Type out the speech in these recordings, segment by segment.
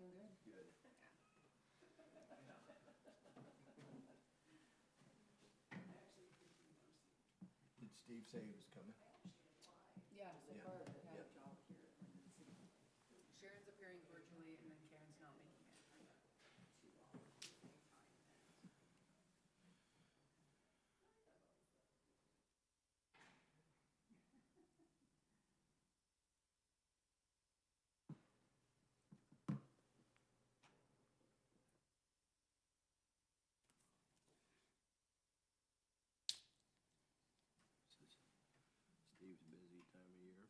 doing good. Good. Did Steve say he was coming? Yeah, so Yeah. far we have Yeah. a job here at Lindon City. Sharon's appearing virtually and then Karen's not making it. Too long at the same time. Steve's busy time of year.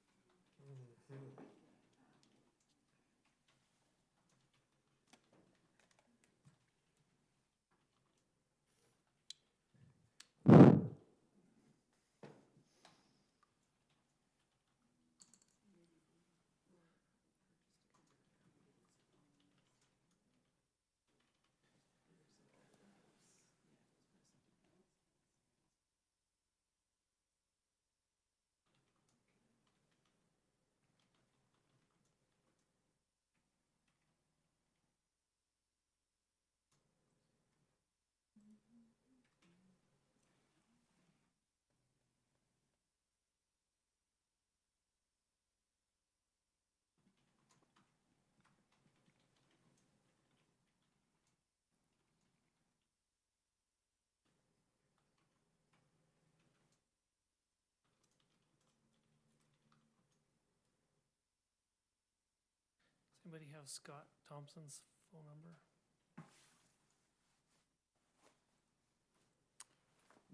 Does anybody have Scott Thompson's phone number?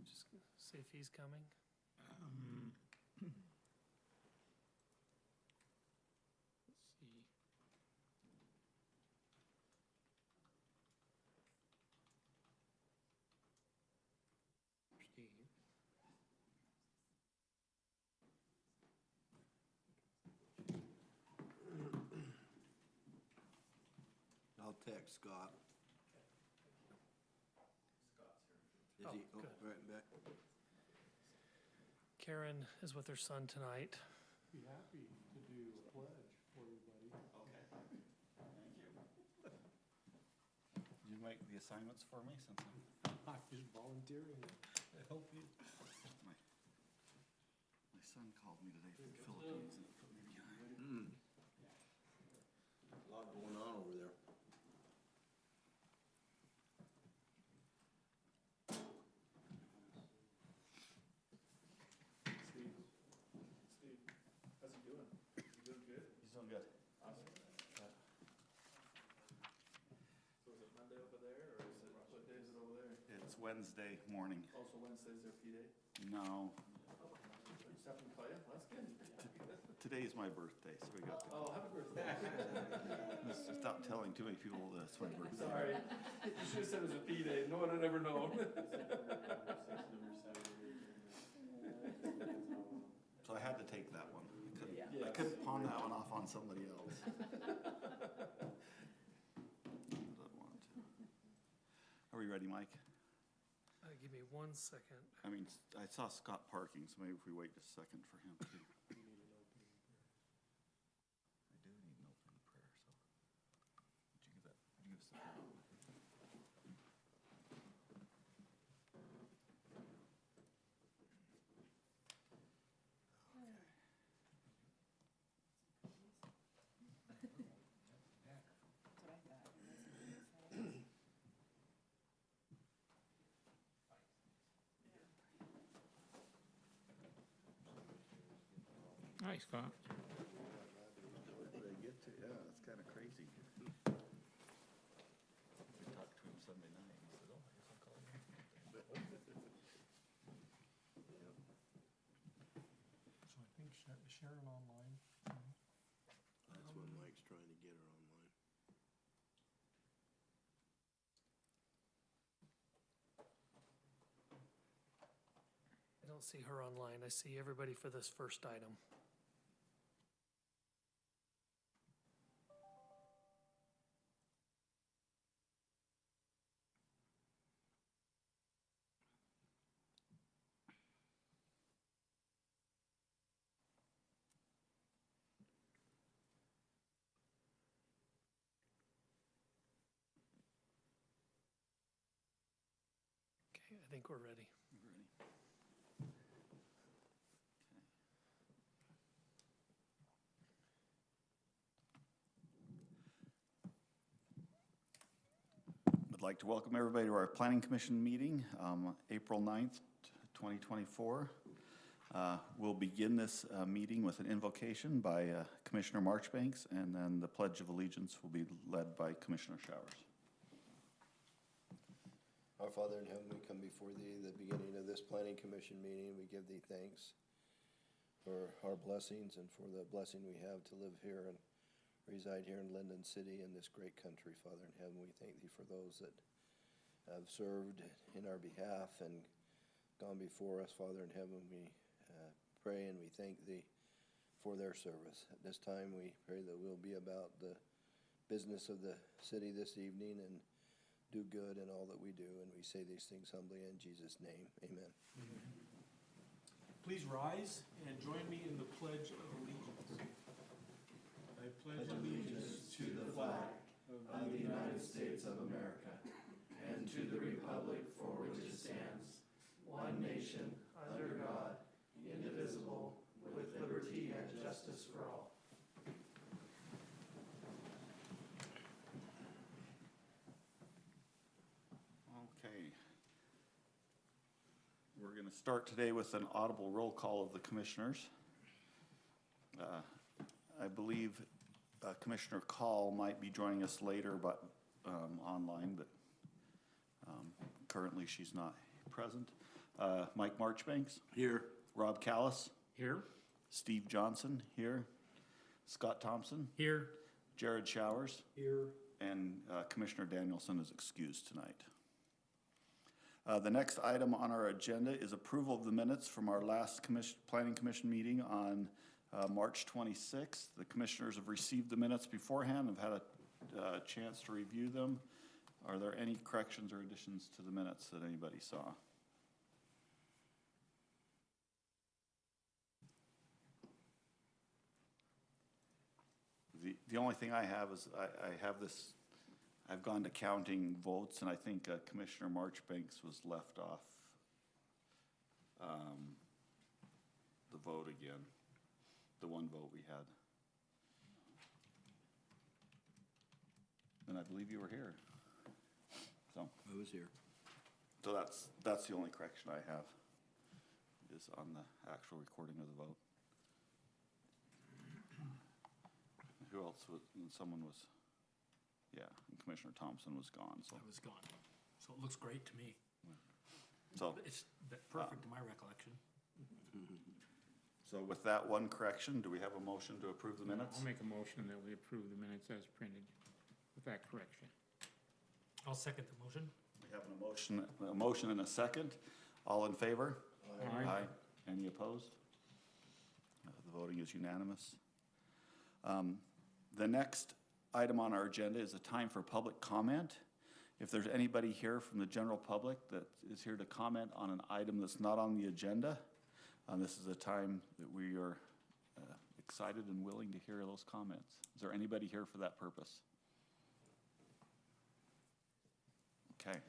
Just see if he's coming. Let's see. Steve. I'll text Scott. Is Oh, he, good. right back. Karen is with her son tonight. Be happy to do a pledge for you, buddy. Okay. Thank you. Did you make the assignments for me since I'm just volunteering. I help you? My son called me today from the Philippines and it put me behind. A lot going on over there. Steve, how's he doing? You doing good? He's doing good. Awesome. So is it Monday over there, or is it, what day is it over there? It's Wednesday morning. Also Wednesday's their P day? No, Just happened to call you? Well, that's good. today is my birthday, so we got to. Oh, happy birthday. Stop telling too many people that it's my birthday. Sorry. You should have said it was a P day. No one had ever known. So I had to take that one. I Yes. couldn't pawn that one off on somebody else. Don't want to. Are we ready, Mike? Give me 1 second. I mean, I saw Scott parking, so maybe if we wait just a second for him too. I do need an opening prayer, so. Would you give that, would you give us the prayer? That's what I thought. Hi, Scott. What did I get to? Yeah, it's kind of crazy. We talked to him Sunday night, and he said, oh, I guess I'll call you. So I think Sharon online. That's what Mike's trying to get her online. I don't see her online. I see everybody for this first item. I think we're ready. Ready? I'd like to welcome everybody to our Planning Commission meeting, April 9th, 2024. We'll begin this meeting with an invocation by Commissioner Marchbanks, and then the Pledge of Allegiance will be led by Commissioner Showers. Our Father in heaven, we come before thee, the beginning of this planning commission meeting. We give thee thanks for our blessings and for the blessing we have to live here and reside here in Lindon City in this great country. Father in heaven, we thank thee for those that have served in our behalf and gone before us. Father in heaven, we pray and we thank thee for their service. At this time, we pray that we'll be about the business of the city this evening and do good in all that we do, and we say these things humbly in Jesus' name. Amen. Please rise and join me in the Pledge of Allegiance. I pledge allegiance to the flag of the United States of America and to the republic for which it stands, one nation, under God, indivisible, with liberty and justice for all. Okay. We're going to start today with an audible roll call of the commissioners. I believe Commissioner Call might be joining us later, but online, but currently she's not present. Mike Marchbanks? Here. Rob Callis? Here. Steve Johnson? Here. Scott Thompson? Here. Jared Showers? Here. And Commissioner Danielson is excused tonight. The next item on our agenda is approval of the minutes from our last Planning Commission meeting on March 26th. The commissioners have received the minutes beforehand, have had a chance to review them. Are there any corrections or additions to the minutes that anybody saw? The only thing I have is I have this. I've gone to counting votes, and I think Commissioner Marchbanks was left off the vote again, the one vote we had. And I believe you were here. So I was here. So that's the only correction I have, is on the actual recording of the vote. Who else was, someone was, yeah, and Commissioner Thompson was gone, so. I was gone, so it looks great to me. So, It's perfect to my recollection. so with that one correction, do we have a motion to approve the minutes? I'll make a motion that we approve the minutes as printed with that correction. I'll second the motion. We have a motion and a second. All in favor? Aye. Any opposed? The voting is unanimous. The next item on our agenda is a time for public comment. If there's anybody here from the general public that is here to comment on an item that's not on the agenda, this is a time that we are excited and willing to hear those comments. Is there anybody here for that purpose? Okay.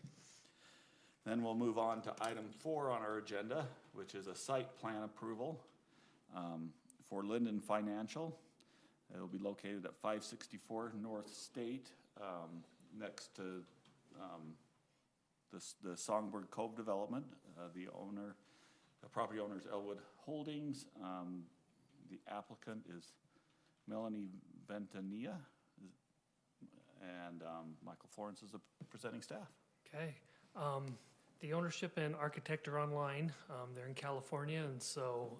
Then we'll move on to item 4 on our agenda, which is a site plan approval for Lindon Financial. It'll be located at 564 North State, next to the Songbird Cove development. The property owner is Elwood Holdings. The applicant is Melanie Ventania, and Michael Florence is the presenting staff. Okay. The ownership and architect are online. They're in California, and so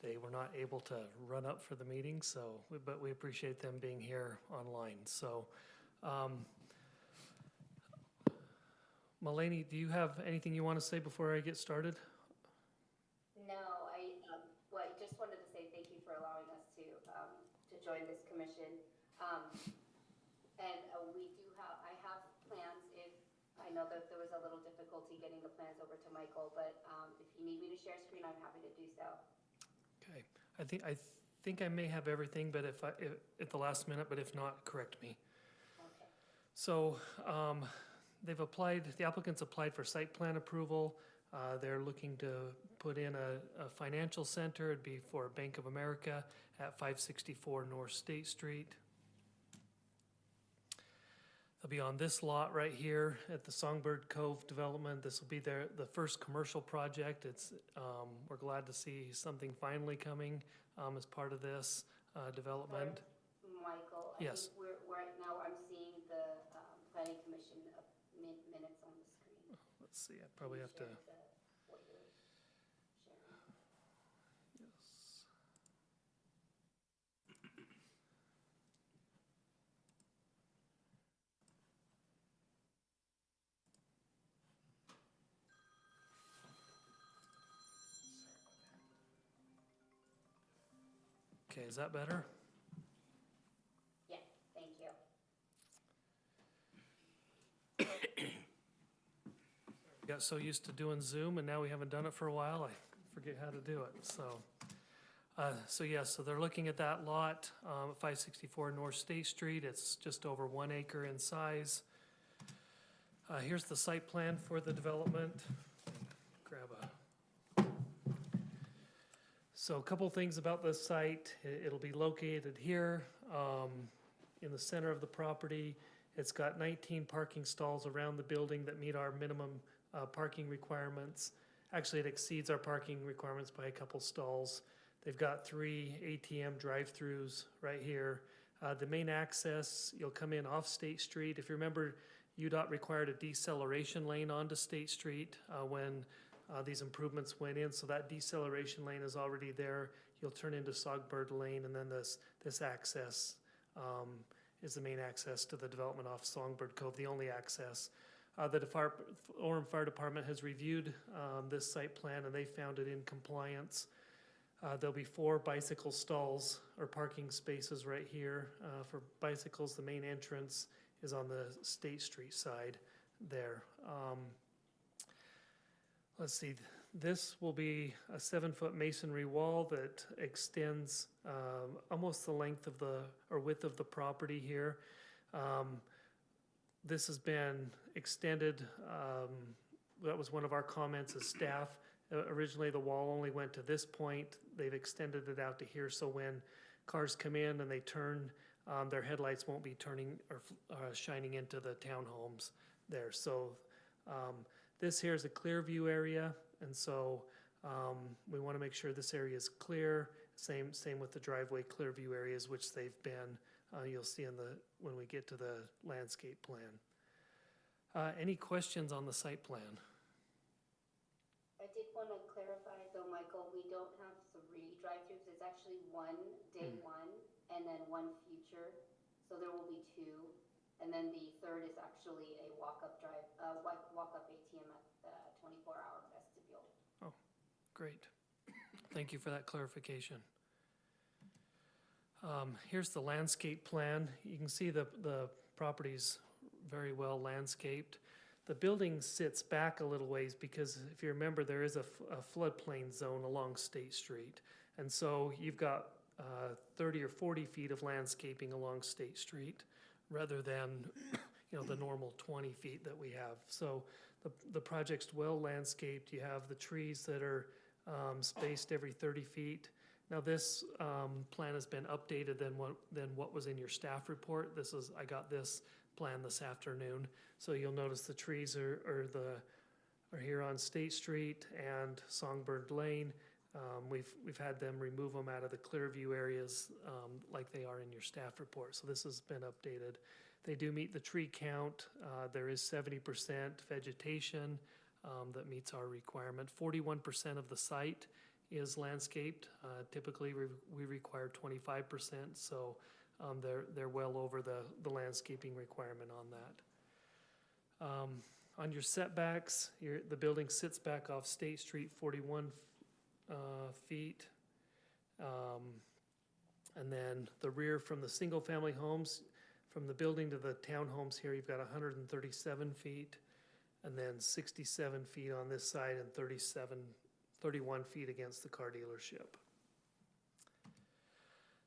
they were not able to run up for the meeting, but we appreciate them being here online. So, Maleni, do you have anything you want to say before I get started? No, I just wanted to say thank you for allowing us to join this commission. And I have plans. I know that there was a little difficulty getting the plans over to Michael, but if you need me to share screen, I'm happy to do so. Okay. I think I may have everything, but if at the last minute, but if not, correct me. Okay. So the applicants applied for site plan approval. They're looking to put in a financial center. It'd be for Bank of America at 564 North State Street. They'll be on this lot right here at the Songbird Cove development. This will be the first commercial project. We're glad to see something finally coming as part of this development. Michael, I Yes. think we're right now, I'm seeing the planning commission minutes on the screen. Let's see, I probably have to. Share what you're sharing. Yes. Okay, is that better? Yeah, thank you. Got so used to doing Zoom and now we haven't done it for a while, I forget how to do it, so. So they're looking at that lot, 564 North State Street. It's just over 1 acre in size. Here's the site plan for the development. Grab a. So a couple things about this site. It'll be located here, in the center of the property. It's got 19 parking stalls around the building that meet our minimum parking requirements. Actually, it exceeds our parking requirements by a couple stalls. They've got 3 ATM drive-throughs right here. The main access, you'll come in off State Street. If you remember, UDOT required a deceleration lane onto State Street when these improvements went in, so that deceleration lane is already there. You'll turn into Songbird Lane, and then this access is the main access to the development off Songbird Cove, the only access. The Orem Fire Department has reviewed this site plan, and they found it in compliance. There'll be 4 bicycle stalls or parking spaces right here for bicycles. The main entrance is on the State Street side there. Let's see, this will be a 7-foot masonry wall that extends almost the length of width of the property here. This has been extended. That was one of our comments as staff. Originally, the wall only went to this point. They've extended it out to here, so when cars come in and they turn, their headlights won't be turning or shining into the townhomes there. So this here is a clear view area, and so we want to make sure this area is clear. Same with the driveway clear view areas, which they've been. You'll see when we get to the landscape plan. Any questions on the site plan? I did want to clarify though, Michael, we don't have 3 drive-throughs. It's actually 1 day 1 and then 1 future. So there will be 2. And then the third is actually a walk-up ATM at the 24-hour vestibule. Oh, great. Thank you for that clarification. Here's the landscape plan. You can see the property's very well landscaped. The building sits back a little ways because if you remember, there is a floodplain zone along State Street. And so you've got 30 or 40 feet of landscaping along State Street rather than the normal 20 feet that we have. So the project's well landscaped. You have the trees that are spaced every 30 feet. Now this plan has been updated than what was in your staff report. I got this plan this afternoon. So you'll notice the trees are here on State Street and Songbird Lane. We've had them remove them out of the clear view areas like they are in your staff report. So this has been updated. They do meet the tree count. There is 70% vegetation that meets our requirement. 41% of the site is landscaped. Typically we require 25%, so they're well over the landscaping requirement on that. On your setbacks, the building sits back off State Street 41 feet. And then the rear from the single family homes, from the building to the townhomes here, you've got 137 feet, and then 67 feet on this side and 31 feet against the car dealership.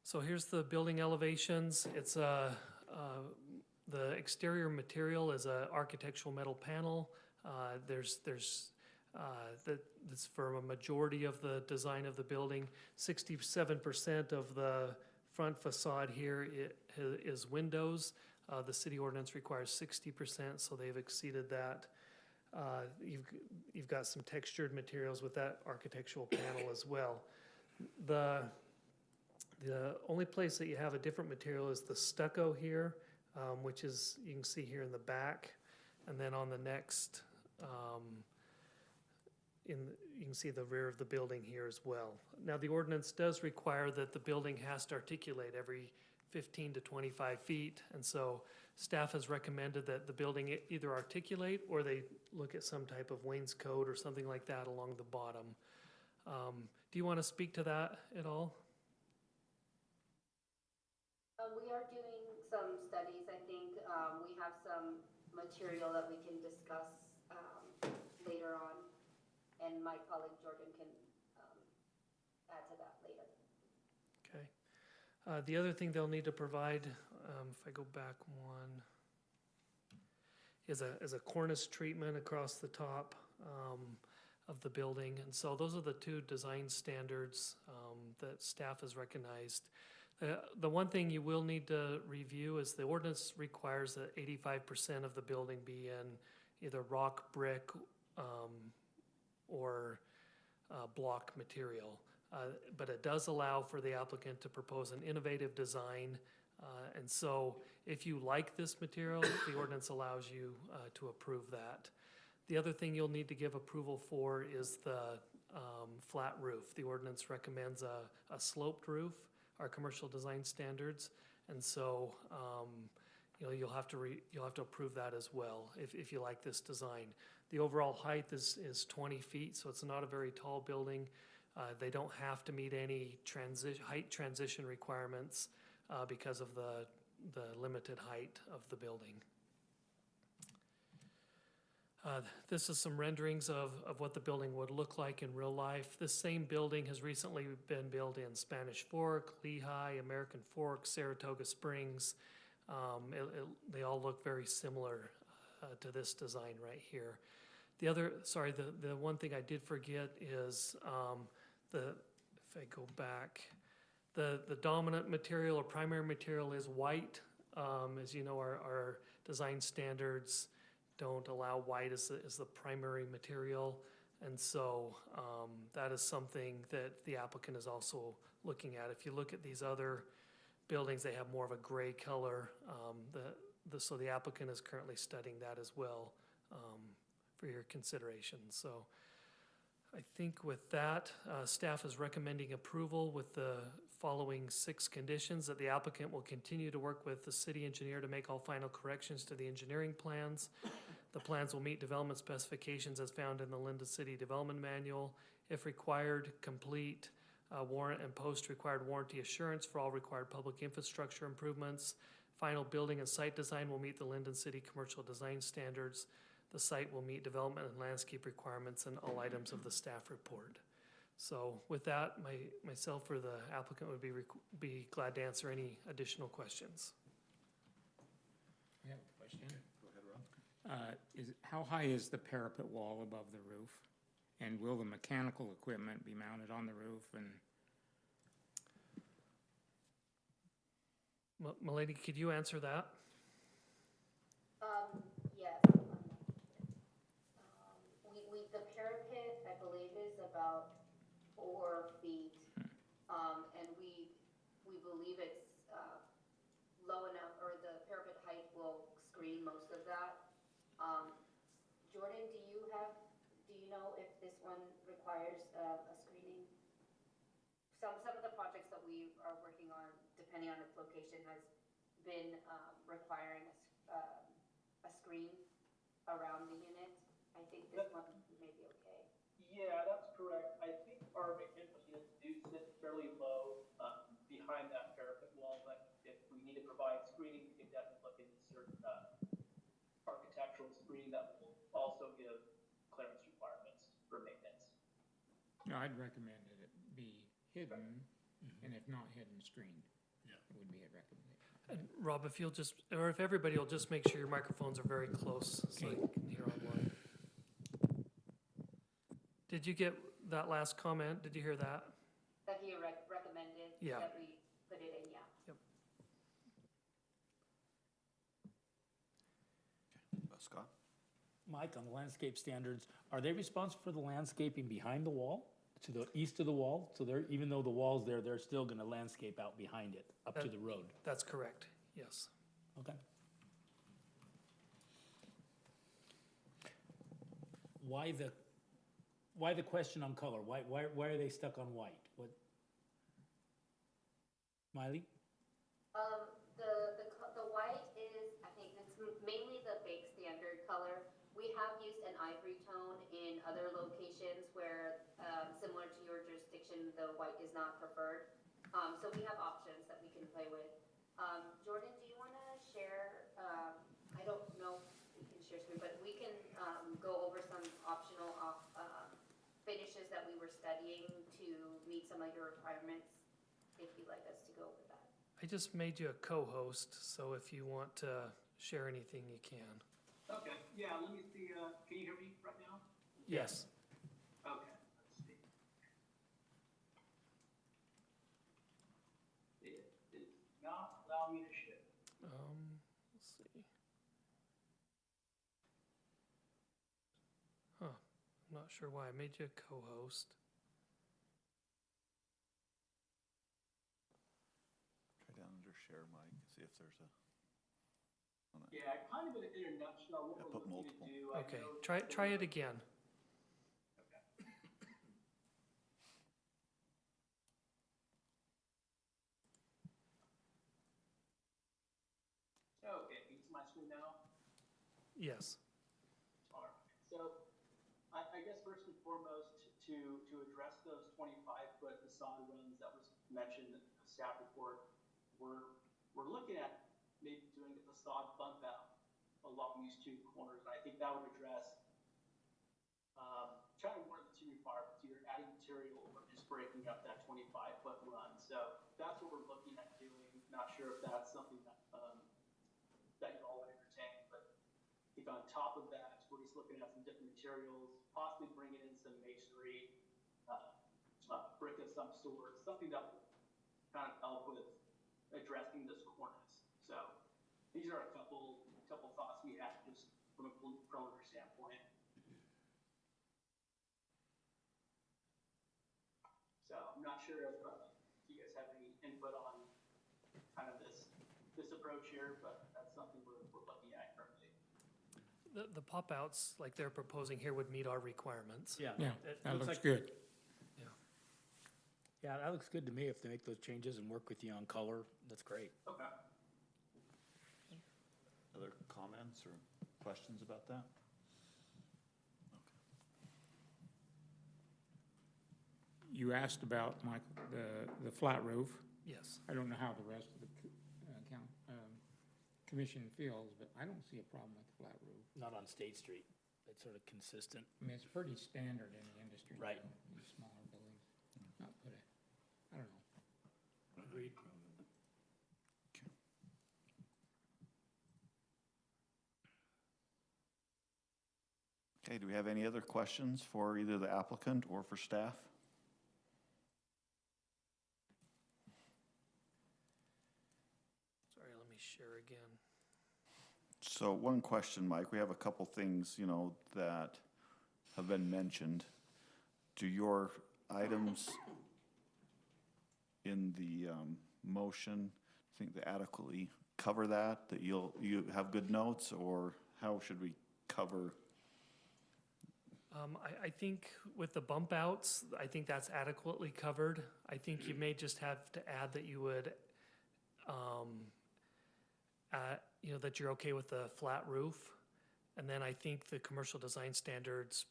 So here's the building elevations. It's The exterior material is a architectural metal panel. That's for a majority of the design of the building. 67% of the front facade here is windows. The city ordinance requires 60%, so they've exceeded that. You've got some textured materials with that architectural panel as well. The only place that you have a different material is the stucco here, which is, you can see here in the back, and then on the next, you can see the rear of the building here as well. Now, the ordinance does require that the building has to articulate every 15 to 25 feet, and so staff has recommended that the building either articulate or they look at some type of wainscot or something like that along the bottom. Do you want to speak to that at all? We are doing some studies, I think. We have some material that we can discuss later on, and my colleague Jordan can add to that later. Okay. The other thing they'll need to provide, if I go back one, is a cornice treatment across the top of the building. And so those are the two design standards that staff has recognized. The one thing you will need to review is the ordinance requires that 85% of the building be in either rock, brick, or block material. But it does allow for the applicant to propose an innovative design. And so if you like this material, the ordinance allows you to approve that. The other thing you'll need to give approval for is the flat roof. The ordinance recommends a sloped roof, our commercial design standards, and so you'll have to approve that as well if you like this design. The overall height is 20 feet, so it's not a very tall building. They don't have to meet any height transition requirements because of the limited height of the building. This is some renderings of what the building would look like in real life. This same building has recently been built in Spanish Fork, Lehigh, American Fork, Saratoga Springs. They all look very similar to this design right here. The one thing I did forget is if I go back, the dominant material or primary material is white. As you know, our design standards don't allow white as the primary material, and so that is something that the applicant is also looking at. If you look at these other buildings, they have more of a gray color, so the applicant is currently studying that as well for your consideration. So I think with that, staff is recommending approval with the following 6 conditions: that the applicant will continue to work with the city engineer to make all final corrections to the engineering plans. The plans will meet development specifications as found in the Lindon City Development Manual. If required, complete warrant and post-required warranty assurance for all required public infrastructure improvements. Final building and site design will meet the Lindon City Commercial Design Standards. The site will meet development and landscape requirements and all items of the staff report. So with that, myself or the applicant would be glad to answer any additional questions. I have a question. Go ahead, Rob. How high is the parapet wall above the roof? And will the mechanical equipment be mounted on the roof? And Milady, could you answer that? Yes. The parapet, I believe, is about 4 feet, and we believe it's low enough, or the parapet height will screen most of that. Jordan, do you know if this one requires a screening? Some of the projects that we are working on, depending on its location, has been requiring a screen around the unit. I think this one may be okay. Yeah, that's correct. I think our mechanical units do sit fairly low behind that parapet wall, but if we need to provide screening, we can definitely look into certain architectural screening that will also give clearance requirements for maintenance. no, I'd recommend that it be hidden, and if not hidden, screened. Yeah. would be a recommendation. And Rob, if you'll just, or if everybody will just make sure your microphones are very close so you can hear online. Did you get that last comment? Did you hear that? That he recommended Yeah. that we put it in, yeah. Scott? Mike, on the landscape standards, are they responsible for the landscaping behind the wall, to the east of the wall? So they're, even though the wall's there, they're still gonna landscape out behind it, up to the road? That's correct, yes. Okay. Why the question on color? Why are they stuck on white? What? Miley? The white is, I think it's mainly the bake standard color. We have used an ivory tone in other locations where, similar to your jurisdiction, the white is not preferred. So we have options that we can play with. Jordan, do you wanna share, I don't know if we can share screen, but we can, go over some optional, finishes that we were studying to meet some of your requirements, if you'd like us to go over that. I just made you a co-host, so if you want to share anything, you can. Okay, yeah, let me see, can you hear me right now? Yes. Okay, let's see. It is not allowing me to share. Let's see. Huh, I'm not sure why. I made you a co-host. Try down under share, Mike, see if there's a. on that. Yeah, kind of in a nutshell, what Yeah, we're put looking multiple. to do. I Okay, know try that it again. Okay, can you see my screen now? Yes. All right, so I guess first and foremost, to address those 25-foot facade runs that was mentioned in the staff report, we're looking at maybe doing a facade bump out along these two corners. And I think that would address kind of one of the two requirements, either adding material or just breaking up that 25-foot run. So that's what we're looking at doing. Not sure if that's something that that you all would entertain, but I think on top of that, we're just looking at some different materials, possibly bringing in some masonry, brick of some sort, something that will kind of help with addressing those corners. So these are a couple thoughts we had just from a preliminary standpoint. So I'm not sure if you guys have any input on kind of this approach here, but that's something we're looking at currently. The pop-outs, like they're proposing here, would meet our requirements. Yeah. Yeah, it that looks like- good. Yeah, that looks good to me. If they make those changes and work with you on color, that's great. Okay. Other comments or questions about that? You asked about, Mike, the flat roof. Yes. I don't know how the rest of the commission feels, but I don't see a problem with the flat roof. Not on State Street. It's sort of consistent. I mean, it's pretty standard in the industry. Right. These smaller buildings, not put a, I don't know. Agreed. Okay, do we have any other questions for either the applicant or for staff? Sorry, let me share again. So one question, Mike, we have a couple things, that have been mentioned. Do your items in the motion, think they adequately cover that you have good notes, or how should we cover? I think with the bump outs, I think that's adequately covered. I think you may just have to add that you would, that you're okay with the flat roof. And then I think the commercial design standards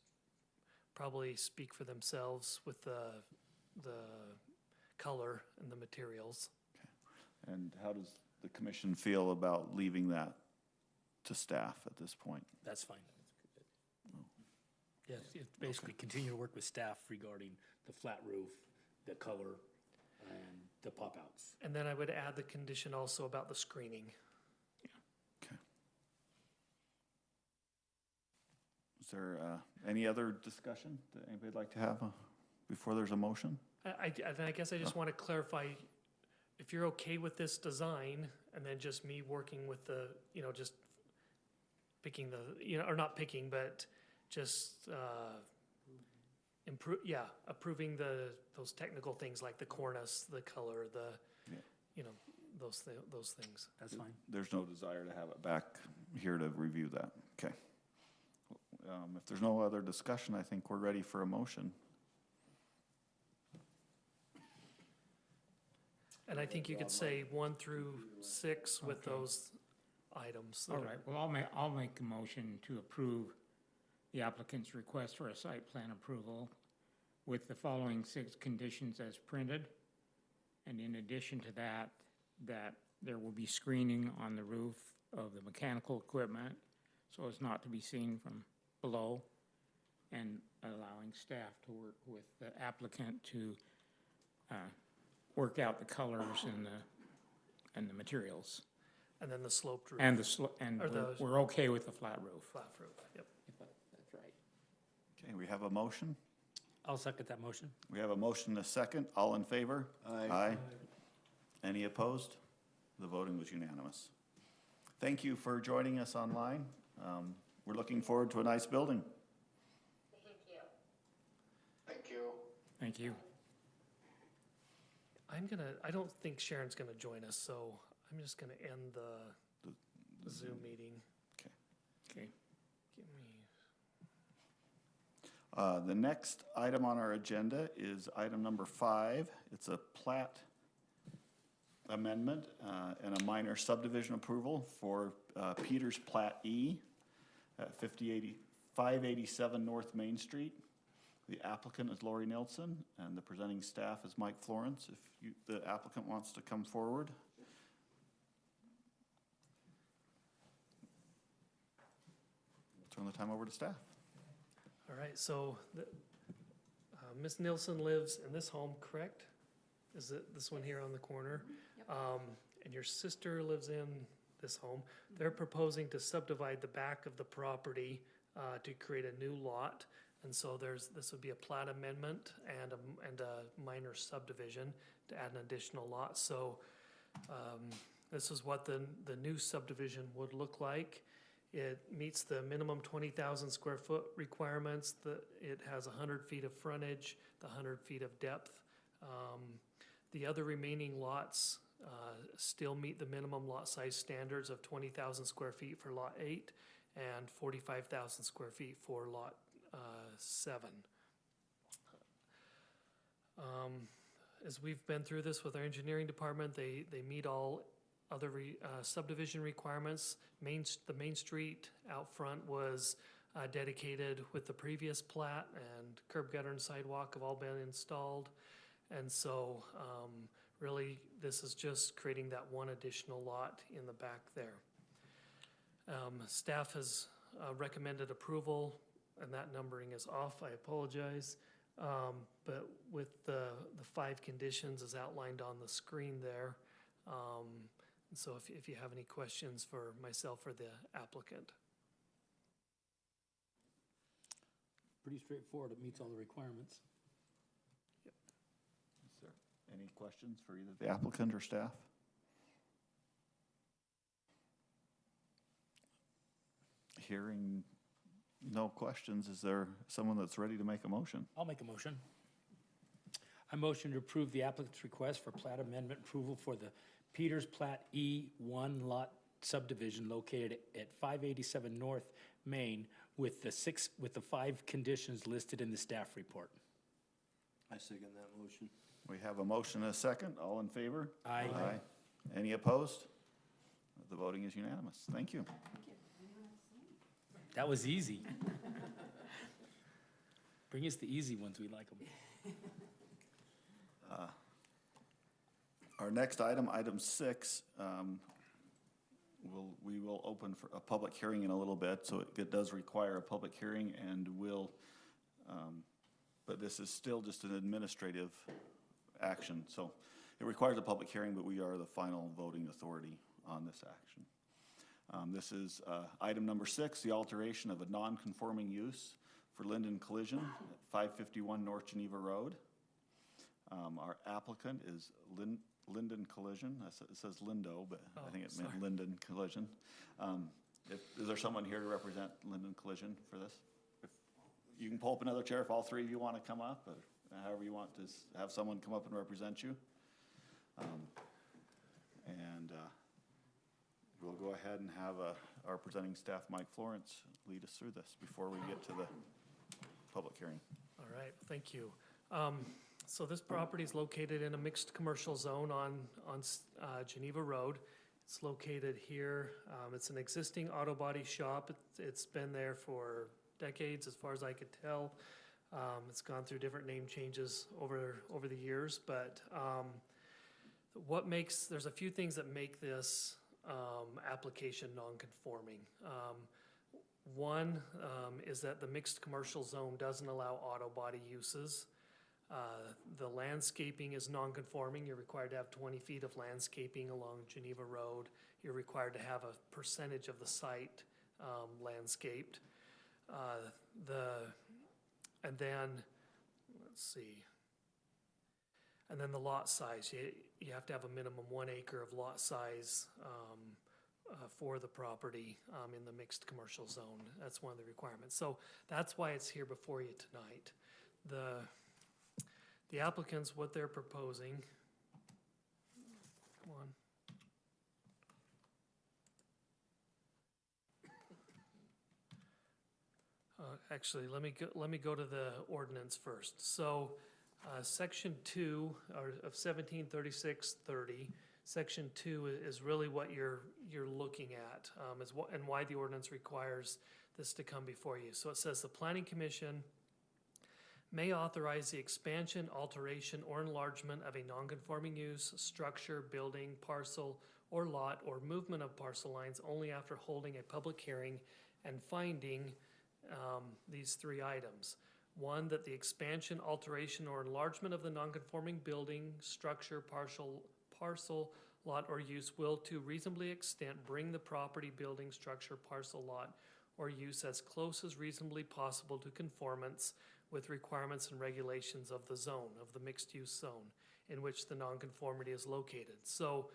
probably speak for themselves with the color and the materials. And how does the commission feel about leaving that to staff at this point? That's fine. Yes, basically continue to work with staff regarding the flat roof, the color, and the pop-outs. And then I would add the condition also about the screening. Okay. Is there any other discussion that anybody'd like to have before there's a motion? I guess I just want to clarify, if you're okay with this design, and then just me working with the, just picking the, or not picking, but just approving those technical things like the cornice, the color, Yeah. those things. That's fine. There's no desire to have it back here to review that. Okay. If there's no other discussion, I think we're ready for a motion. And I think you could say 1 through 6 with those items. All right, well, I'll make a motion to approve the applicant's request for a site plan approval with the following 6 conditions as printed. And in addition to that, that there will be screening on the roof of the mechanical equipment so as not to be seen from below, and allowing staff to work with the applicant to work out the colors and the materials. And then the sloped roof. And Or those- we're okay with the flat roof. Flat roof, yep. That's right. Okay, we have a motion. I'll second that motion. We have a motion and a second. All in favor? Aye. Any opposed? The voting was unanimous. Thank you for joining us online. We're looking forward to a nice building. Thank you. Thank you. Thank you. I don't think Sharon's gonna join us, so I'm just gonna end the Zoom meeting. Okay. Give me, The next item on our agenda is item number 5. It's a plat amendment and a minor subdivision approval for Peters Plat E at 587 North Main Street. The applicant is Lori Nilsson, and the presenting staff is Mike Florence. If the applicant wants to come forward. Turn the time over to staff. all right, so Ms. Nilsson lives in this home, correct? Is it this one here on the corner? Yep. And your sister lives in this home. They're proposing to subdivide the back of the property to create a new lot. And so this would be a plat amendment and a minor subdivision to add an additional lot. So this is what the new subdivision would look like. It meets the minimum 20,000 square foot requirements. It has 100 feet of frontage, the 100 feet of depth. The other remaining lots still meet the minimum lot size standards of 20,000 square feet for lot 8 and 45,000 square feet for lot 7. As we've been through this with our engineering department, they meet all other subdivision requirements. The main street out front was dedicated with the previous plat, and curb, gutter, and sidewalk have all been installed. And so really this is just creating that one additional lot in the back there. Staff has recommended approval, and that numbering is off, I apologize. But with the 5 conditions as outlined on the screen there. So if you have any questions for myself or the applicant. Pretty straightforward. It meets all the requirements. Is there any questions for either the applicant or staff? Hearing no questions, is there someone that's ready to make a motion? I'll make a motion. I motion to approve the applicant's request for plat amendment approval for the Peters Plat E1 lot subdivision located at 587 North Main with the 5 conditions listed in the staff report. I second that motion. We have a motion and a second. All in favor? Aye. Any opposed? The voting is unanimous. Thank you. That was easy. Bring us the easy ones, we like them. Our next item, item 6, we will open for a public hearing in a little bit, so it does require a public hearing, and but this is still just an administrative action. So It requires a public hearing, but we are the final voting authority on this action. This is item number 6, the alteration of a non-conforming use for Lindon Collision at 551 North Geneva Road. Our applicant is Lindon Collision. It says Lindo, but I think it meant Lindon Collision. Is there someone here to represent Lindon Collision for this? If you can pull up another chair if all three of you want to come up, or however you want to have someone come up and represent you. We'll go ahead and have our presenting staff, Mike Florence, lead us through this before we get to the public hearing. All right, thank you. So this property is located in a mixed commercial zone on Geneva Road. It's located here. It's an existing auto body shop. It's been there for decades, as far as I could tell. It's gone through different name changes over the years, but there's a few things that make this application non-conforming. One is that the mixed commercial zone doesn't allow auto body uses. The landscaping is non-conforming. You're required to have 20 feet of landscaping along Geneva Road. You're required to have a percentage of the site landscaped. And then the lot size. You have to have a minimum 1 acre of lot size for the property in the mixed commercial zone. That's one of the requirements. So that's why it's here before you tonight. The applicants, what they're proposing, come on. Actually, let me go to the ordinance first. So, section 2 of 1736:30, section 2 is really what you're looking at, and why the ordinance requires this to come before you. So it says the Planning Commission may authorize the expansion, alteration, or enlargement of a nonconforming use, structure, building, parcel, or lot, or movement of parcel lines only after holding a public hearing and finding these 3 items. 1, that the expansion, alteration, or enlargement of the nonconforming building, structure, parcel, lot, or use will to reasonably extent bring the property, building, structure, parcel, lot, or use as close as reasonably possible to conformance with requirements and regulations of the zone, of the mixed-use zone in which the nonconformity is located. So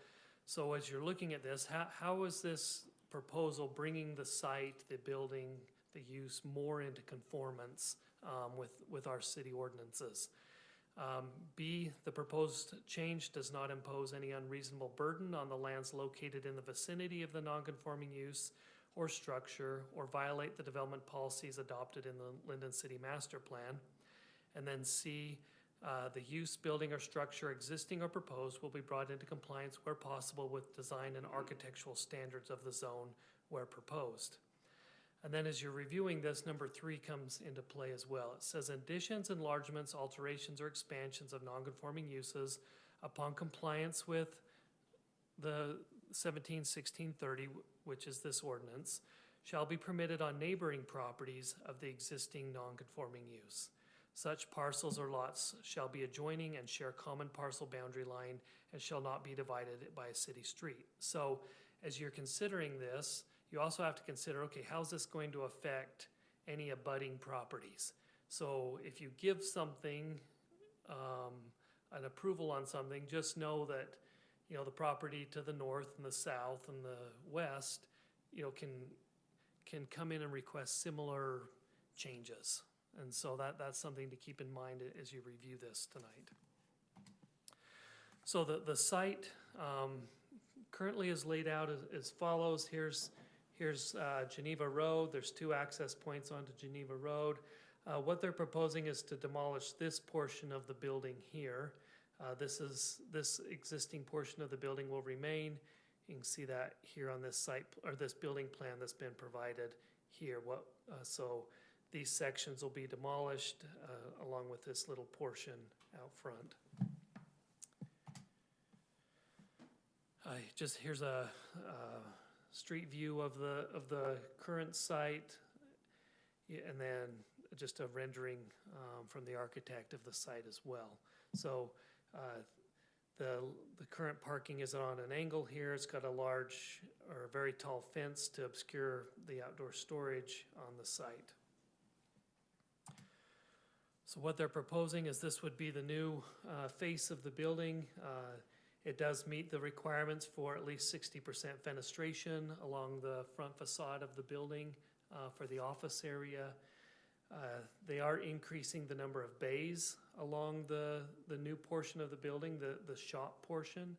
as you're looking at this, how is this proposal bringing the site, the building, the use more into conformance with our city ordinances? B, the proposed change does not impose any unreasonable burden on the lands located in the vicinity of the nonconforming use or structure, or violate the development policies adopted in the Lindon City Master Plan. And then C, the use, building, or structure existing or proposed will be brought into compliance where possible with design and architectural standards of the zone where proposed. And then as you're reviewing this, number 3 comes into play as well. It says additions, enlargements, alterations, or expansions of nonconforming uses upon compliance with the 1716:30, which is this ordinance, shall be permitted on neighboring properties of the existing nonconforming use. Such parcels or lots shall be adjoining and share common parcel boundary line and shall not be divided by a city street. So as you're considering this, you also have to consider, okay, how's this going to affect any abutting properties? So if you give something, an approval on something, just know that, the property to the north and the south and the west, can come in and request similar changes. And so that's something to keep in mind as you review this tonight. So the site currently is laid out as follows. Here's Geneva Road. There's 2 access points onto Geneva Road. What they're proposing is to demolish this portion of the building here. This existing portion of the building will remain. You can see that here on this site, or this building plan that's been provided here. So these sections will be demolished along with this little portion out front. Here's a street view of the current site, and then just a rendering from the architect of the site as well. So the current parking is on an angle here. It's got a large or a very tall fence to obscure the outdoor storage on the site. So what they're proposing is this would be the new face of the building. It does meet the requirements for at least 60% fenestration along the front facade of the building for the office area. They are increasing the number of bays along the new portion of the building, the shop portion.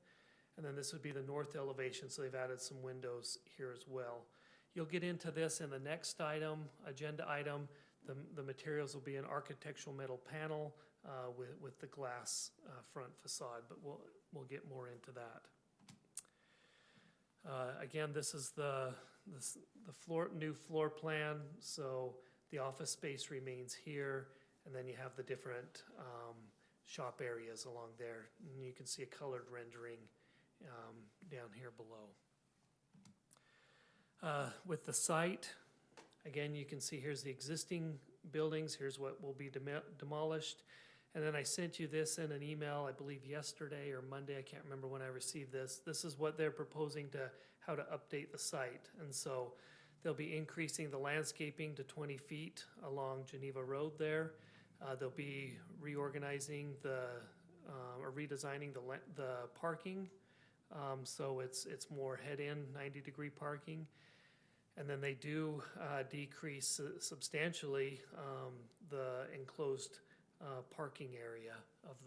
And then this would be the north elevation, so they've added some windows here as well. You'll get into this in the next item, agenda item. The materials will be an architectural metal panel with the glass front facade, but we'll get more into that. Again, this is the new floor plan, so the office space remains here, and then you have the different shop areas along there. And you can see a colored rendering down here below. With the site, again, you can see here's the existing buildings, here's what will be demolished. And then I sent you this in an email, I believe yesterday or Monday, I can't remember when I received this. This is what they're proposing how to update the site. And so they'll be increasing the landscaping to 20 feet along Geneva Road there. They'll be reorganizing or redesigning the parking. So it's more head-in 90-degree parking. And then they do decrease substantially the enclosed parking area of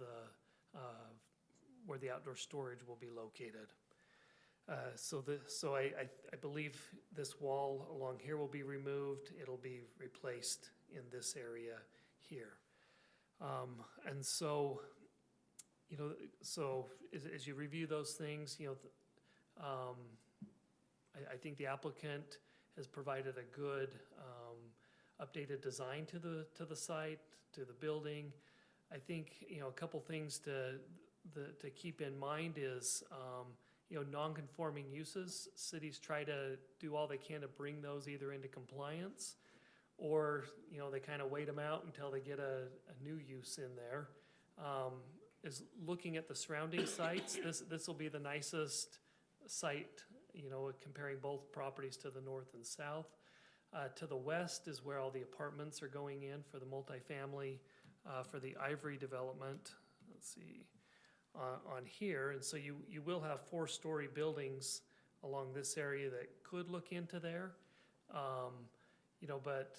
where the outdoor storage will be located. So I believe this wall along here will be removed. It'll be replaced in this area here. And so, so as you review those things, I think the applicant has provided a good updated design to the site, to the building. I think a couple things to keep in mind is non-conforming uses. Cities try to do all they can to bring those either into compliance, or they kind of wait them out until they get a new use in there. Is looking at the surrounding sites. This will be the nicest site, comparing both properties to the north and south. To the west is where all the apartments are going in for the multifamily, for the Ivory development. Let's see, on here. And so you will have 4-story buildings along this area that could look into there. But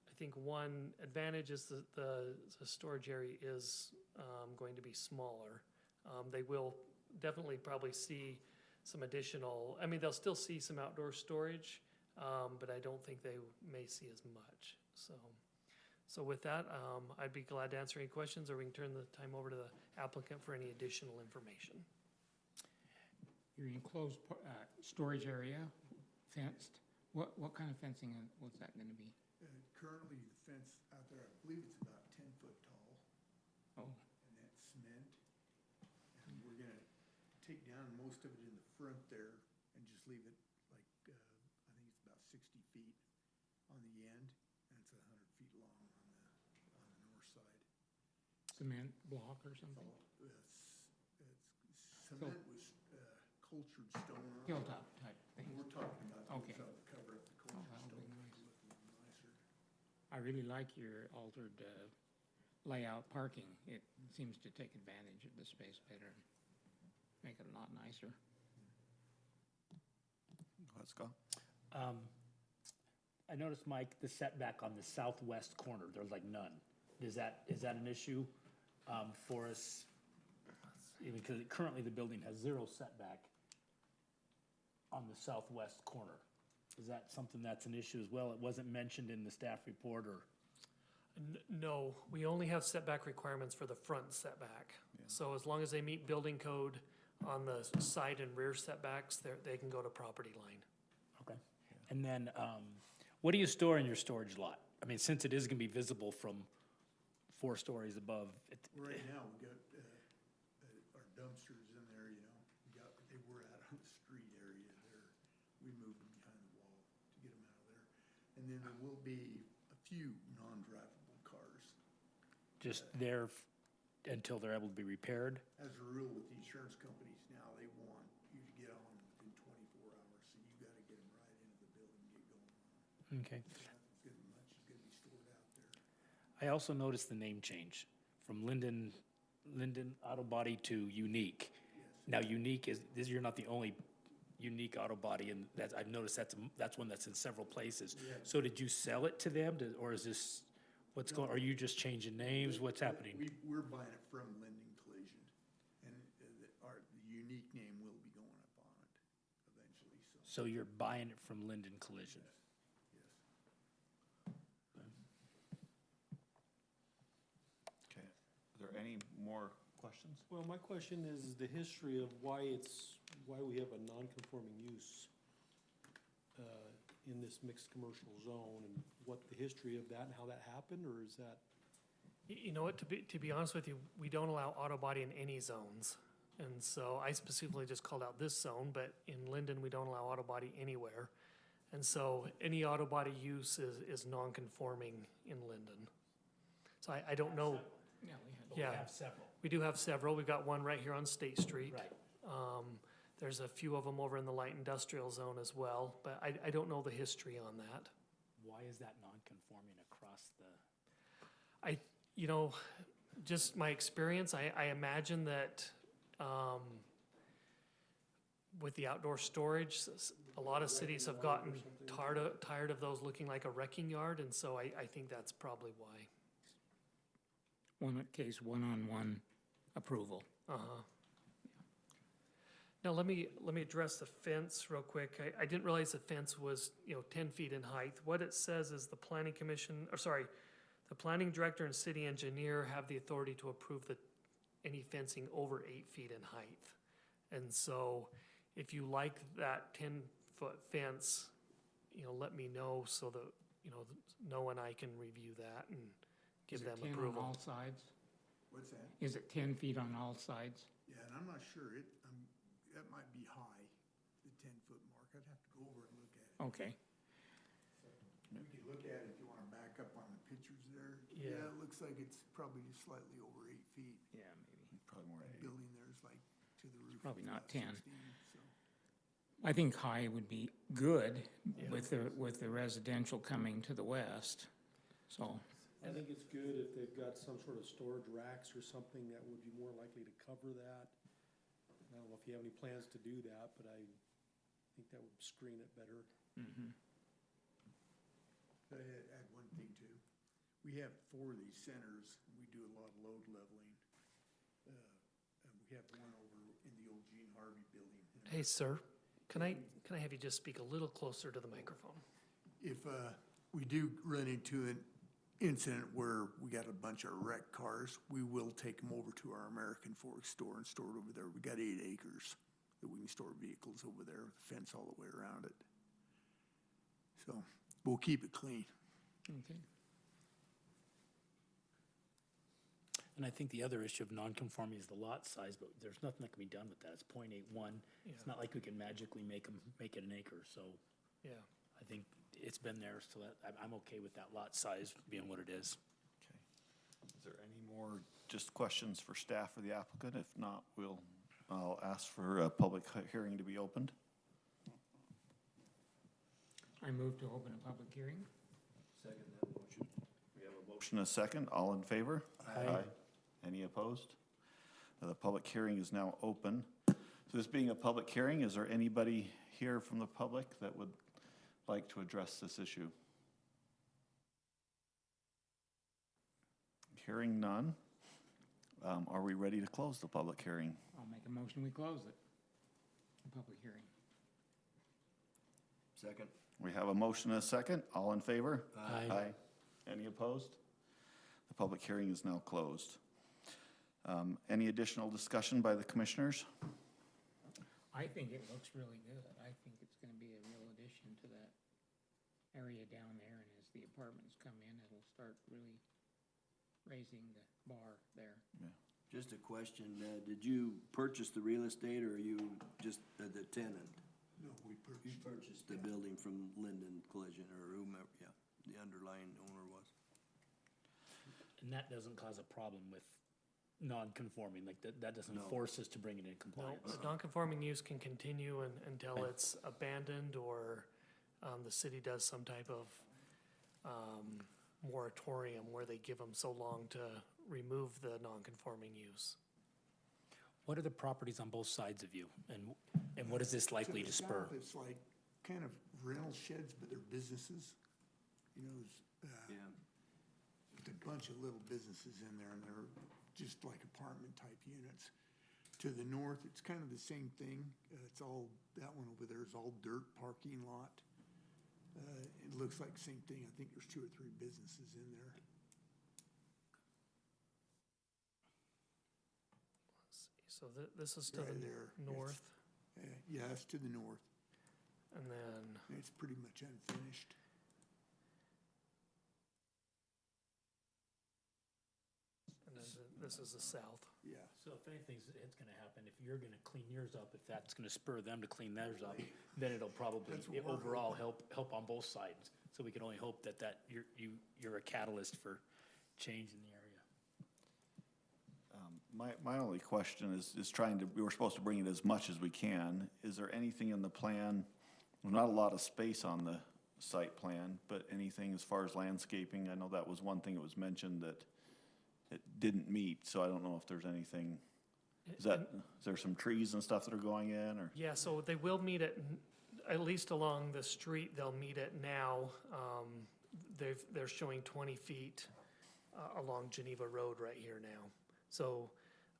I think one advantage is that the storage area is going to be smaller. They will definitely probably see some additional, they'll still see some outdoor storage, but I don't think they may see as much. So with that, I'd be glad to answer any questions, or we can turn the time over to the applicant for any additional information. Your enclosed storage area, fenced, what kind of fencing was that going to be? Currently, the fence out there, I believe it's about 10 foot tall. Oh. And that's cement. And we're gonna take down most of it in the front there and just leave it like, I think it's about 60 feet on the end, and it's 100 feet long on the north side. Cement block or something? Cement was cultured stone. Hilltop type thing. We're talking about Okay. those that would cover up the cultured that'll be stone. nice. Look a little nicer. I really like your altered layout parking. It seems to take advantage of the space better and make it a lot nicer. Go ahead, Scott. I noticed, Mike, the setback on the southwest corner, there's like none. Is that an issue for us? Even because currently the building has 0 setback on the southwest corner. Is that something that's an issue as well? It wasn't mentioned in the staff report, or? No, we only have setback requirements for the front setback. So as long as they meet building code on the side and rear setbacks, they can go to property line. Okay. And then, what do you store in your storage lot? Since it is gonna be visible from 4 stories above. Right now, we got our dumpsters in there, they were out on the street area there. We moved them behind the wall to get them out of there. And then there will be a few non-drivable cars. Just there until they're able to be repaired? As a rule with the insurance companies now, they want you to get on within 24 hours, so you gotta get them right into the building and get going on. Okay. Nothing's gonna be much is gonna be stored out there. I also noticed the name change from Lindon Auto Body to Unique. Now, Unique you're not the only Unique Auto Body, and I've noticed that's one that's in several places. So did you sell it to them, or is this, are you just changing names? What's happening? We're buying it from Lindon Collision, and the unique name will be going up on it eventually, so. So you're buying it from Lindon Collision? Yes. Okay. Are there any more questions? Well, my question is the history of why we have a non-conforming use in this mixed commercial zone, and what the history of that and how that happened, or is that? You know what, to be honest with you, we don't allow auto body in any zones. And so I specifically just called out this zone, but in Lindon, we don't allow auto body anywhere. And so any auto body use is non-conforming in Lindon. So I don't know. Yeah, Yeah. have several. We do have several. We've got one right here on State Street. Right. There's a few of them over in the light industrial zone as well, but I don't know the history on that. Why is that non-conforming across the? Just my experience, I imagine that with the outdoor storage, a lot of cities have gotten tired of those looking like a wrecking yard, and so I think that's probably why. One-on-one approval. Uh-huh. Now, let me address the fence real quick. I didn't realize the fence was, 10 feet in height. What it says is the planning director and city engineer have the authority to approve any fencing over 8 feet in height. And so if you like that 10-foot fence, let me know so that, Noah and I can review that and give them Is it 10 on approval. all sides? What's that? Is it 10 feet on all sides? Yeah, and I'm not sure, that might be high, the 10-foot mark. I'd have to go over and look at it. Okay. We could look at it if you wanna back up on the pictures there. Yeah. It looks like it's probably just slightly over 8 feet. Yeah, maybe. Probably more The building there's like to the roof. Probably it's not about 10. 16, so. I think high would be good with the residential coming to the west, so. I think it's good if they've got some sort of storage racks or something that would be more likely to cover that. I don't know if you have any plans to do that, but I think that would screen it better. But I'd add one thing too. We have 4 of these centers, and we do a lot of load leveling. And we have one over in the old Gene Harvey building. Hey, sir, can I have you just speak a little closer to the microphone? If we do run into an incident where we got a bunch of wrecked cars, we will take them over to our American Fork store and store it over there. We got 8 acres that we can store vehicles over there, with a fence all the way around it. So we'll keep it clean. Okay. And I think the other issue of non-conforming is the lot size, but there's nothing that can be done with that. It's .81. It's not like we can magically make it an acre, so Yeah. I think it's been there, so I'm okay with that lot size being what it is. Okay. Is there any more just questions for staff or the applicant? If not, I'll ask for a public hearing to be opened. I move to open a public hearing. Second that motion. We have a motion and a second. All in favor? Aye. Any opposed? The public hearing is now open. So this being a public hearing, is there anybody here from the public that would like to address this issue? Hearing none. Are we ready to close the public hearing? I'll make a motion, we close it. The public hearing. Second. We have a motion and a second. All in favor? Aye. Any opposed? The public hearing is now closed. Any additional discussion by the commissioners? I think it looks really good. I think it's gonna be a real addition to that area down there, and as the apartments come in, it'll start really raising the bar there. Just a question, did you purchase the real estate, or are you just the tenant? No, we You purchased the building from Lindon Collision, or whomever, yeah, the underlying owner was. And that doesn't cause a problem with non-conforming, like that doesn't force us to bring it in No, compliance. the non-conforming use can continue until it's abandoned or the city does some type of moratorium where they give them so long to remove the non-conforming use. What are the properties on both sides of you, and what is this likely to spur? south, it's like kind of rental sheds, but they're businesses. You know, there's a bunch of little businesses in there, and they're just like apartment-type units. To the north, it's kind of the same thing. It's all, that one over there is all dirt parking lot. It looks like the same thing. I think there's 2 or 3 businesses in there. Let's see, so this is to Right the there. north, Yeah, it's to the north. and then, It's pretty much unfinished. this is the south. Yeah. So if anything's, it's gonna happen, if you're gonna clean yours up, if that's gonna spur them to clean theirs up, then it'll probably That's what we're overall help on both sides. So we can only hope that you're a catalyst for change in the area. My only question is trying to, we were supposed to bring it as much as we can. Is there anything in the plan, well, not a lot of space on the site plan, but anything as far as landscaping? I know that was one thing that was mentioned that it didn't meet, so I don't know if there's anything, is there some trees and stuff that are going in, or? Yeah, so they will meet at least along the street, they'll meet it now. They're showing 20 feet along Geneva Road right here now. So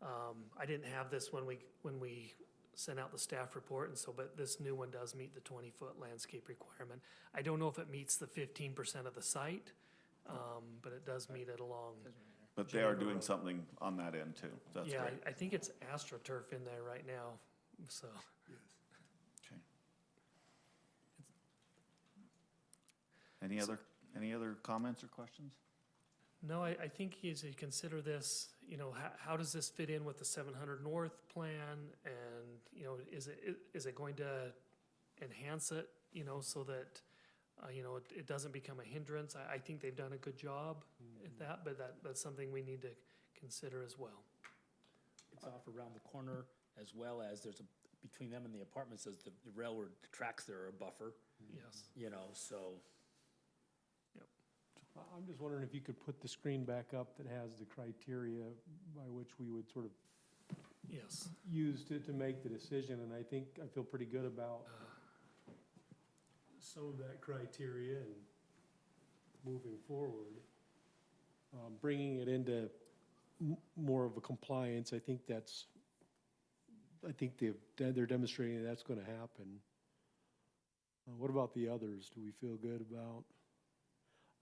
I didn't have this when we sent out the staff report, and so, but this new one does meet the 20-foot landscape requirement. I don't know if it meets the 15% of the site, but it does meet it along. But they are doing something on that end too. That's Yeah, great. I think it's AstroTurf in there right now, so. Yes. Okay. Any other comments or questions? No, I think as you consider this, you know, how does this fit in with the 700 North plan? And, you know, is it going to enhance it, you know, so that, you know, it doesn't become a hindrance? I think they've done a good job at that, but that's something we need to consider as well. It's off around the corner, as well as between them and the apartments, as the railroad tracks there are a buffer, Yes. you know, so. I'm just wondering if you could put the screen back up that has the criteria by which we would sort of Yes. use to make the decision, and I feel pretty good about some of that criteria and moving forward. Bringing it into more of a compliance, I think they're demonstrating that's gonna happen. What about the others? Do we feel good about?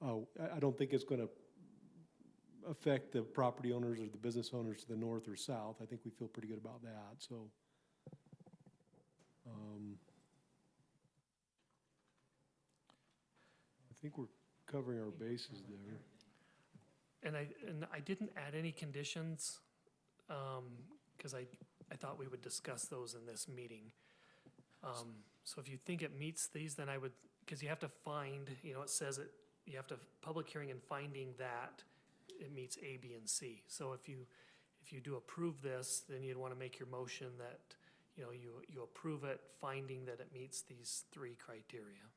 Oh, I don't think it's gonna affect the property owners or the business owners to the north or south. I think we feel pretty good about that, so. I think we're covering our bases there. And I didn't add any conditions, because I thought we would discuss those in this meeting. So if you think it meets these, then I would, because you have to find, you know, it says it, you have to, public hearing and finding that it meets A, B, and C. So if you do approve this, then you'd want to make your motion that, you know, you approve it, finding that it meets these 3 criteria.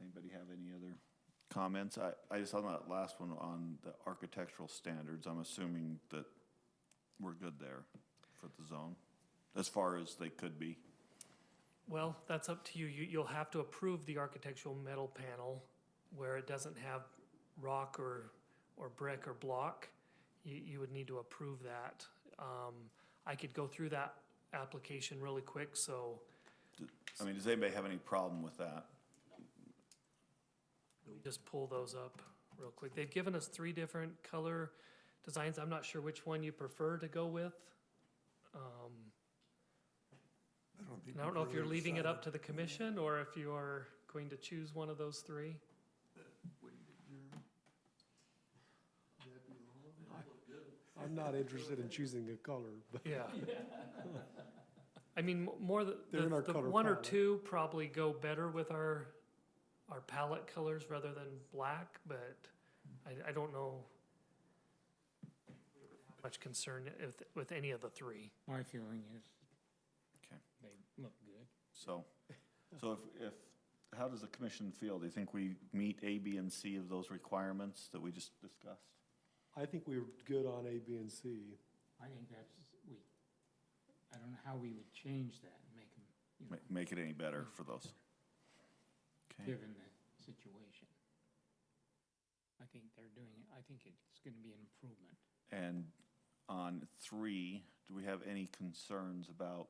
Anybody have any other comments? I just on that last one on the architectural standards, I'm assuming that we're good there for the zone, as far as they could be. Well, that's up to you. You'll have to approve the architectural metal panel where it doesn't have rock or brick or block. You would need to approve that. I could go through that application really quick, so. I mean, does anybody have any problem with that? Let me just pull those up real quick. They've given us 3 different color designs. I'm not sure which one you prefer to go with. I don't know if you're leaving it up to the commission or if you are going to choose one of those 3. I'm not interested in choosing a color, but. Yeah. I mean, more They're in our the color one or palette. two probably go better with our palette colors rather than black, but I don't know much concern with any of the three. My feeling is Okay. they look good. So if, how does the commission feel? Do you think we meet A, B, and C of those requirements that we just discussed? I think we were good on A, B, and C. I think I don't know how we would change that and make them, you know, Make it any better for those? Okay. given the situation. I think they're doing it, I think it's gonna be an improvement. And on 3, do we have any concerns about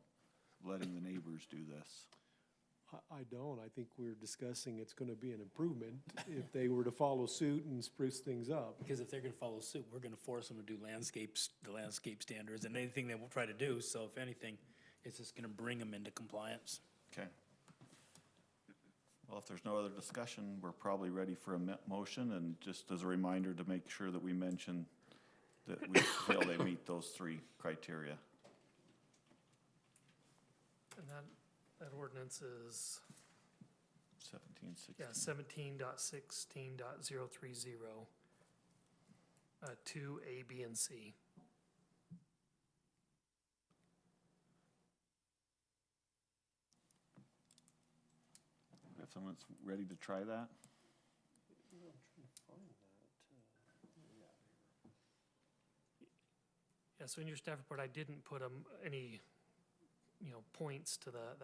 letting the neighbors do this? I don't. I think we're discussing it's gonna be an improvement if they were to follow suit and spruce things up. Because if they're gonna follow suit, we're gonna force them to do the landscape standards and anything they will try to do. So if anything, it's just gonna bring them into compliance. Okay. Well, if there's no other discussion, we're probably ready for a motion, and just as a reminder to make sure that we mention that we feel they meet those 3 criteria. And that ordinance is, 17, 16. yeah, 17.16.030, 2, A, B, and C. If someone's ready to try that? Yeah, so in your staff report, I didn't put any, points to that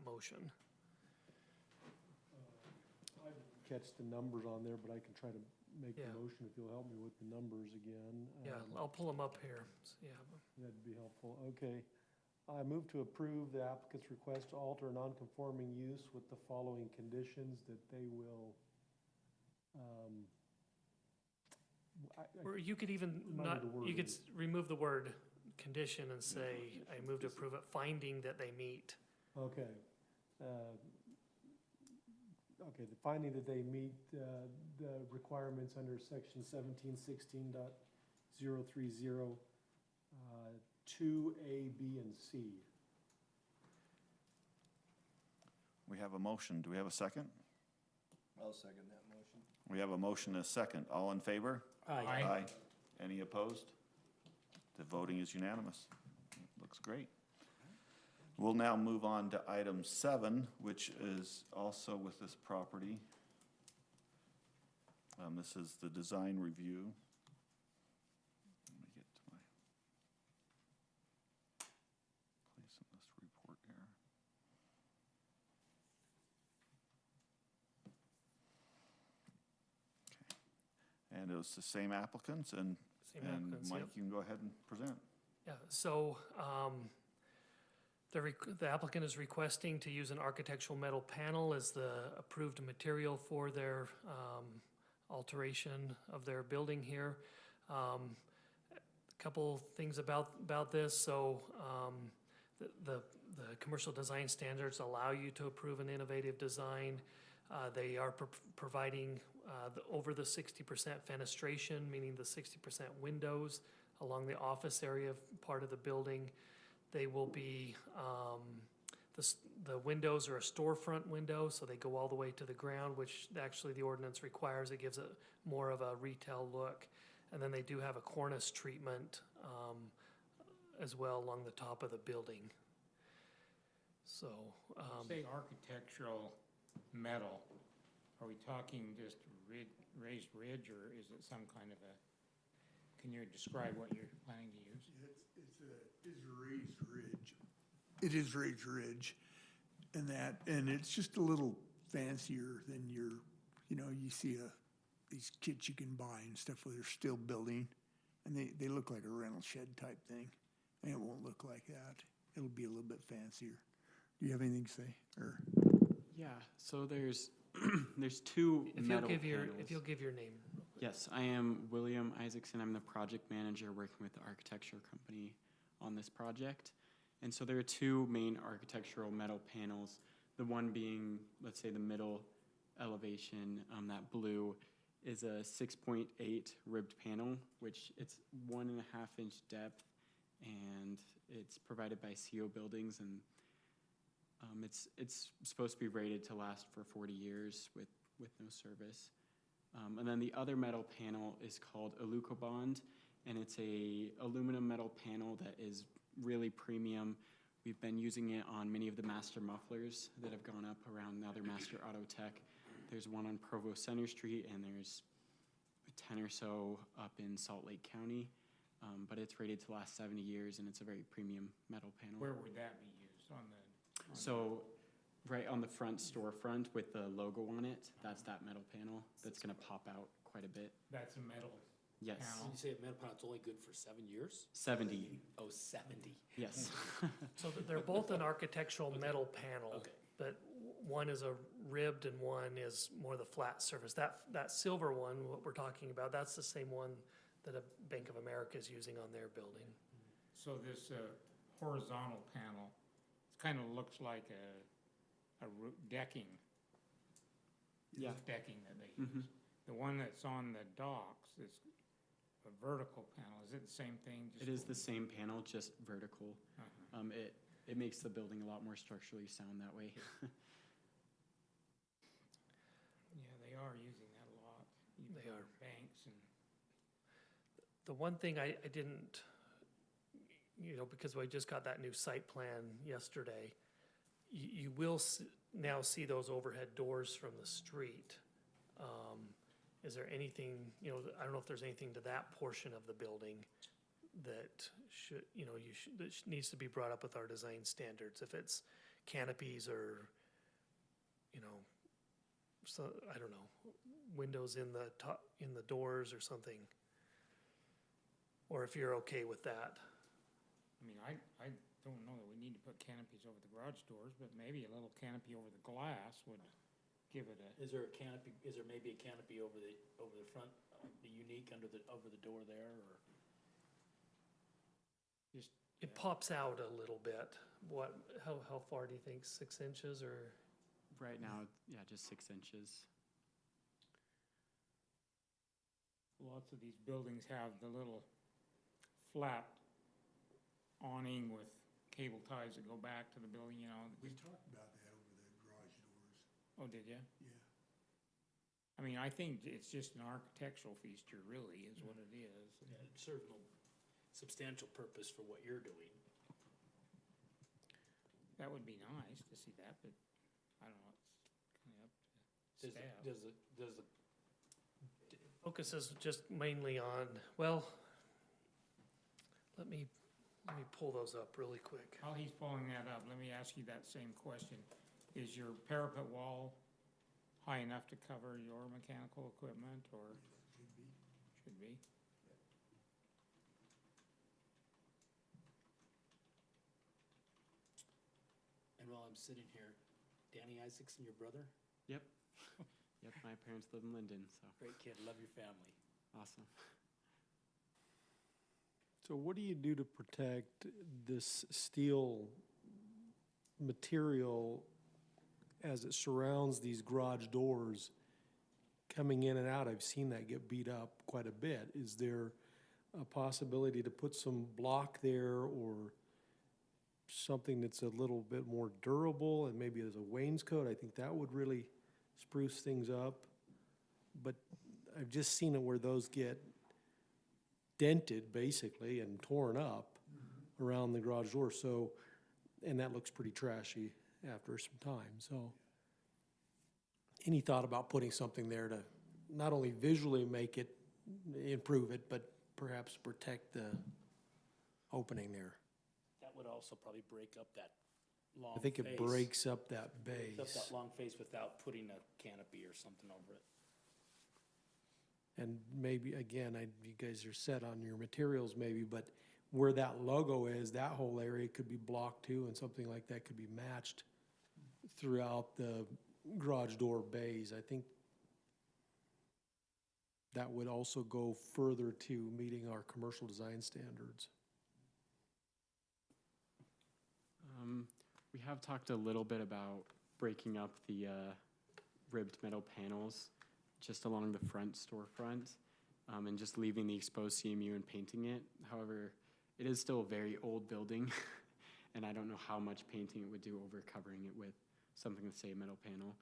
motion. I didn't catch the numbers on there, but I can try to make the Yeah. motion if you'll help me with the numbers again. Yeah, I'll pull them up here. So, yeah, That'd be helpful. Okay. I move to approve the applicant's request to alter non-conforming use with the following conditions that they will, or you could even Remind me not, the you could wording. remove the word condition and say, I move to approve it, finding that they meet. okay. Okay, the finding that they meet the requirements under section 1716.030, 2A, B, and C. We have a motion. Do we have a second? I'll second that motion. We have a motion and a second. All in favor? Aye. Any opposed? The voting is unanimous. Looks great. We'll now move on to item 7, which is also with this property. This is the design review. Let me get to my place in this report here. Okay. And it was the same applicants, and Same applicants, Mike, yep. you can go ahead and present. Yeah, so the applicant is requesting to use an architectural metal panel as the approved material for their alteration of their building here. A couple things about this. So the commercial design standards allow you to approve an innovative design. They are providing over the 60% fenestration, meaning the 60% windows along the office area part of the building. They will be, the windows are a storefront window, so they go all the way to the ground, which actually the ordinance requires. It gives it more of a retail look. And then they do have a cornice treatment as well along the top of the building. So, Say architectural metal, are we talking just raised ridge, or is it some kind of can you describe what you're planning to use? It's a raised ridge. It is raised ridge, and it's just a little fancier than you see these kits you can buy and stuff where they're still building, and they look like a rental shed type thing, and it won't look like that. It'll be a little bit fancier. Do you have anything to say, or? Yeah, so there's there's 2 metal panels. if you'll give your name. Yes, I am William Isaacson. I'm the project manager working with the architecture company on this project. And so there are 2 main architectural metal panels. The one being, let's say, the middle elevation, that blue, is a 6.8 ribbed panel, which it's 1.5 inch depth, and it's provided by CO Buildings, and It's supposed to be rated to last for 40 years with no service. And then the other metal panel is called Alucobond, and it's a aluminum metal panel that is really premium. We've been using it on many of the master mufflers that have gone up around the other master auto tech. There's one on Provo Center Street, and there's 10 or so up in Salt Lake County. But it's rated to last 70 years, and it's a very premium metal panel. Where would that be used, on the? So, right on the front storefront with the logo on it, that's that metal panel that's gonna pop out quite a bit. That's a metal Yes, panel? You say a metal panel, it's only good for 7 years? 70, Oh, 70. yes. So they're both an architectural metal panel, Okay. but one is a ribbed and one is more the flat surface. That silver one, what we're talking about, that's the same one that a Bank of America is using on their building. So this horizontal panel, it kind of looks like a decking. Yeah. Decking that they use. The one that's on the docks is a vertical panel. Is it the same thing? It is the same panel, just vertical. Uh-huh. It makes the building a lot more structurally sound that way. Yeah, they are using that a lot. even They are. for Banks and. The one thing I didn't, because we just got that new site plan yesterday, you will now see those overhead doors from the street. Is there anything, I don't know if there's anything to that portion of the building that should, that needs to be brought up with our design standards, if it's canopies or, so, I don't know, windows in the top, in the doors or something. Or if you're okay with that. I mean, I don't know that we need to put canopies over the garage doors, but maybe a little canopy over the glass would give it a. Is there a canopy, is there maybe a canopy over the front, the unique over the door there, or? Just. It pops out a little bit. How far do you think, 6 inches or? Right now, yeah, just 6 inches. Lots of these buildings have the little flat awning with cable ties that go back to the building, We talked about that over the garage doors. Oh, did you? Yeah. I mean, I think it's just an architectural feature, really, is what it is. Yeah, it serves no substantial purpose for what you're doing. That would be nice to see that, but I don't know, it's kind of up to staff. Does the Focus is just mainly on, well, let me pull those up really quick. While he's pulling that up, let me ask you that same question. Is your parapet wall high enough to cover your mechanical equipment, or? Should be. Should be. And while I'm sitting here, Danny Isaacson, your brother? Yep. Yep, my parents live in Lindon, so Great kid, love your family. awesome. So what do you do to protect this steel material as it surrounds these garage doors coming in and out? I've seen that get beat up quite a bit. Is there a possibility to put some block there or something that's a little bit more durable, and maybe as a wainscot? I think that would really spruce things up. But I've just seen it where those get dented basically and torn up around the garage door. So, and that looks pretty trashy after some time. So any thought about putting something there to not only visually make it, improve it, but perhaps protect the opening there? That would also probably break up that long I think it face. breaks up that Breaks up base. that long face without putting a canopy or something over it. And maybe, again, you guys are set on your materials maybe, but where that logo is, that whole area could be blocked too, and something like that could be matched throughout the garage door bays. I think that would also go further to meeting our commercial design standards. We have talked a little bit about breaking up the ribbed metal panels just along the front storefront and just leaving the exposed CMU and painting it. However, it is still a very old building and I don't know how much painting it would do over covering it with something with, say, a metal panel.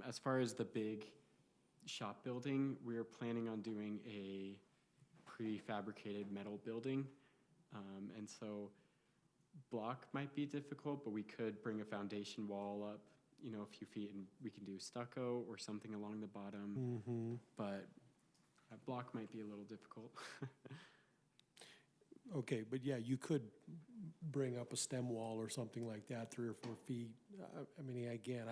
As far as the big shop building, we're planning on doing a prefabricated metal building. And so block might be difficult, but we could bring a foundation wall up, you know, a few feet, and we can do stucco or something along the bottom. But a block might be a little difficult. Okay, but yeah, you could bring up a stem wall or something like that, 3 or 4 feet. I mean, again,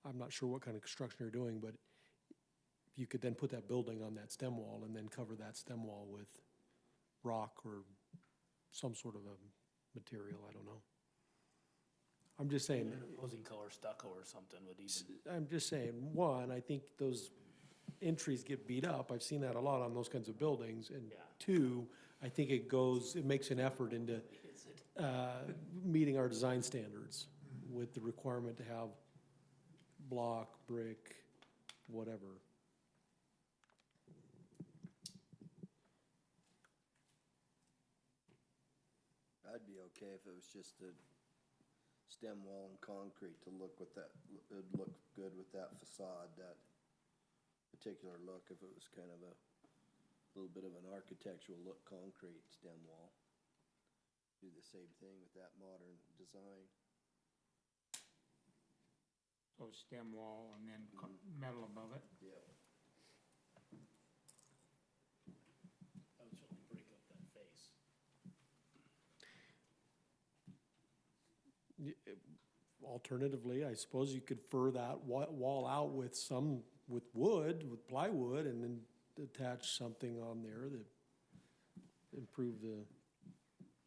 I'm not sure what kind of construction you're doing, but you could then put that building on that stem wall and then cover that stem wall with rock or some sort of a material, I don't know. I'm just saying. Opposing color stucco or something would even. I'm just saying, one, I think those entries get beat up. I've seen that a lot on those kinds of buildings. And two, I think it makes an effort into meeting our design standards with the requirement to have block, brick, whatever. I'd be okay if it was just a stem wall and concrete to look with that, it'd look good with that facade, that particular look, if it was kind of a little bit of an architectural look, concrete stem wall. Do the same thing with that modern design. So stem wall and then metal above it. Yep. That would certainly break up that face. Alternatively, I suppose you could fur that wall out with wood, with plywood, and then attach something on there that improve the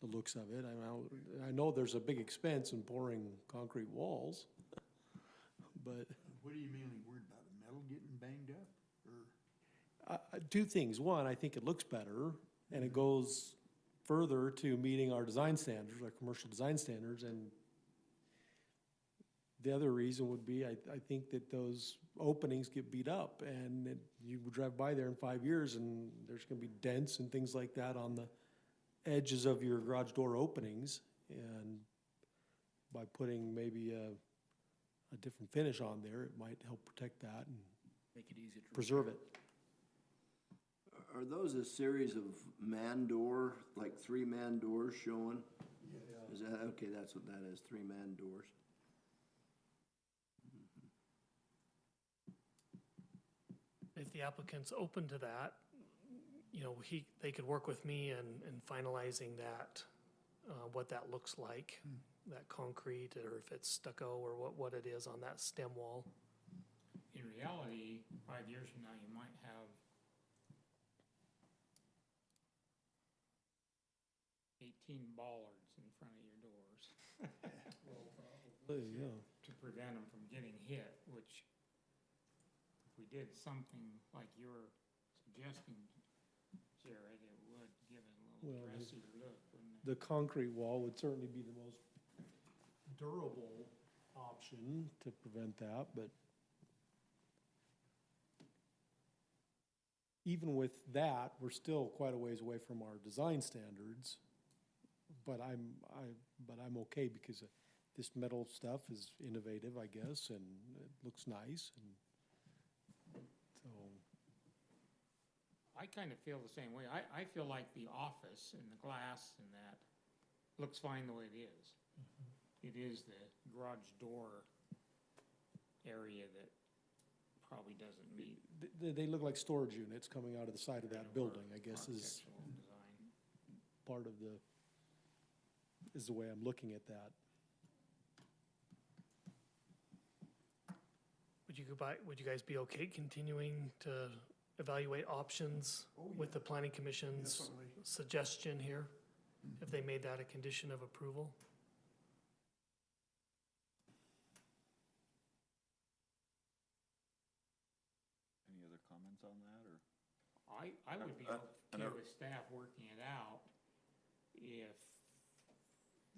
looks of it. I know there's a big expense in pouring concrete walls, but. What are you mainly worried about, the metal getting banged up, or? Two things. One, I think it looks better, and it goes further to meeting our design standards, our commercial design standards, and the other reason would be, I think that those openings get beat up, and you would drive by there in 5 years, and there's gonna be dents and things like that on the edges of your garage door openings, and by putting maybe a different finish on there, it might help protect that and Make it easier to preserve it. Are those a series of man door, like 3-man doors showing? Yeah. Is that, okay, that's what that is, 3-man doors. If the applicant's open to that, you know, they could work with me in finalizing that, what that looks like, that concrete, or if it's stucco, or what it is on that stem wall. In reality, 5 years from now, you might have 18 bollards in front of your doors. Yeah. To prevent them from getting hit, which if we did something like you're suggesting, Jared, it would give it a little Well, dressier look, wouldn't it? The concrete wall would certainly be the most durable option to prevent that, but even with that, we're still quite a ways away from our design standards. But I'm okay because this metal stuff is innovative, I guess, and it looks nice, and so. I kind of feel the same way. I feel like the office and the glass and that looks fine the way it is. It is the garage door area that probably doesn't meet. They look like storage units coming out of the side of that building, I guess, is architectural design. part of is the way I'm looking at that. Would you guys be okay continuing to evaluate options with the planning commission's Definitely. suggestion here? If they made that a condition of approval? Any other comments on that, or? I would be okay with staff working it out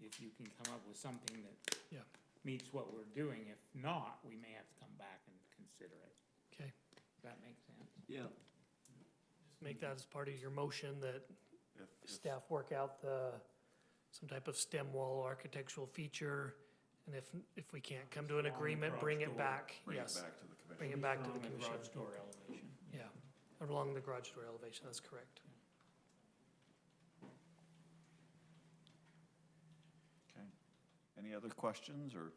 if you can come up with something that Yeah. meets what we're doing. If not, we may have to come back and consider it. Okay, Does that make sense? Yeah. just make that as part of your motion that If- staff work out the some type of stem wall architectural feature. And if we can't come to an agreement, bring it back, Bring it yes. back to the commission. Bring it back to the Along commission. Garage door elevation. Yeah, along the garage door elevation, that's correct. Okay. Any other questions or?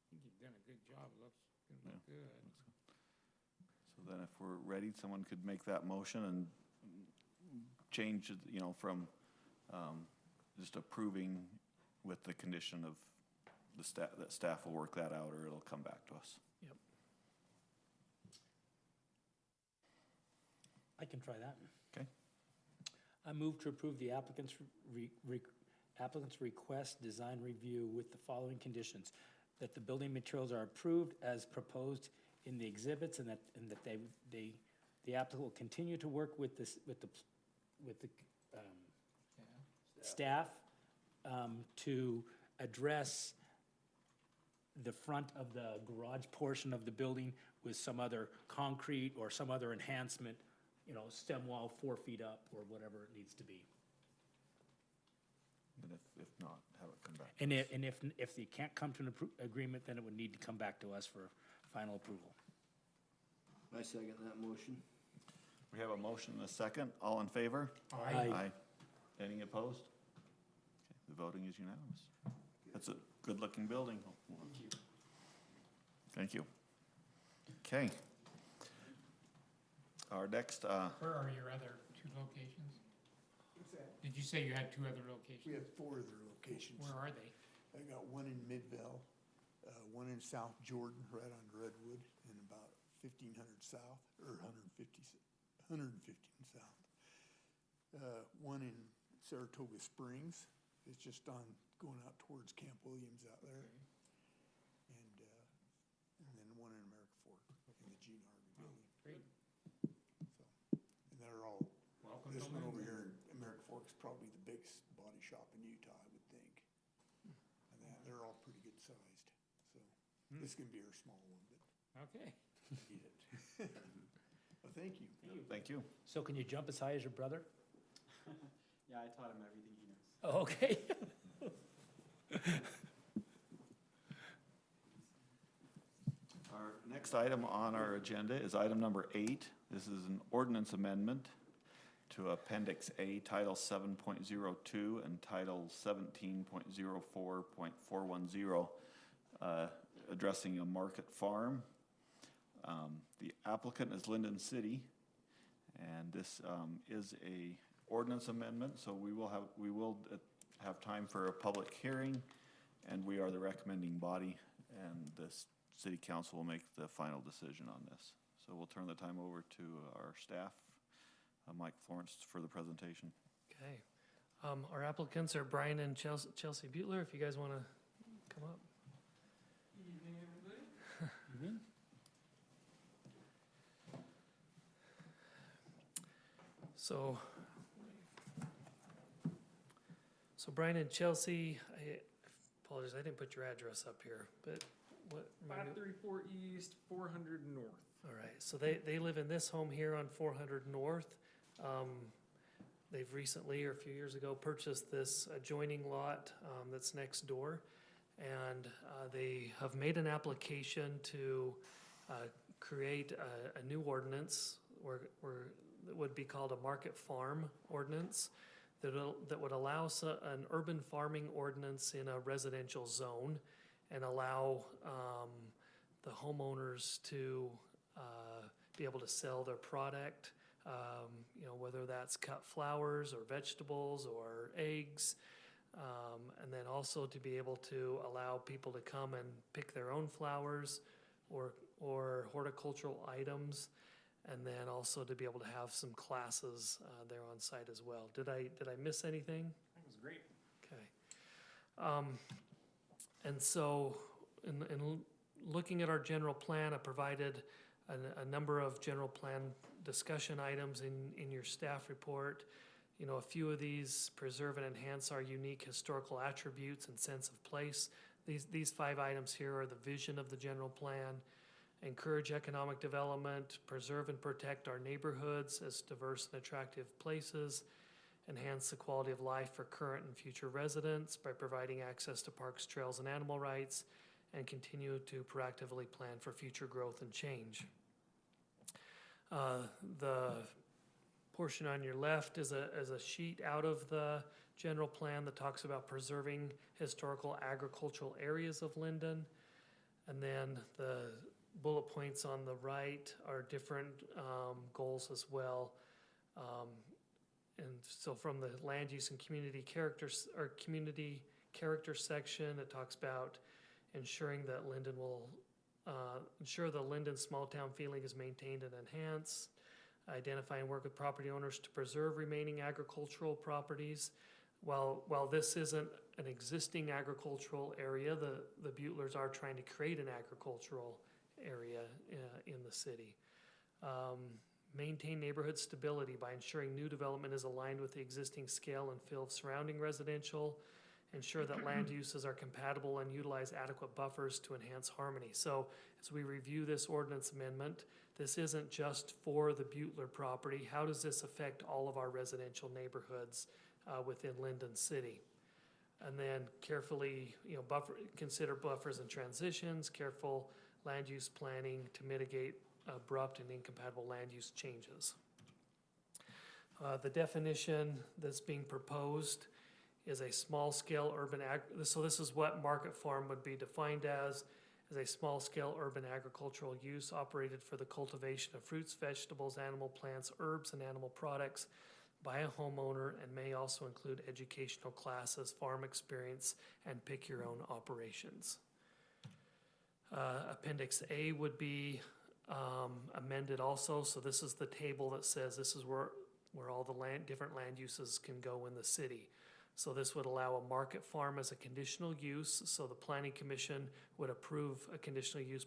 I think you've done a good job. Looks gonna look good. So then if we're ready, someone could make that motion and change, it, you know, from just approving with the condition of the staff, that staff will work that out, or it'll come back to us. Yep. I can try that. Okay. I move to approve the applicant's applicant's request design review with the following conditions: that the building materials are approved as proposed in the exhibits, and that the applicant will continue to work with the staff to address the front of the garage portion of the building with some other concrete or some other enhancement, you know, stem wall 4 feet up or whatever it needs to be. And if not, have it come back. And if they can't come to an agreement, then it would need to come back to us for final approval. I second that motion. We have a motion and a second. All in favor? Aye. Any opposed? Okay, the voting is unanimous. That's a good-looking building. Thank you. Okay. Our next, Where are your other 2 locations? What's that? Did you say you had 2 other locations? We have 4 other locations. Where are they? I got one in Midvale, one in South Jordan, right on Redwood, and about 1,500 south, or 115 south. One in Saratoga Springs, it's just on, going out towards Camp Williams out there. And then one in America Fork, in the Gene Harvey building. Great. So, and they're all, Welcome this to one over Lindon. here in America Fork is probably the biggest body shop in Utah, I would think. And they're all pretty good sized, so this can be our small one, but Okay. eat it. Well, thank you. thank you. So can you jump as high as your brother? Yeah, I taught him everything he knows. Oh, okay. Our next item on our agenda is item number 8. This is an ordinance amendment to Appendix A, Title 7.02 and Title 17.04.410, addressing a market farm. The applicant is Lindon City, and this is a ordinance amendment, so we will have time for a public hearing, and we are the recommending body, and this city council will make the final decision on this. So we'll turn the time over to our staff, Mike Florence, for the presentation. Okay. Our applicants are Brian and Chelsea Butler, if you guys want to come up. Evening, everybody. So Brian and Chelsea, I apologize, I didn't put your address up here, but what? 534 East, 400 North. All right, so they live in this home here on 400 North. They've recently, or a few years ago, purchased this adjoining lot that's next door. And they have made an application to create a new ordinance that would be called a market farm ordinance that would allow an urban farming ordinance in a residential zone and allow the homeowners to be able to sell their product, whether that's cut flowers or vegetables or eggs, and then also to be able to allow people to come and pick their own flowers or horticultural items, and then also to be able to have some classes there on site as well. Did I miss anything? That was great. Okay. And so in looking at our general plan, I provided a number of general plan discussion items in your staff report. A few of these preserve and enhance our unique historical attributes and sense of place. These 5 items here are the vision of the general plan: encourage economic development, preserve and protect our neighborhoods as diverse and attractive places, enhance the quality of life for current and future residents by providing access to parks, trails, and animal rights, and continue to proactively plan for future growth and change. The portion on your left is a sheet out of the general plan that talks about preserving historical agricultural areas of Lindon. And then the bullet points on the right are different goals as well. And so from the land use and community characters or community character section, it talks about ensuring that Lindon will ensure the Lindon small town feeling is maintained and enhanced, identify and work with property owners to preserve remaining agricultural properties. While this isn't an existing agricultural area, the Butlers are trying to create an agricultural area in the city. Maintain neighborhood stability by ensuring new development is aligned with the existing scale and fill of surrounding residential. Ensure that land uses are compatible and utilize adequate buffers to enhance harmony. So as we review this ordinance amendment, this isn't just for the Butler property. How does this affect all of our residential neighborhoods within Lindon City? And then carefully, consider buffers and transitions, careful land use planning to mitigate abrupt and incompatible land use changes. The definition that's being proposed is a small-scale urban so this is what market farm would be defined as a small-scale urban agricultural use operated for the cultivation of fruits, vegetables, animal plants, herbs, and animal products by a homeowner, and may also include educational classes, farm experience, and pick-your-own operations. Appendix A would be amended also, so this is the table that says this is where all the different land uses can go in the city. So this would allow a market farm as a conditional use, so the Planning Commission would approve a conditional use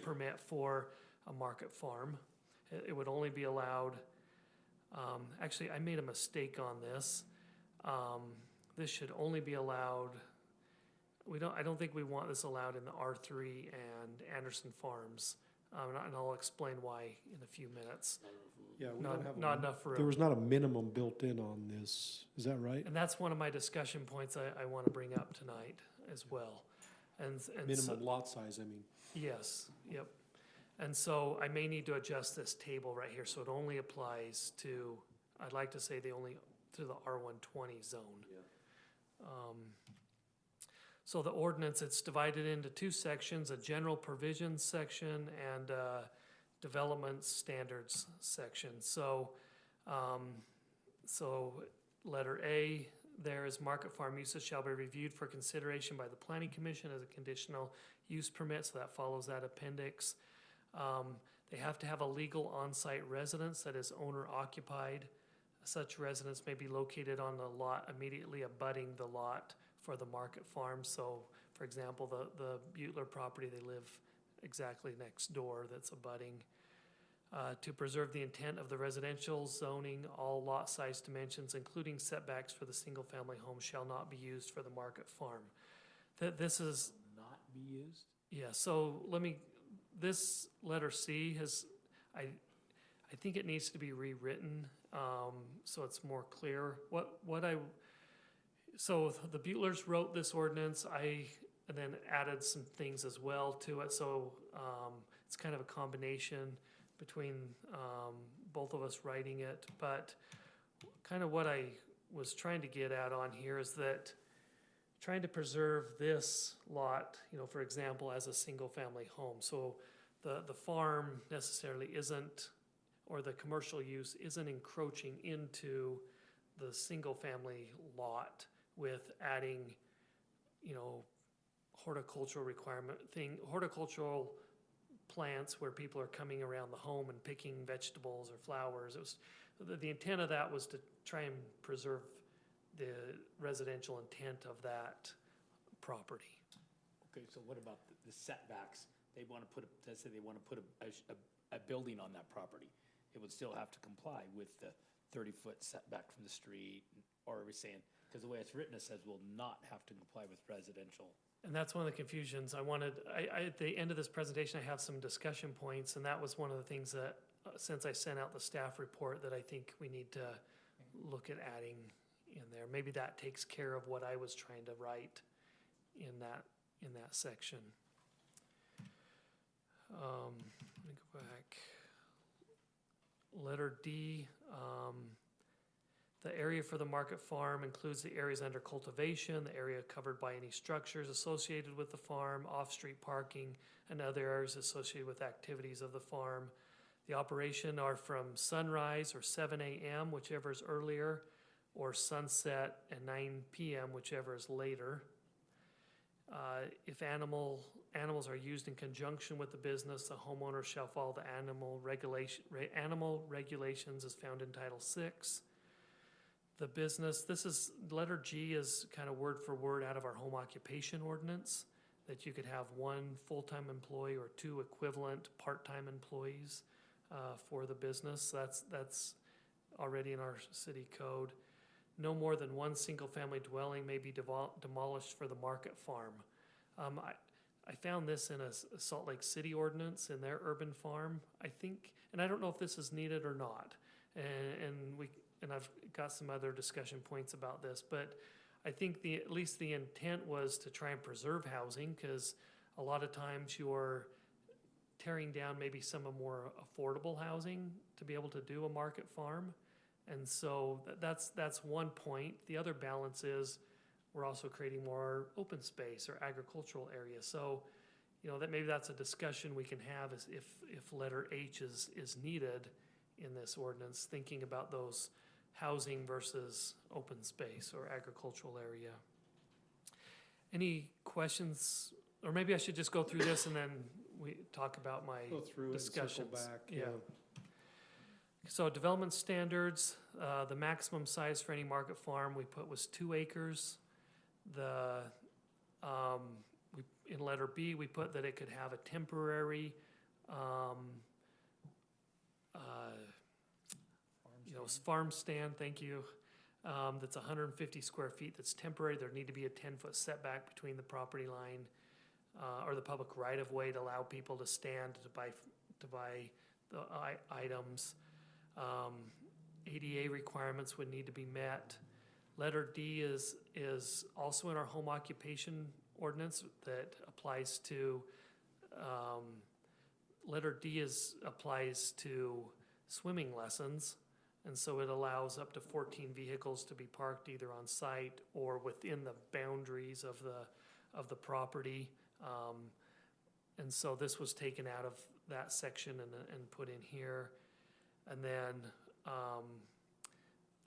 permit for a market farm. It would only be allowed, actually I made a mistake on this. This should only be allowed, I don't think we want this allowed in the R3 and Anderson Farms. And I'll explain why in a few minutes. Yeah, we don't have Not enough room. There was not a minimum built in on this, is that right? And that's one of my discussion points I want to bring up tonight as well. And Minimum lot size, I mean. Yes, yep. And so I may need to adjust this table right here, so it only applies to, I'd like to say to the R120 zone. Yeah. So the ordinance, it's divided into two sections, a general provisions section and development standards section. So, letter A, there is market farm uses shall be reviewed for consideration by the Planning Commission as a conditional use permit, so that follows that appendix. They have to have a legal on-site residence that is owner occupied. Such residence may be located on the lot immediately abutting the lot for the market farm. So, for example, the Butler property, they live exactly next door that's abutting. To preserve the intent of the residential zoning, all lot size dimensions, including setbacks for the single-family home, shall not be used for the market farm. This is Not be used? yeah. So this letter C has, I think it needs to be rewritten so it's more clear. So the Butlers wrote this ordinance. And then added some things as well to it. So it's kind of a combination between both of us writing it. But kind of what I was trying to get at on here is that trying to preserve this lot, for example, as a single family home. So the farm necessarily isn't, or the commercial use isn't encroaching into the single family lot with adding, horticultural plants where people are coming around the home and picking vegetables or flowers. It was the intent of that was to try and preserve the residential intent of that property. Okay, so what about the setbacks? They want to let's say they want to put a building on that property. It would still have to comply with the 30-foot setback from the street, or are we saying, because the way it's written, it says will not have to comply with residential. And that's one of the confusions. At the end of this presentation, I have some discussion points, and that was one of the things that, since I sent out the staff report, that I think we need to look at adding in there. Maybe that takes care of what I was trying to write in that section. Let me go back. Letter D, the area for the market farm includes the areas under cultivation, the area covered by any structures associated with the farm, off-street parking, and other areas associated with activities of the farm. The operation are from sunrise or 7 a.m., whichever is earlier, or sunset and 9 p.m., whichever is later. If animals are used in conjunction with the business, the homeowner shall follow the animal regulations as found in Title VI. The business, letter G is kind of word for word out of our home occupation ordinance, that you could have one full-time employee or two equivalent part-time employees for the business. That's already in our city code. No more than one single-family dwelling may be demolished for the market farm. I found this in a Salt Lake City ordinance in their urban farm, I think, and I don't know if this is needed or not. And I've got some other discussion points about this, but I think at least the intent was to try and preserve housing, because a lot of times you're tearing down maybe some of more affordable housing to be able to do a market farm. And so that's one point. The other balance is we're also creating more open space or agricultural area. So, that maybe that's a discussion we can have, is if letter H is needed in this ordinance, thinking about those housing versus open space or agricultural area. Any questions? Or maybe I should just go through this and then we talk about my Go through it and circle discussions. back, Yeah. So development standards, the maximum size for any market farm we put was 2 acres. In letter B, we put that it could have a temporary, farm stand, thank you, that's 150 square feet, that's temporary. There need to be a 10-foot setback between the property line or the public right-of-way to allow people to stand to buy the items. ADA requirements would need to be met. Letter D is also in our home occupation ordinance that applies to, letter D applies to swimming lessons. And so it allows up to 14 vehicles to be parked either on site or within the boundaries of the property. And so this was taken out of that section and put in here. And then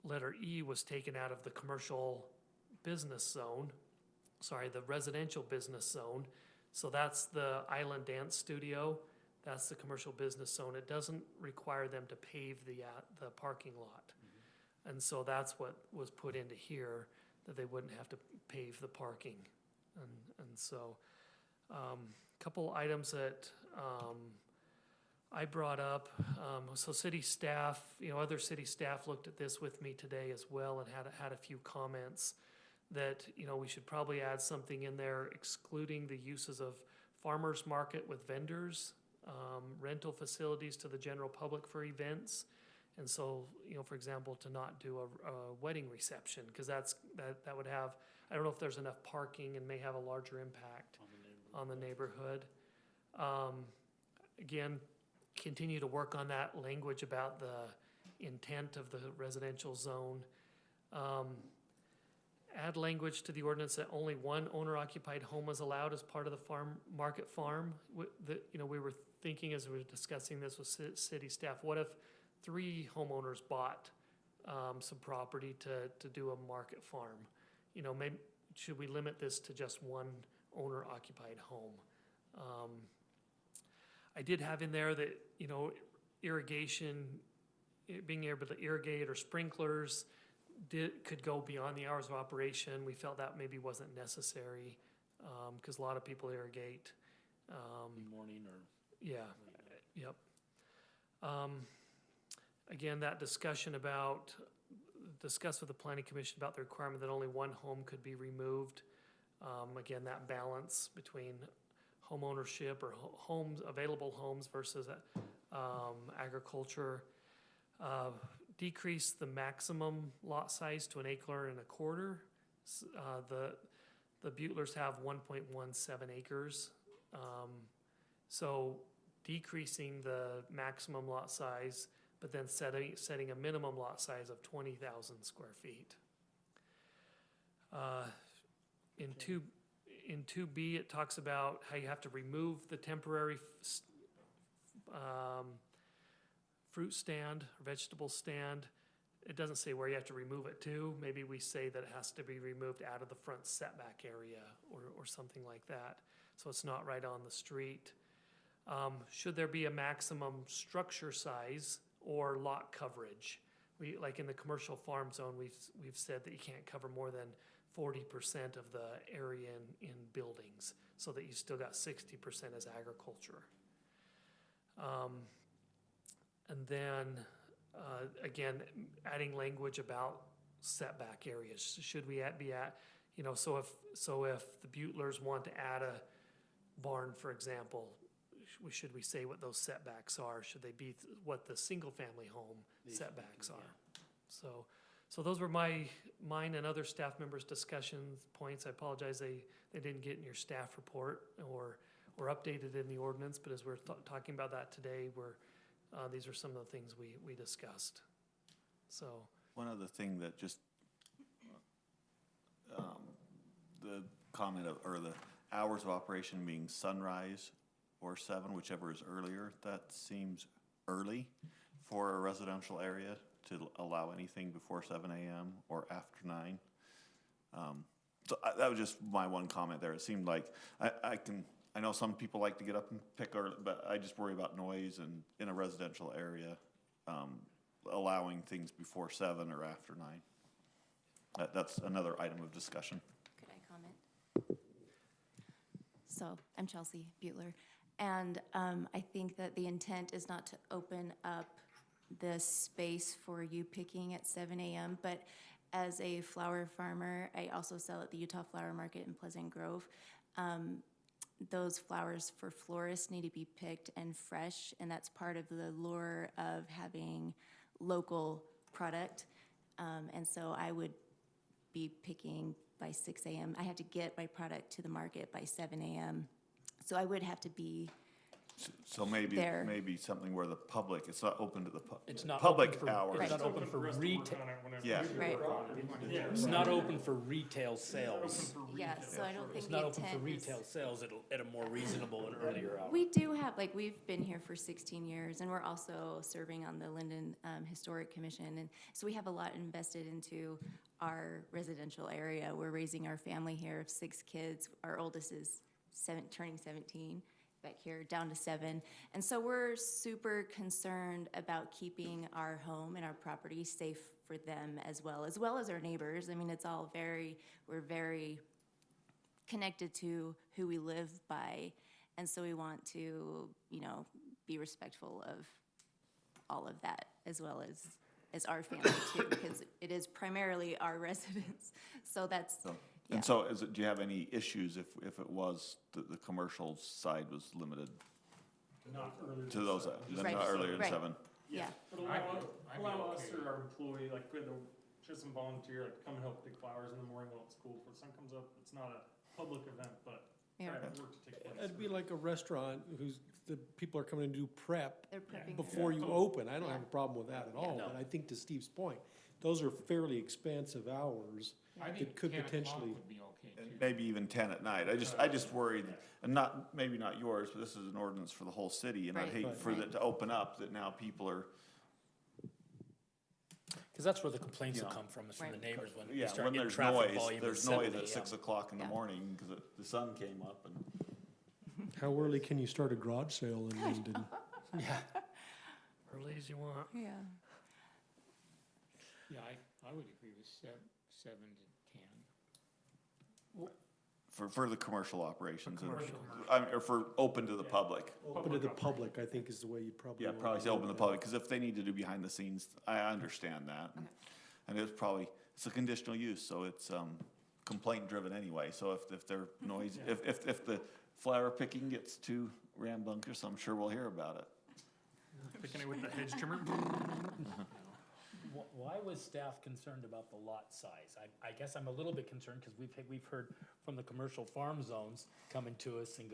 letter E was taken out of the commercial business zone, the residential business zone. So that's the Island Dance Studio. That's the commercial business zone. It doesn't require them to pave the parking lot. Mm-hmm. And so that's what was put into here, that they wouldn't have to pave the parking. And so couple items that I brought up. So city staff, other city staff looked at this with me today as well and had a few comments that, we should probably add something in there excluding the uses of farmers market with vendors, rental facilities to the general public for events. And so, for example, to not do a wedding reception, because that would have, I don't know if there's enough parking and may have a larger impact on the neighborhood. Again, continue to work on that language about the intent of the residential zone. Add language to the ordinance that only one owner-occupied home is allowed as part of the market farm. We were thinking as we were discussing this with city staff, what if 3 homeowners bought some property to do a market farm? Maybe should we limit this to just one owner-occupied home? I did have in there that, irrigation, being able to irrigate or sprinklers could go beyond the hours of operation. We felt that maybe wasn't necessary because a lot of people irrigate. Morning or? Yeah, yep. Again, that discuss with the planning commission about the requirement that only one home could be removed. Again, that balance between home ownership or available homes versus agriculture. decrease the maximum lot size to 1.25 acres. The Butlers have 1.17 acres. So decreasing the maximum lot size, but then setting a minimum lot size of 20,000 square feet. In 2B, it talks about how you have to remove the temporary fruit stand, or vegetable stand. It doesn't say where you have to remove it to. Maybe we say that it has to be removed out of the front setback area or something like that. So it's not right on the street. Should there be a maximum structure size or lot coverage? Like in the commercial farm zone, we've said that you can't cover more than 40% of the area in buildings, so that you still got 60% as agriculture. And then, again, adding language about setback areas. Should we be at, so if the Butlers want to add a barn, for example, should we say what those setbacks are? Should they be what the single-family home setbacks are? So those were mine and other staff members' discussion points. I apologize they didn't get in your staff report or updated in the ordinance, but as we're talking about that today, these are some of the things we discussed. So One other thing that just, the comment or the hours of operation being sunrise or 7, whichever is earlier, that seems early for a residential area to allow anything before 7 a.m. or after 9. That was just my one comment there. It seemed like I know some people like to get up and pick early, but I just worry about noise and in a residential area, allowing things before 7 or after 9. That's another item of discussion. Could I comment? So, I'm Chelsea Butler, and I think that the intent is not to open up the space for you picking at 7 a.m., but as a flower farmer, I also sell at the Utah Flower Market in Pleasant Grove. Those flowers for florists need to be picked and fresh, and that's part of the lure of having local product. And so I would be picking by 6 a.m. I have to get my product to the market by 7 a.m. So I would have to be So maybe there. Maybe something where the public, it's not open to the It's not public open for- hours. It's not open for retail. Yeah. Right. It's not open for retail sales. Yeah, so I don't think It's the not open for intent is. retail sales at a more reasonable and earlier hour. We do have, we've been here for 16 years, and we're also serving on the Lindon Historic Commission, and so we have a lot invested into our residential area. We're raising our family here of 6 kids. Our oldest is turning 17 back here, down to 7. And so we're super concerned about keeping our home and our property safe for them as well as our neighbors. I mean, we're very connected to who we live by, and so we want to, be respectful of all of that, as well as our family too, because it is primarily our residents. So that's, yeah. And so do you have any issues if it was, the commercial side was limited Not earlier to those, Right. not earlier than Right. 7? Yeah, But I'd be allow us okay. or our employee, like, we had just some volunteer, like, come and help pick flowers in the morning while it's cool. Before the sun comes up, it's not a public event, but yeah. private work to take place. It'd be like a restaurant the people are coming to do prep They're prepping. before you open. I don't have a problem with that at all, no. but I think to Steve's point, those are fairly expansive hours. I It think could 10 o'clock potentially- would be okay And too. maybe even 10 at night. I just worried, and maybe not yours, but this is an ordinance for the whole city, and I'd Right. hate Right. for it to open up that now people are, Because that's where the complaints will Yeah. come from, is from the Right. neighbors when you yeah, start when getting there's traffic noise, volume at there's 7 noise at a.m. 6 o'clock in the Yeah. morning because the sun came up and. How early can you start a garage sale in Lindon? Yeah. early as you want. Yeah. Yeah, I would agree with 7 to 10. For the commercial operations. and- commercial. Or for open to the public. Open to the public, I think is the way you probably. Yeah, wanna probably say word open to the that. public, because if they need to do behind the scenes, I understand that. And it's a conditional use, so it's complaint driven anyway. So if they're noisy, if the flower picking gets too rambunctious, I'm sure we'll hear about it. Picking it with the hedge trimmer. Why was staff concerned about the lot size? I guess I'm a little bit concerned because we've heard from the commercial farm zones coming to us and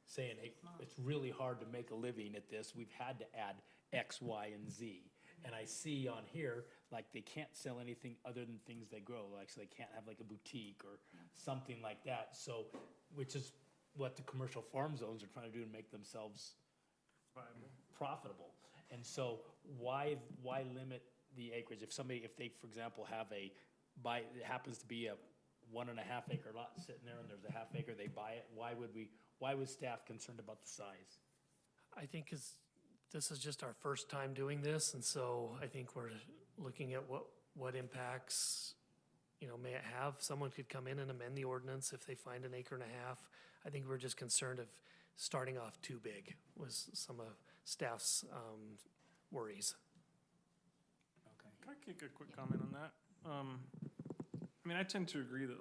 saying, hey, it's really hard to make a living at this. We've had to add X, Y, and Z. And I see on here, like, they can't sell anything other than things they grow. Like, so they can't have like a boutique or something like that. So, which is what the commercial farm zones are trying to do to make themselves profitable. And so why limit the acreage? If they, for example, it happens to be a 1.5 acre lot sitting there and there's a half acre, they buy it, why was staff concerned about the size? I think this is just our first time doing this, and so I think we're looking at what impacts, may it have. Someone could come in and amend the ordinance if they find 1.5 acres. I think we're just concerned of starting off too big was some of staff's worries. Okay. Can I kick a quick comment on that? I tend to agree that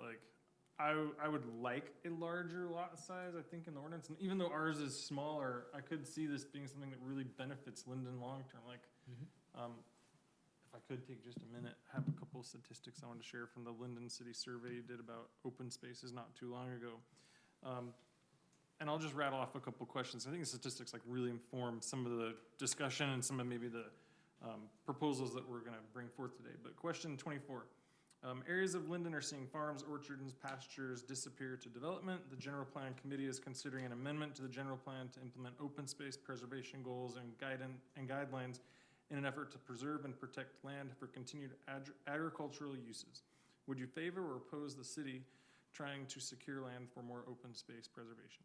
I would like a larger lot size, I think, in the ordinance. And even though ours is smaller, I could see this being something that really benefits Lindon long-term. If I could take just a minute, I have a couple of statistics I want to share from the Lindon City Survey you did about open spaces not too long ago. And I'll just rattle off a couple questions. I think the statistics really inform some of the discussion and some of maybe the proposals that we're going to bring forth today. But question 24. Areas of Lindon are seeing farms, orchards, pastures disappear to development. The General Plan Committee is considering an amendment to the General Plan to implement open space preservation goals and guidelines in an effort to preserve and protect land for continued agricultural uses. Would you favor or oppose the city trying to secure land for more open space preservation?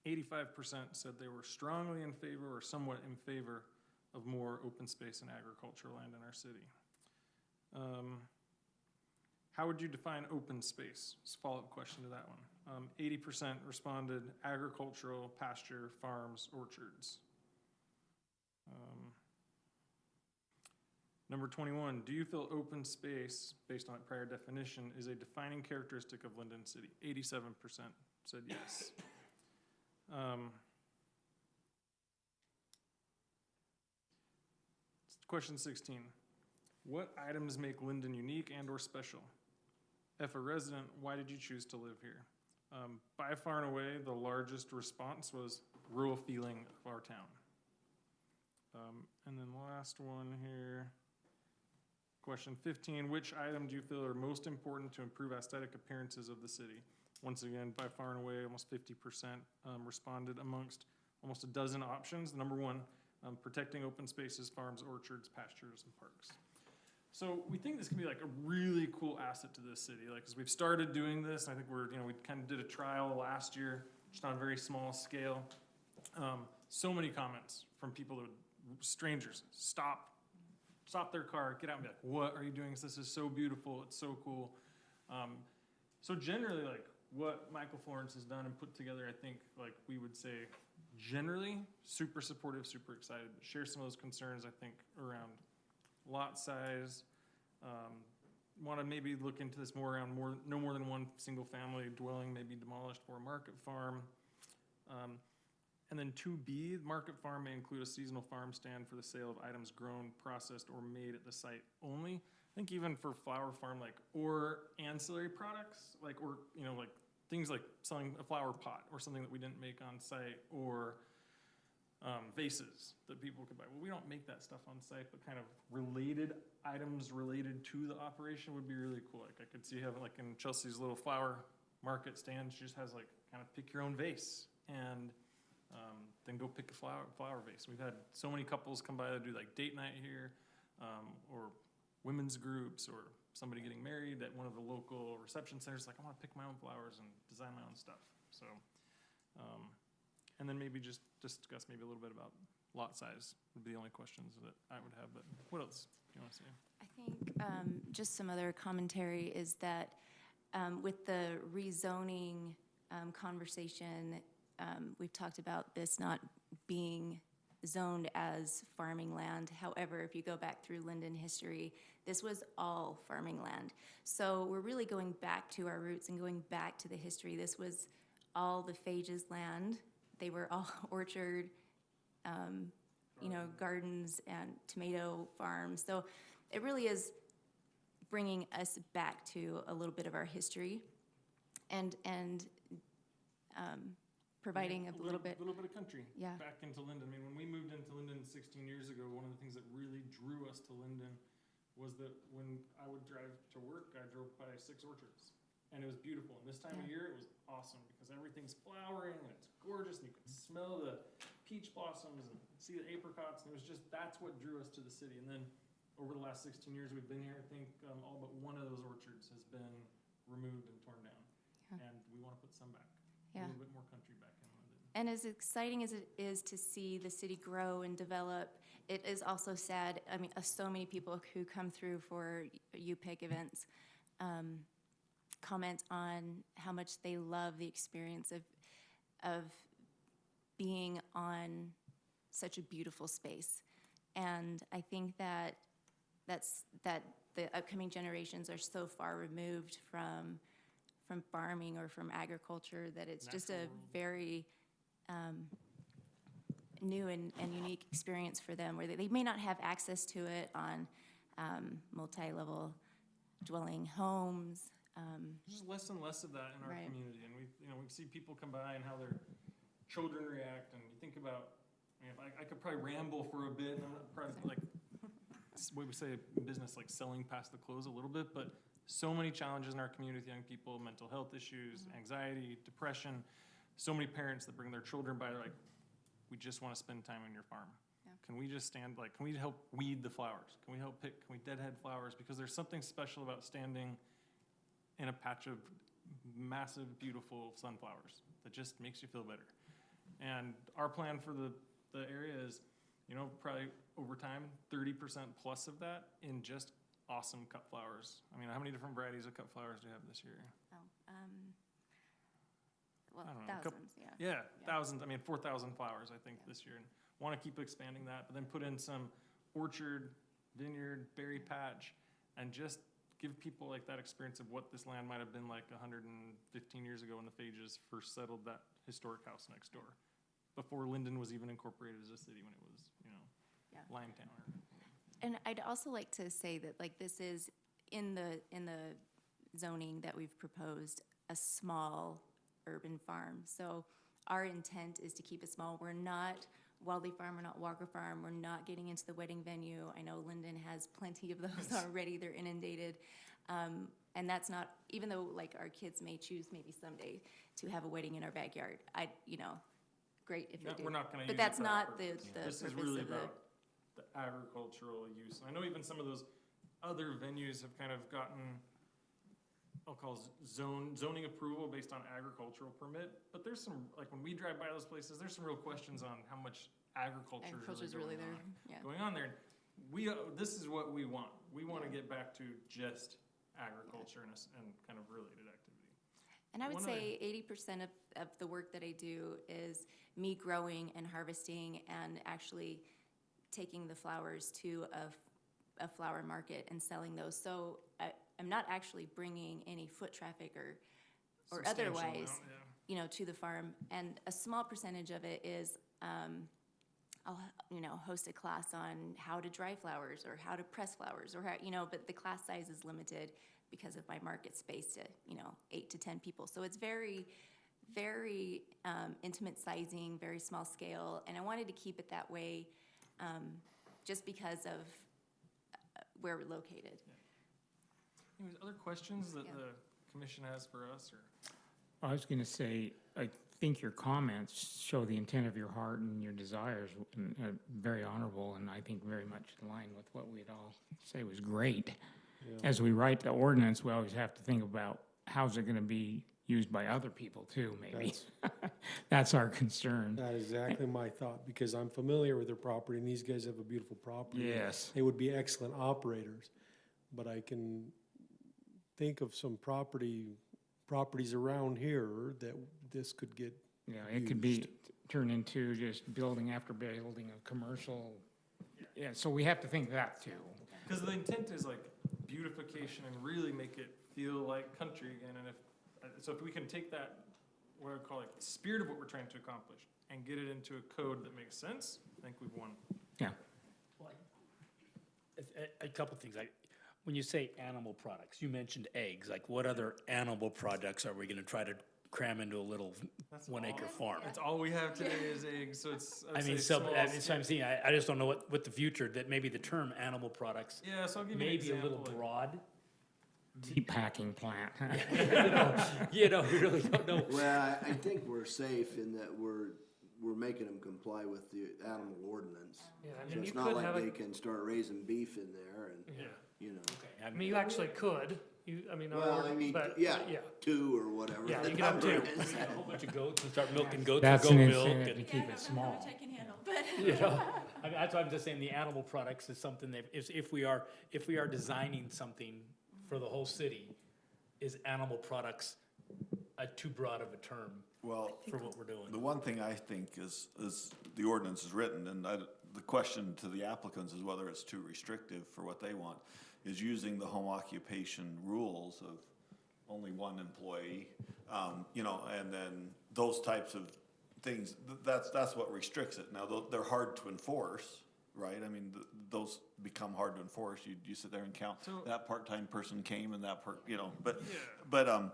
85% said they were strongly in favor or somewhat in favor of more open space and agricultural land in our city. How would you define open space? It's a follow-up question to that one. 80% responded agricultural, pasture, farms, orchards. Number 21, do you feel open space, based on a prior definition, is a defining characteristic of Lindon City? 87% said yes. Question 16, what items make Lindon unique and or special? If a resident, why did you choose to live here? By far and away, the largest response was rural feeling of our town. And then last one here. Question 15, which item do you feel are most important to improve aesthetic appearances of the city? Once again, by far and away, almost 50% responded amongst almost a dozen options. Number one, protecting open spaces, farms, orchards, pastures, and parks. So we think this can be a really cool asset to this city. As we've started doing this, I think we kind of did a trial last year, just on a very small scale. So many comments from people that strangers, stop their car, get out and be like, what are you doing? This is so beautiful, it's so cool. So generally, what Michael Florence has done and put together, I think, we would say, generally, super supportive, super excited, but share some of those concerns, I think, around lot size. Want to maybe look into this more around no more than one single family dwelling may be demolished for a market farm. And then 2B, market farm may include a seasonal farm stand for the sale of items grown, processed, or made at the site only. I think even for flower farm, or ancillary products, or things like selling a flower pot or something that we didn't make on site, or vases that people could buy. Well, we don't make that stuff on site, but kind of related items related to the operation would be really cool. I could see having in Chelsea's little flower market stand, she just has kind of pick your own vase and then go pick a flower vase. We've had so many couples come by that do date night here, or women's groups, or somebody getting married at one of the local reception centers. I want to pick my own flowers and design my own stuff. So, and then maybe just discuss maybe a little bit about lot size would be the only questions that I would have. But what else do you want to say? I think just some other commentary is that with the rezoning conversation, we've talked about this not being zoned as farming land. However, if you go back through Lindon history, this was all farming land. So we're really going back to our roots and going back to the history. This was all the Phages land. They were all orchard, gardens and tomato farms. So it really is bringing us back to a little bit of our history and providing a little bit. Little bit of country. Yeah. Back into Lindon. I mean, when we moved into Lindon 16 years ago, one of the things that really drew us to Lindon was that when I would drive to work, I drove by 6 orchards. And it was beautiful. And this time of year, it was awesome because everything's flowering and it's gorgeous. And you can smell the peach blossoms and see the apricots. And it was just, that's what drew us to the city. And then over the last 16 years we've been here, I think all but one of those orchards has been removed and torn down. Yeah. And we want to put some back. Yeah. A little bit more country back in London. And as exciting as it is to see the city grow and develop, it is also sad. I mean, so many people who come through for UPEC events comment on how much they love the experience of being on such a beautiful space. And I think that the upcoming generations are so far removed from farming or from agriculture that it's just a very new and unique experience for them, where they may not have access to it on multi-level dwelling homes. There's just less and less of that in our Right. community, and we see people come by and how their children react, and you think about, if I could probably ramble for a bit, and I'm not probably like what we say in business, like selling past the close a little bit, but so many challenges in our community with young people, mental health issues, anxiety, depression, so many parents that bring their children by, they're like, we just want to spend time on your farm. Yeah. Can we just stand, can we help weed the flowers? Can we help pick, can we deadhead flowers? Because there's something special about standing in a patch of massive, beautiful sunflowers that just makes you feel better. And our plan for the area is, probably over time, 30% plus of that in just awesome cut flowers. I mean, how many different varieties of cut flowers do you have this year? Well, I don't know, thousands, yeah. Yeah, thousands. I mean, 4,000 flowers, I think, this year. And want to keep expanding that, but then put in some orchard, vineyard, berry patch, and just give people like that experience of what this land might have been like 115 years ago when the Phages first settled that historic house next door, before Lindon was even incorporated as a city, when it was, Yeah. Limetown. And I'd also like to say that, like, this is in the zoning that we've proposed, a small urban farm. So our intent is to keep it small. We're not Wildly Farm, we're not Walker Farm, we're not getting into the wedding venue. I know Lindon has plenty of those already, they're inundated. And that's not, even though like our kids may choose maybe someday to have a wedding in our backyard, great if they do. We're not gonna use But it that's for not that the purpose. purpose This is really of the. about the agricultural use. I know even some of those other venues have kind of gotten, I'll call zoning approval based on agricultural permit, but there's some, like when we drive by those places, there's some real questions on how much agriculture Agriculture's really there, yeah. going on there. This is what we want. We want to get back to just agriculture and kind of related activity. And I would One say 80% of the work that I do is me growing and harvesting and actually taking the flowers to a flower market and selling those. So I'm not actually bringing any foot traffic or Substantial otherwise, amount, to the farm. And a small percentage of it is, I'll, host a class on how to dry flowers or how to press flowers or how, but the class size is limited because of my market space to, 8 to 10 people. So it's very, very intimate sizing, very small scale. And I wanted to keep it that way just because of where we're located. Anyways, other questions that the commission has for us, or? I was going to say, I think your comments show the intent of your heart and your desires, and, very honorable, and I think very much in line with what we'd all say was great. Yeah. As we write the ordinance, we always have to think about how's it going to be used by other people too, maybe. That's our concern. That is exactly my thought, because I'm familiar with their property, and these guys have a beautiful property. Yes. They would be excellent operators, but I can think of some properties around here that this could get Yeah, it could be turned into just building after building of commercial. Yeah, so we have to think that too. Because the intent is like beautification and really make it feel like country again. And if we can take that, what I would call like the spirit of what we're trying to accomplish and get it into a code that makes sense, I think we've won. Yeah. a couple things. Like, when you say animal products, you mentioned eggs. Like, what other animal products are we gonna try to cram into a little That's 1 acre all- farm? That's all we have today is eggs, so it's, I mean, so, that's what I'm saying, I just don't know what the future, that maybe the term animal products Yeah, so I'll give you an may be a example. little like- broad. Meat packing plant. You really don't know. Well, I think we're safe in that we're making them comply with the animal ordinance. Yeah, I So mean, it's you not could like have they a, can start raising beef in there and, Yeah. you know. I mean, you actually could, Well, I mean, but, yeah, yeah. 2 or whatever. Yeah, the you can have number 2. is. A whole bunch of goats and start milking goats That's for an goat milk. incentive to And, keep it small. I can handle, but. you know, I mean, that's why I'm just saying the animal products is something that, if we are designing something for the whole city, is animal products too broad of a term Well, for what we're doing? the one thing I think is the ordinance is written, and the question to the applicants is whether it's too restrictive for what they want, is using the home occupation rules of only 1 employee, you know, and then those types of things, that's what restricts it. Now, they're hard to enforce, right? I mean, those become hard to enforce. You sit there and count, So- that part-time person came and that you know, but, Yeah. but,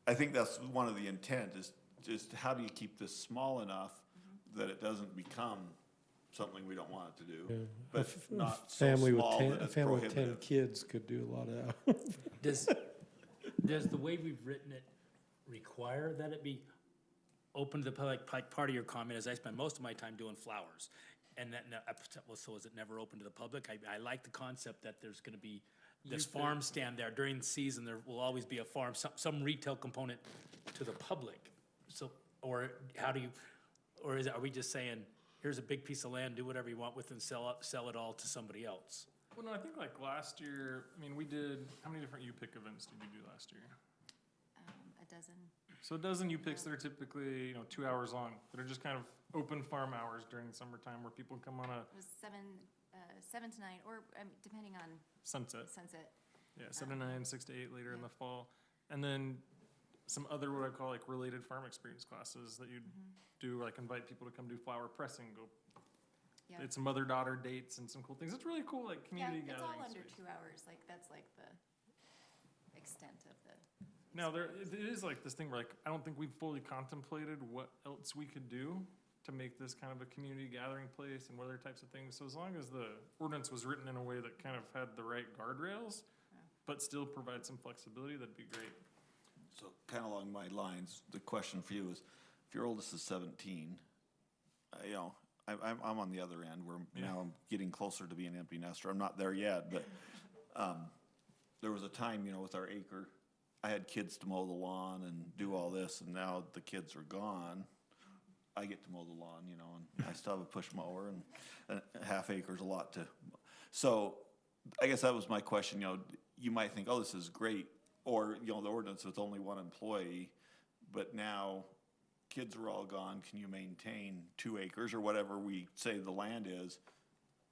I think that's one of the intent is just how do you keep this small enough that it doesn't become something we don't want it to do, but not so Family with small 10, that a it's family with 10 prohibitive. kids could do a lot of that. Does the way we've written it require that it be open to the public? Like, part of your comment is I spend most of my time doing flowers. And that, well, so is it never open to the public? I like the concept that there's gonna be this farm stand there. During the season, there will always be a farm, some retail component to the public. So, or how do you, or are we just saying, here's a big piece of land, do whatever you want with and sell it all to somebody else? Well, no, I think like last year, I mean, we did, how many different U-Pick events did you do last year? A dozen. So a dozen U-Picks that are typically, you know, 2 hours long, that are just kind of open farm hours during the summertime where people come on a It was 7 to 9, or depending on sunset. sunset. Yeah, 7 to 9, 6 to 8 later in the fall. And then some other what I call like related farm experience classes that you do, like invite people to come do flower pressing, go. Yeah. It's some mother-daughter dates and some cool things. It's really cool, like Yeah, community it's gathering all under space. 2 hours, like, that's like the extent of the. Now, it is like this thing where like, I don't think we've fully contemplated what else we could do to make this kind of a community gathering place and what other types of things. So as long as the ordinance was written in a way that kind of had the right guardrails, but still provide some flexibility, that'd be great. So kind of along my lines, the question for you is, if your oldest is 17, you know, I'm on the other end where now I'm getting closer to being an empty nester. I'm not there yet, but there was a time, you know, with our acre, I had kids to mow the lawn and do all this, and now the kids are gone. I get to mow the lawn, you know, and I still have a push mower, and a half acre's a lot to. So I guess that was my question, you know, you might think, oh, this is great, or, you know, the ordinance with only 1 employee, but now kids are all gone, can you maintain 2 acres or whatever we say the land is,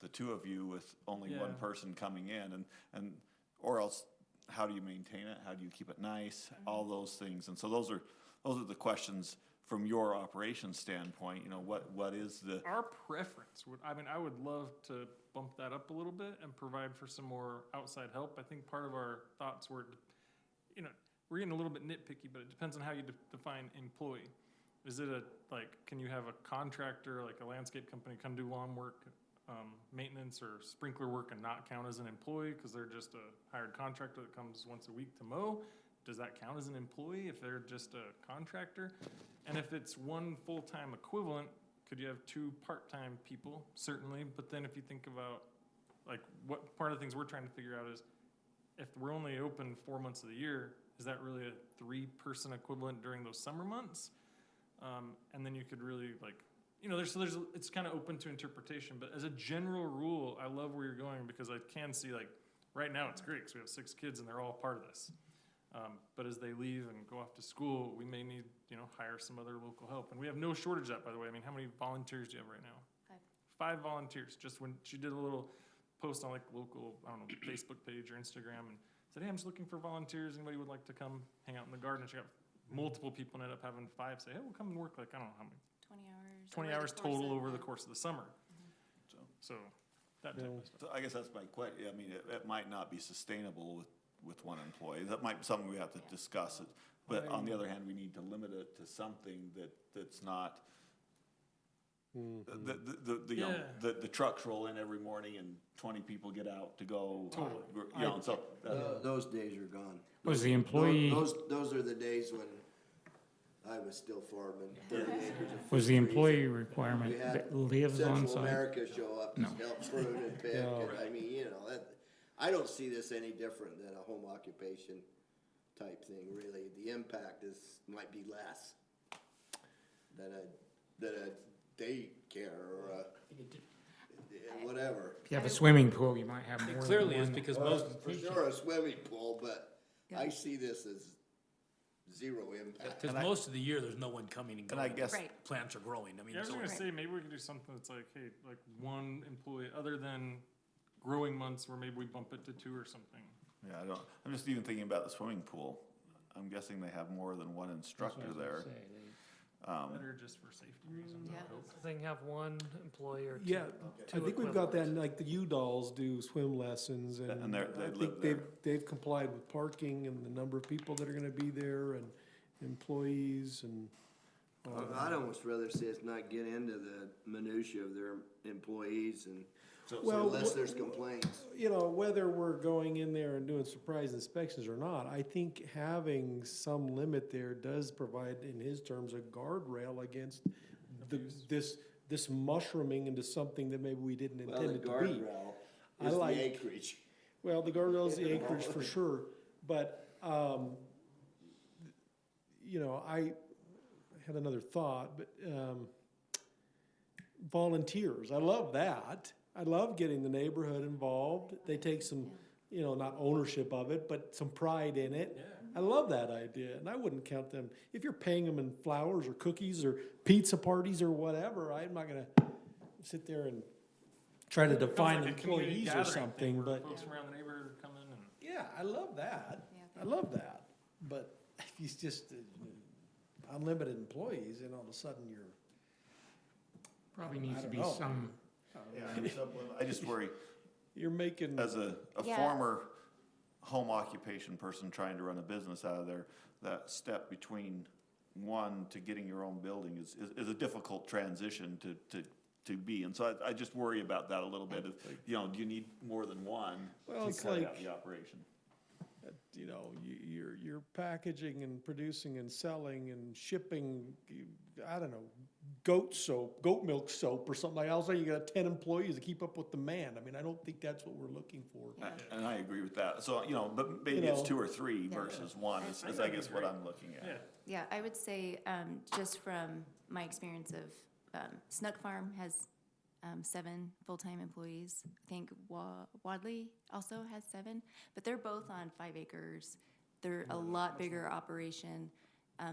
the 2 of you with only 1 person coming in, and or else how do you maintain it? How do you keep it nice? All those things. And so those are the questions from your operations standpoint. You know, what is the Our preference would, I mean, I would love to bump that up a little bit and provide for some more outside help. I think part of our thoughts were, you know, we're getting a little bit nitpicky, but it depends on how you define employee. Is it can you have a contractor, like a landscape company, come do lawn work, maintenance or sprinkler work and not count as an employee because they're just a hired contractor that comes once a week to mow? Does that count as an employee if they're just a contractor? And if it's 1 full-time equivalent, could you have 2 part-time people? Certainly, but then if you think about, like, what part of the things we're trying to figure out is, if we're only open 4 months of the year, is that really a 3-person equivalent during those summer months? And then you could really, like, you know, it's kind of open to interpretation, but as a general rule, I love where you're going because I can see, like, right now it's great because we have 6 kids and they're all part of this. But as they leave and go off to school, we may need, you know, hire some other local help. And we have no shortage of that, by the way. I mean, how many volunteers do you have right now? 5 volunteers. Just when she did a little post on like local, I don't know, Facebook page or Instagram and said, hey, I'm just looking for volunteers. Anybody would like to come hang out in the garden? And she got multiple people and ended up having 5 say, hey, we'll come and work like, I don't know how many. 20 hours. 20 hours total over the course of the summer. So that type of stuff. So I guess that's my question. I mean, it might not be sustainable with one employee. That might be something we have to discuss. But on the other hand, we need to limit it to something that's not, the trucks roll in every morning and 20 people get out to go. Totally. You know, so. Those days are gone. Was the employee, Those are the days when I was still farming 30 acres of was the fish trees. employee requirement We had that lives on Central site? America show up to No. help prune and pick, No. and I mean, you know, I don't see this any different than a home occupation type thing, really. The impact might be less than a daycare or whatever. If you have a swimming pool, you might have more It than clearly is one. because Well, most, for sure a swimming pool, but I see this as zero impact. because most of the year, there's no one coming and And I going. guess, Right. Plants are growing. I mean, Yeah, I was so gonna say, maybe we could do something that's like, hey, like one employee, other than growing months where maybe we bump it to 2 or something. yeah, I'm just even thinking about the swimming pool. I'm guessing they have more than one instructor there. Better just for safety reasons, I Yeah. hope. They can have one employee or two. Yeah, I two think we've got that, equivalents. like the U-Dolls do swim lessons, And and they I live think there. they've complied with parking and the number of people that are gonna be there, and employees, and I'd almost rather see us not get into the minutia of their employees and, Well, unless there's complaints. you know, whether we're going in there and doing surprise inspections or not, I think having some limit there does provide, in his terms, a guardrail against this mushrooming into something that maybe we didn't Well, intend the it to be. guardrail I is the like- acreage. Well, the guardrail's the acreage for sure, but, you know, I had another thought, but, volunteers, I love that. I love getting the neighborhood involved. They take some, you know, not ownership of it, but some pride in it. I love that idea, and I wouldn't count them, if you're paying them in flowers or cookies or pizza parties or whatever, I'm not gonna sit there and try to define Sounds like a community employees or gathering thing something, where but. folks from around the neighborhood come in and. Yeah, I love that. Yeah. I love that. But if you just unlimited employees, then all of a sudden you're. Probably needs I to don't be know. some, I just worry, You're making. as a Yeah. former home occupation person trying to run a business out of there, that step between one to getting your own building is a difficult transition to be. And so I just worry about that a little bit. You know, do you need more than one Well, to it's carry out like- the operation? You know, you're packaging and producing and selling and shipping, I don't know, goat milk soap or something like that. All of a sudden you got 10 employees to keep up with demand. I mean, I don't think that's what we're looking for. And I agree with that. So, you know, but maybe You it's know. 2 or 3 versus one is I guess what I'm looking at. Yeah. Yeah, I would say, just from my experience of, Snook Farm has 7 full-time employees. I think Wadley also has 7, but they're both on 5 acres. They're a lot bigger operation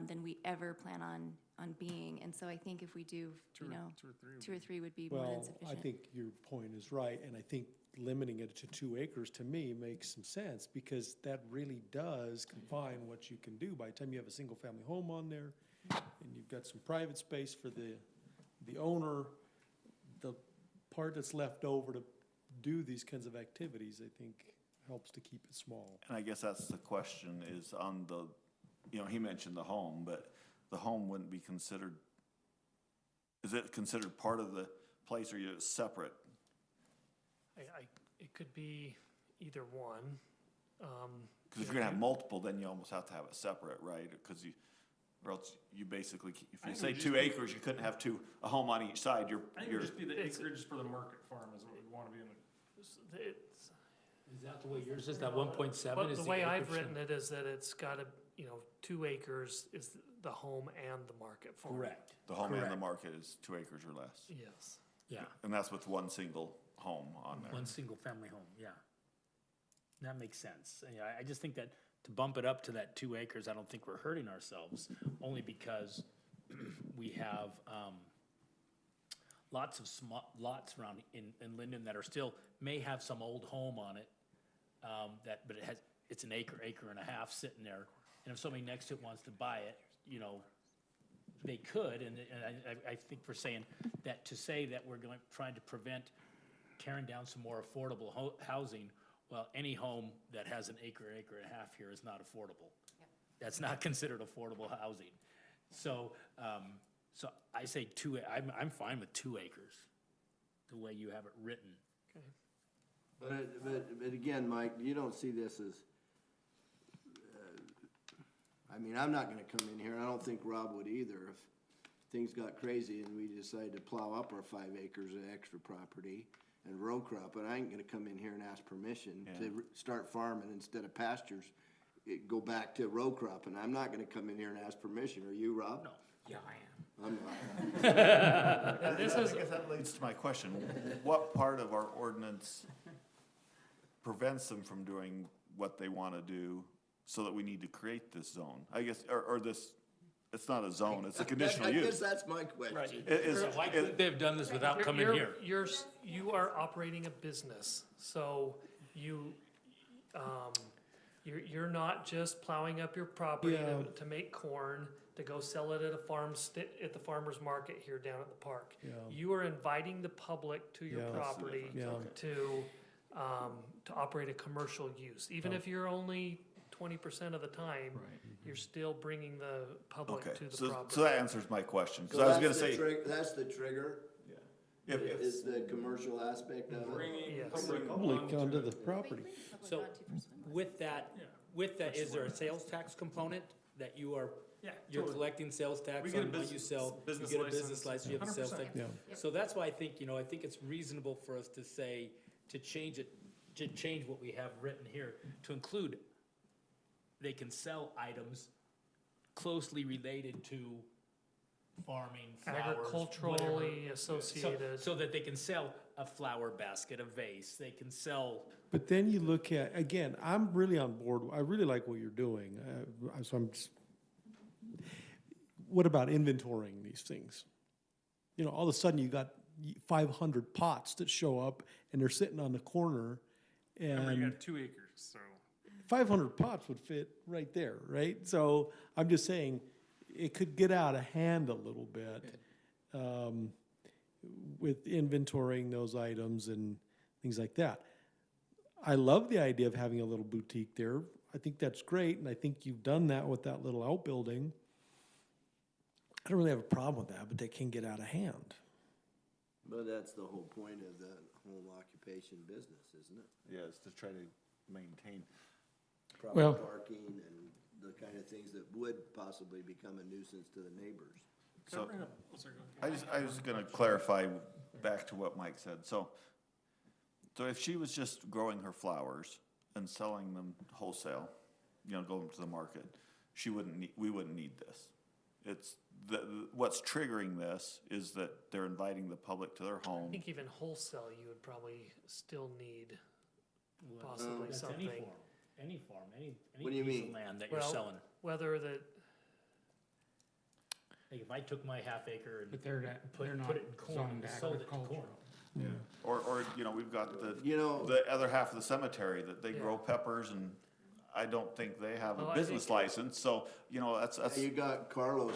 than we ever plan on being. And so I think if we do, Two you or- know, 2 or 3. 2 or 3 would be more than Well, sufficient. I think your point is right, and I think limiting it to 2 acres to me makes some sense, because that really does confine what you can do. By the time you have a single-family home on there, and you've got some private space for the owner, the part that's left over to do these kinds of activities, I think, helps to keep it small. And I guess that's the question is on the, you know, he mentioned the home, but the home wouldn't be considered, is it considered part of the place, or are you separate? It could be either one. Because if you're gonna have multiple, then you almost have to have it separate, right? Because or else you basically, if I you think say it would 2 just be- acres, you couldn't have a home on each side, I think it would just be the It's- acreage for the market farm is what we want to be in the. It's, is that the way yours is, that 1.7 but is the the way I've acreage? written it is that it's gotta, 2 acres is the home and the market farm. Correct. the home and the Correct. market is 2 acres or less. Yes. Yeah, And that's with one single home on there. one single-family home, yeah. That makes sense. Yeah, I just think that to bump it up to that 2 acres, I don't think we're hurting ourselves, only because we have lots of lots around in Lindon that are still, may have some old home on it, but it's an acre and a half sitting there. And if somebody next to it wants to buy it, they could, and I think we're saying that to say that we're trying to prevent tearing down some more affordable housing. Well, any home that has an acre and a half here is not affordable. That's not considered affordable housing. So, so I say I'm fine with 2 acres, the way you have it written. But again, Mike, you don't see this as, I mean, I'm not gonna come in here, and I don't think Rob would either, if things got crazy and we decided to plow up our 5 acres of extra property and row crop, but I ain't gonna come in here and ask permission to start farming instead of pastures. Go back to row crop, and I'm not gonna come in here and ask permission, are you, Rob? No, yeah, I am. I'm not. I guess that leads to my question. What part of our ordinance prevents them from doing what they want to do so that we need to create this zone? I guess, or this, it's not a zone, it's a conditional I guess use. that's my question. So why couldn't they have done this without coming here? You are operating a business, so you're not just plowing up your property to make corn, to go sell it at at the farmer's market here down at the park. Yeah. You are inviting the public to your property to operate a commercial use. Even if you're only 20% of the time, you're still bringing the public to the property. So that answers my question, because So I was gonna that's say. That's the trigger, is the commercial aspect of it? Yes. Public onto the property. So with that, is there a sales tax component that you're collecting sales tax on when you sell? You get a business license, you have a sales tax. Yeah. So that's why I think, I think it's reasonable for us to say, to change it, to change what we have written here, to include, they can sell items closely related to farming, flowers, Agriculturally whatever. associated. So that they can sell a flower basket, a vase, they can sell. But then you look at, again, I'm really on board, I really like what you're doing, so I'm just, what about inventorying these things? All of a sudden you got 500 pots that show up and they're sitting on the corner, Remember, you and got 2 acres, so. 500 pots would fit right there, right? So I'm just saying, it could get out of hand a little bit with inventorying those items and things like that. I love the idea of having a little boutique there. I think that's great, and I think you've done that with that little outbuilding. I don't really have a problem with that, but they can get out of hand. But that's the whole point of the home occupation business, isn't it? Yeah, it's to try to maintain. Proper parking and the kind of things that would possibly become a nuisance to the neighbors. So, I was gonna clarify back to what Mike said. So if she was just growing her flowers and selling them wholesale, going to the market, we wouldn't need this. It's what's triggering this is that they're inviting the public to their I home. think even wholesale, you would probably still need possibly That's something. Any farm, any What do you piece mean? of land that you're Well, selling. whether that, Like if I took my half acre and But they're not put it in corn zoned and sold it to corn. agricultural. Or we've got the other half of the cemetery that they grow peppers, and I don't think they have Well, a I business think- license, so, that's. You got Carlos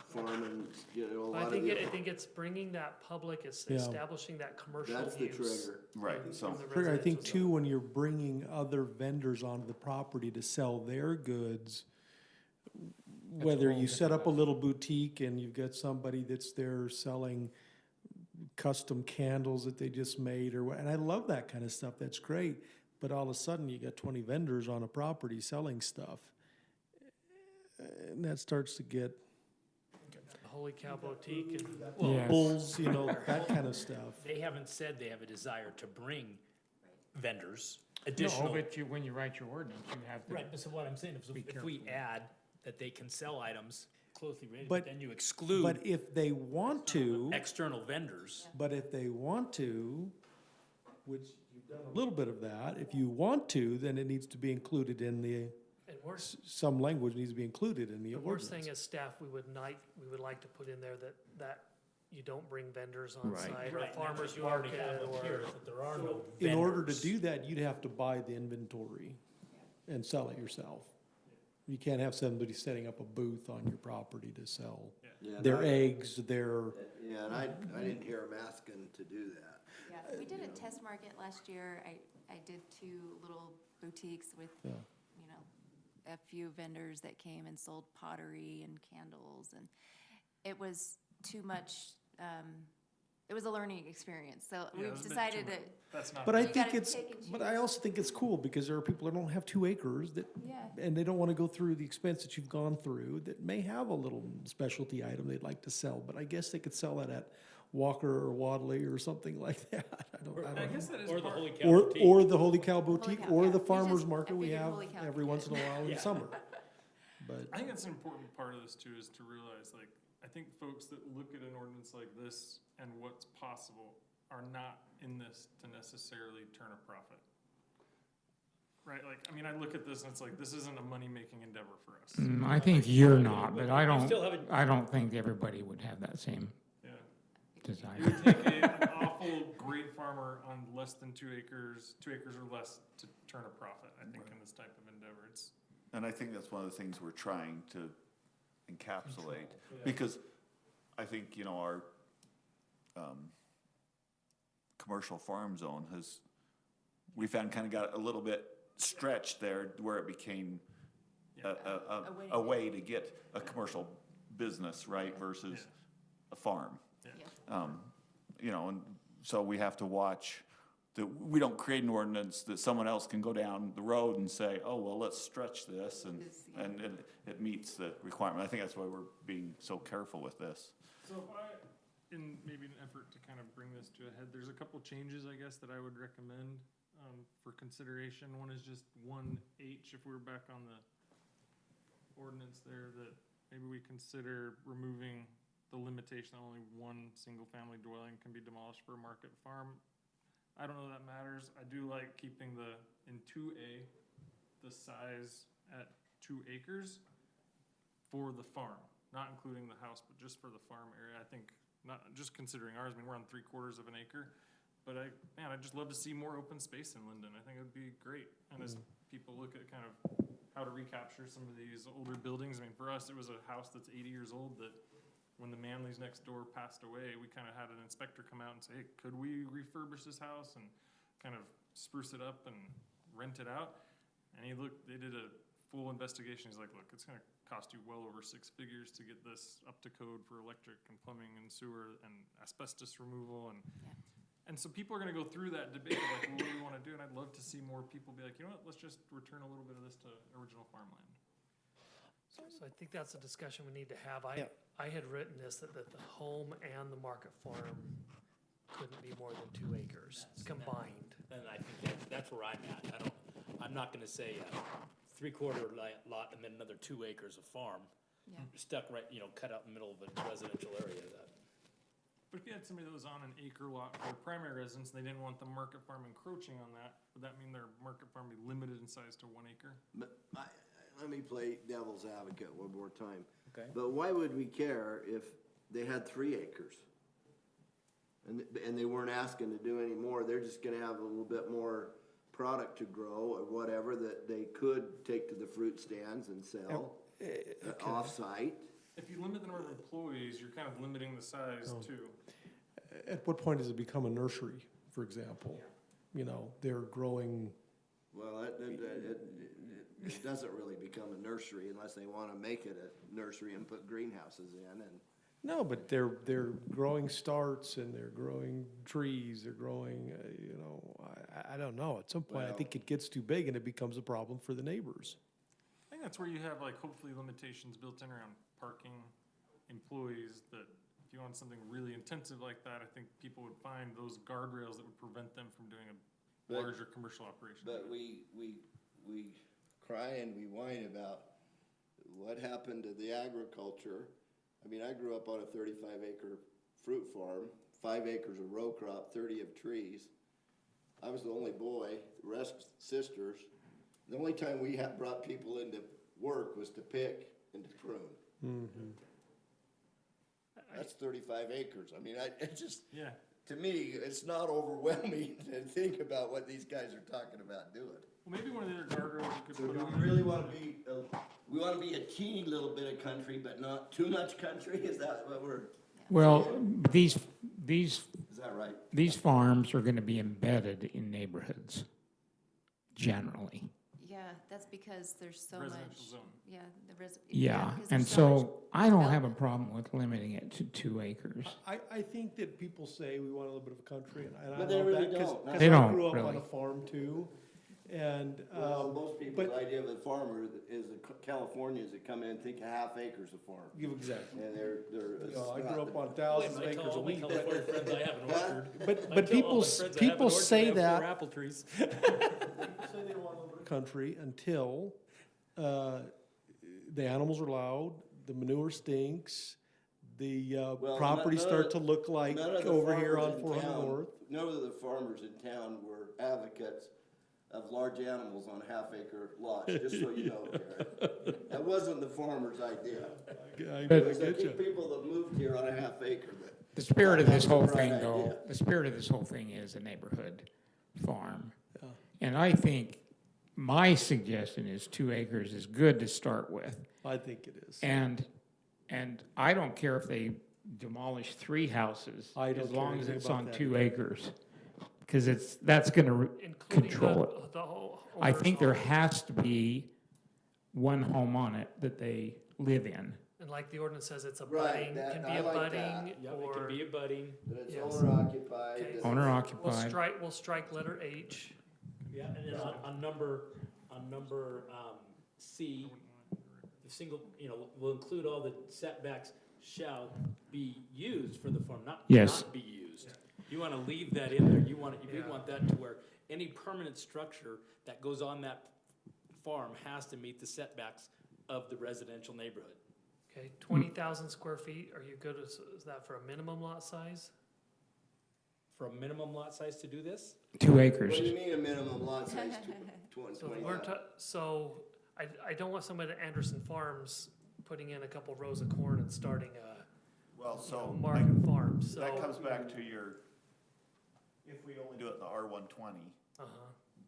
farming, a lot I of think, the. I think it's bringing that public, it's Yeah. establishing that commercial use. That's the trigger. Right, in so. the I think residential too, zone. when you're bringing other vendors onto the property to sell their goods, whether you set up a little boutique and you've got somebody that's there selling custom candles that they just made or what, and I love that kind of stuff, that's great. But all of a sudden you got 20 vendors on a property selling stuff. And that starts to get The Holy Cow Boutique and. Yes. bulls, that kind of stuff. They haven't said they have a desire to bring vendors, No, additional. but when you write your ordinance, you have to. Right, but so what I'm saying is Be if we careful. add that they can sell items closely related, But- then you exclude But if they want to, external vendors. which you've done a little bit of that, if you want to, then it needs to be included in And worse, some language needs to be included in the the ordinance. worst thing as staff, we would like to put in there that you don't bring vendors on site or Right, farmer's you already market have up here, or. that there are no vendors. In order to do that, you'd have to buy the inventory and sell it yourself. You can't have somebody setting up a booth on your property to sell Yeah, and their I- eggs, their, Yeah, and I didn't hear him asking to do that. Yeah, we did a test market last year. I did 2 little boutiques with, Yeah. you know, a few vendors that came and sold pottery and candles, and it was too much, it was a learning experience, so Yeah, it we've was a bit decided too that, much. That's not. But I You think gotta it's, pick and but I choose. also think it's cool because there are people that don't have 2 acres that, yeah. and they don't want to go through the expense that you've gone through, that may have a little specialty item they'd like to sell, but I guess they could sell it at Walker or Wadley or something like that. I don't I guess that is Or the part. Holy Cow Or, Boutique. or the Holy Cow Boutique, Cow, or yeah. the We farmer's just- market I we figured have Holy Cow would every be once in good. a while in Yeah. summer. But, I think that's an important part of this too, is to realize, like, I think folks that look at an ordinance like this and what's possible are not in this to necessarily turn a profit. Right, like, I mean, I look at this and it's like, this isn't a money-making endeavor for us. I think you're not, but I You still haven't- I don't think everybody would have that same Yeah. It desire. would take an awful great farmer on less than 2 acres or less to turn a profit, I think, in this type of endeavor. It's, And I think that's one of the things we're trying to encapsulate, because I think, you know, our, commercial farm zone we found kind of got a little bit stretched there where it became a way to get a commercial business, right, versus a farm. yeah. You know, and so we have to watch that we don't create an ordinance that someone else can go down the road and say, oh, well, let's stretch this, and it meets the requirement. I think that's why we're being so careful with this. So if in maybe an effort to kind of bring this to a head, there's a couple changes, I guess, that I would recommend for consideration. One is just 1H, if we're back on the ordinance there, that maybe we consider removing the limitation that only 1 single-family dwelling can be demolished for a market farm. I don't know that matters. I do like keeping in 2A, the size at 2 acres for the farm, not including the house, but just for the farm area. I think, not just considering ours, I mean, we're on 3/4 of an acre, but I'd just love to see more open space in Lindon. I think it would be great. And as people look at kind of how to recapture some of these older buildings, I mean, for us, it was a house that's 80 years old that when the Manleys next door passed away, we kind of had an inspector come out and say, hey, could we refurbish this house and kind of spruce it up and rent it out? And they did a full investigation. He's like, look, it's going to cost you well over 6 figures to get this up to code for electric and plumbing and sewer and asbestos removal. And so people are going to go through that debate of like, well, what do we want to do? And I'd love to see more people be like, you know what, let's just return a little bit of this to original farmland. So I think that's a discussion we need to have. I had written this, that the home and the market farm couldn't be more than 2 acres combined. And I think that's where I'm at. I'm not gonna say a 3/4 lot and then another 2 acres of farm. Yeah. Stuck right, cut out in the middle of a residential area. But if you had somebody that was on an acre lot for primary residence, and they didn't want the market farm encroaching on that, would that mean their market farm be limited in size to 1 acre? But let me play devil's advocate one more time. Okay. But why would we care if they had 3 acres? And they weren't asking to do any more, they're just gonna have a little bit more product to grow or whatever that they could take to the fruit stands and sell off-site. If you limit the number of employees, you're kind of limiting the size too. at what point does it become a nursery, for example? They're growing, Well, it doesn't really become a nursery unless they wanna make it a nursery and put greenhouses in and. no, but they're growing starts and they're growing trees, they're growing, I don't know. At some point, I Well- think it gets too big and it becomes a problem for the neighbors. I think that's where you have like hopefully limitations built in around parking, employees, that if you want something really intensive like that, I think people would find those guardrails that would prevent them from doing a larger commercial operation. But we cry and we whine about what happened to the agriculture. I mean, I grew up on a 35-acre fruit farm, 5 acres of row crop, 30 of trees. I was the only boy, the rest sisters. The only time we brought people into work was to pick and to prune. Mm-hmm. That's 35 acres. I mean, it just, Yeah. to me, it's not overwhelming to think about what these guys are talking about doing. Well, maybe one of the other guardrails you could So put do on. we really want to we want to be a teeny little bit of country, but not too much country? Is that what we're? Well, these, Is that right? these farms are gonna be embedded in neighborhoods, generally. Yeah, that's because there's so much. Residential zone. Yeah, Yeah, 'cause and there's so much so I don't have a development. problem with limiting it to 2 acres. I think that people say we want a little bit of a country, and I But they love really that, 'cause don't. 'cause They I don't, grew up on really. a farm too, and, Well, most people's but- idea of a farmer is Californians that come in and think a half acre's a farm. exactly. And they're, it's I not grew up the- on thousands of acres of wheat. friends I have an orchard. But people say that, apple trees. say they want a little bit of country until, the animals are loud, the manure stinks, the, Well, properties none start of- to look like none of the over here farmers on in 400 town- North. None of the farmers in town were advocates of large animals on half-acre lots, just so you know, Gary. That wasn't the farmer's idea. I It was the get you. people that moved here on a half acre that. The spirit of this That's the whole right thing, though, idea. the spirit of this whole thing is a neighborhood farm. Yeah. And I think my suggestion is 2 acres is good to start with. I think it is. And I don't care if they demolish 3 houses, I don't as care long as anything it's about on that 2 either. acres. Because that's gonna Including control it. the whole. I think there owners. has to be one home on it that they live in. And like the ordinance says, it's a Right, budding, that- can I be a like budding that. Yep, it or. can be a budding. That it's Yes. owner occupied. Okay. that Owner it's- occupied. We'll strike letter H. Yeah, and then on number, C, the single, will include all the setbacks shall be used for the farm, not Yes. not be used. You wanna leave that in there, we Yeah. want that to where any permanent structure that goes on that farm has to meet the setbacks of the residential neighborhood. Okay, 20,000 square feet, are you good, is that for a minimum lot size? For a minimum lot size to do this? 2 What acres. do you mean a minimum lot size, 20? So I don't want somebody at Anderson Farms putting in a couple rows of corn and starting a, Well, so Market Farm, so. that comes back to your, if we only do it in the R120, Uh-huh,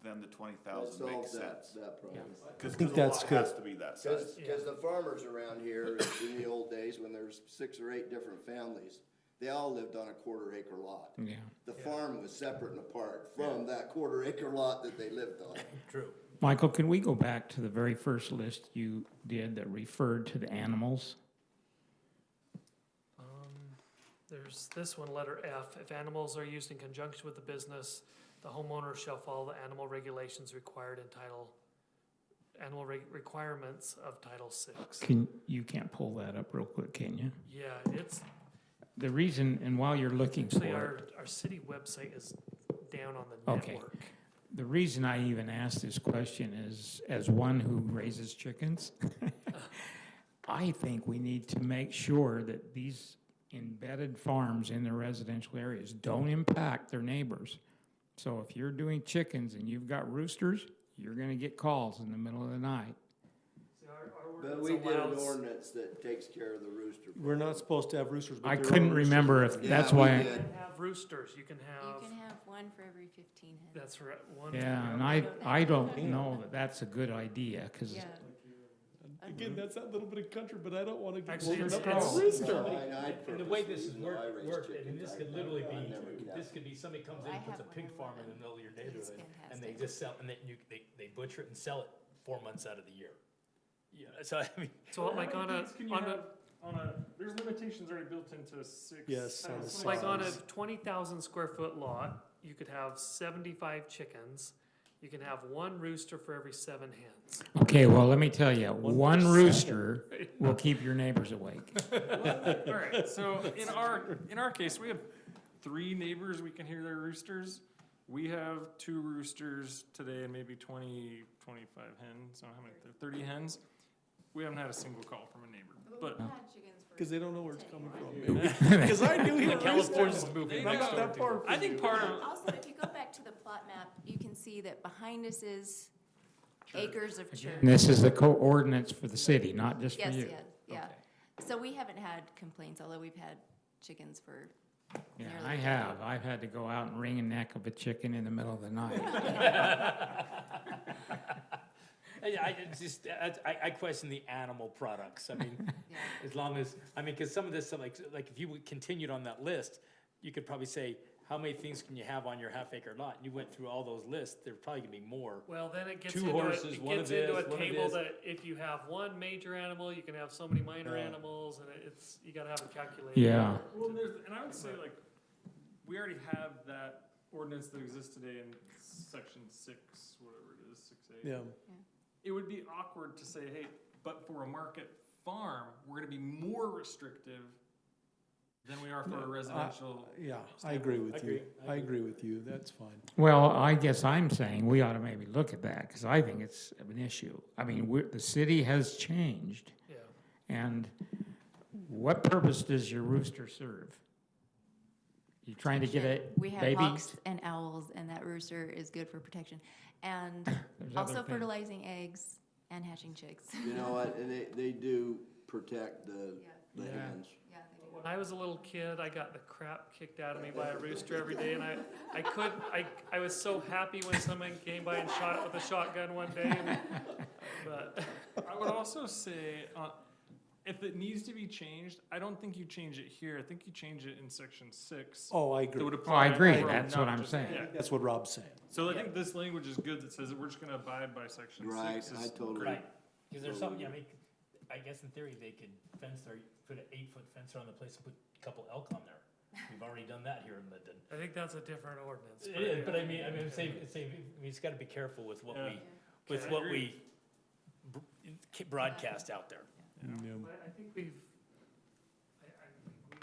then the That 20,000 solves makes that, sense. that problem. Because think the that's lot good. has to be that size. Because the farmers around here, in the old days, when there's 6 or 8 different families, they all lived on a quarter-acre lot. Yeah. The farm was separate and apart from that quarter-acre lot that they lived on. True. Michael, can we go back to the very first list you did that referred to the animals? There's this one, letter F, if animals are used in conjunction with the business, the homeowner shall follow the animal regulations required in requirements of Title VI. You can't pull that up real quick, can you? Yeah, it's, The reason, and while you're looking for actually, it, our city website is down on the Okay. network. the reason I even asked this question is, as one who raises chickens, I think we need to make sure that these embedded farms in the residential areas don't impact their neighbors. So if you're doing chickens and you've got roosters, you're gonna get calls in the middle of the night. See, our But ordinance we did an allows- ordinance that takes care of the rooster. We're not supposed to have roosters, but I there are couldn't roosters remember around if, here. that's Yeah, we why, did. You can have roosters, you can You have, can have one for every 15 hens. that's right, one. yeah, and I don't know that that's a good idea, cause Yeah. Again, that's that little bit of country, but I don't wanna get Actually, woken it's- up with a it's- rooster. And the way this is Purposely, even though I raise worked, chickens, and this I- could literally I be, never kept. this could be, somebody comes in I and puts a have pig one in farm in the Lindon. middle of your He's neighborhood, and they fantastic. just sell, and then they butcher it and sell it 4 months out of the year. Yeah, so I mean, So like on a, Can you on a, have, there's limitations already built into 6. Yes, on the like on a size. 20,000 square foot lot, you could have 75 chickens. You can have one rooster for every 7 hens. okay, well, let me tell you, One one per rooster will keep your neighbors awake. All right, so in our case, we have 3 neighbors, we can hear their roosters. We have 2 roosters today and maybe 20, 25 hens, so how many, 30 hens. We haven't had a single call from a neighbor, but We've had chickens for Cause they don't know where it's 10 coming years. from. Cause I do hear California's roosters. moving And I'm next not door that to far you. from I think you. part of, Also, if you go back to the plot map, you can see that behind us is acres of church. And this is the co-ordinance for the city, not just for Yes, you. yeah. So we haven't had complaints, although we've had chickens for Yeah, nearly I a have. I've had to go out and wring a neck of a chicken in the middle of the night. I question the animal products. I mean, Yeah. as long as, I mean, because some of this, like if you continued on that list, you could probably say, how many things can you have on your half-acre lot? And you went through all those lists, there's probably gonna be more. Well, then it gets Two into horses, it one of gets into this, a one of table this. that if you have one major animal, you can have so many minor Yeah. animals, and it's, you gotta have a calculator. Well, and I would say like, we already have that ordinance that exists today in section 6, whatever it is, 6A. Yeah. It would be awkward to say, hey, but for a market farm, we're gonna be more restrictive than we are for a residential. Yeah, I agree with you. agree. I agree with you. That's fine. Well, I guess I'm saying we ought to maybe look at that, because I think it's an issue. I mean, the city has changed, Yeah. and what purpose does your rooster serve? You trying to get a We have baby? hawks and owls, and that rooster is good for protection. And There's also other things. fertilizing eggs and hatching chicks. You know what, and they do protect the Yeah. Yeah. hens. Yeah, they do. When I was a little kid, I got the crap kicked out of me by a rooster every day, and I was so happy when someone came by and shot it with a shotgun one day, but. I would also say, if it needs to be changed, I don't think you change it here. I think you change it in section 6. Oh, I agree. That would Oh, apply I agree, for that's not what I'm just- saying. yeah. That's what Rob's saying. So I think this language is good that says that we're just gonna abide by section 6. Right, is I totally. Right, because there's something, I mean, I guess in theory, they could put an 8-foot fence around the place and put a couple elk on there. We've already done that here in Lindon. I think that's a different ordinance. It is, but I mean, I'm saying, we just gotta be careful with what Yeah. with Okay, I what agree. we broadcast out there. Yeah. But I think we've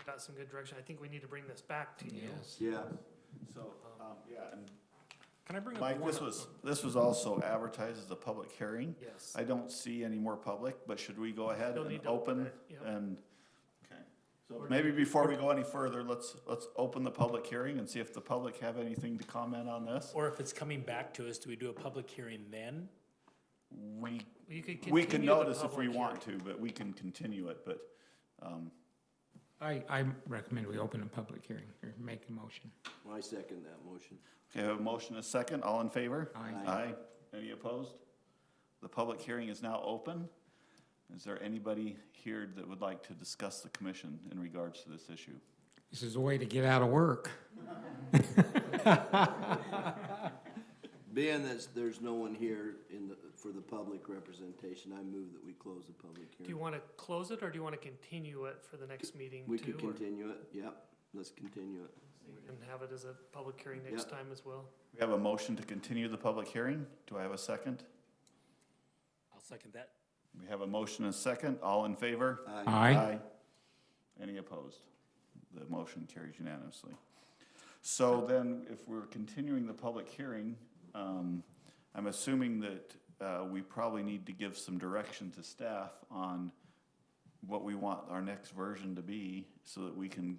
got some good direction. I think we need to bring this back to you. Yeah. So, yeah, and Can I bring up Mike, one? this was also advertised as a public hearing. Yes. I don't see any more public, but should we go ahead Still and need to open open it, yep. and, okay. So maybe before we go any further, let's open the public hearing and see if the public have anything to comment on this. Or if it's coming back to us, do we do a public hearing then? You could We continue can the notice if public we want hearing. to, but we can continue it, but, I recommend we open a public hearing, or make a motion. I second that motion. okay, I have a motion, a second, all in favor? Aye. Aye. Any opposed? The public hearing is now open. Is there anybody here that would like to discuss the commission in regards to this issue? This is a way to get out of work. Being that there's no one here for the public representation, I move that we close the public Do you hearing. want to close it, or do you want to continue it for the next meeting We too? could or- continue it, yep, let's continue it. And have it as a public hearing next Yep. time as well? We have a motion to continue the public hearing. Do I have a second? I'll second that. We have a motion and a second. All in favor? Aye. Any opposed? The motion carries unanimously. So then, if we're continuing the public hearing, I'm assuming that we probably need to give some direction to staff on what we want our next version to be, so that we can,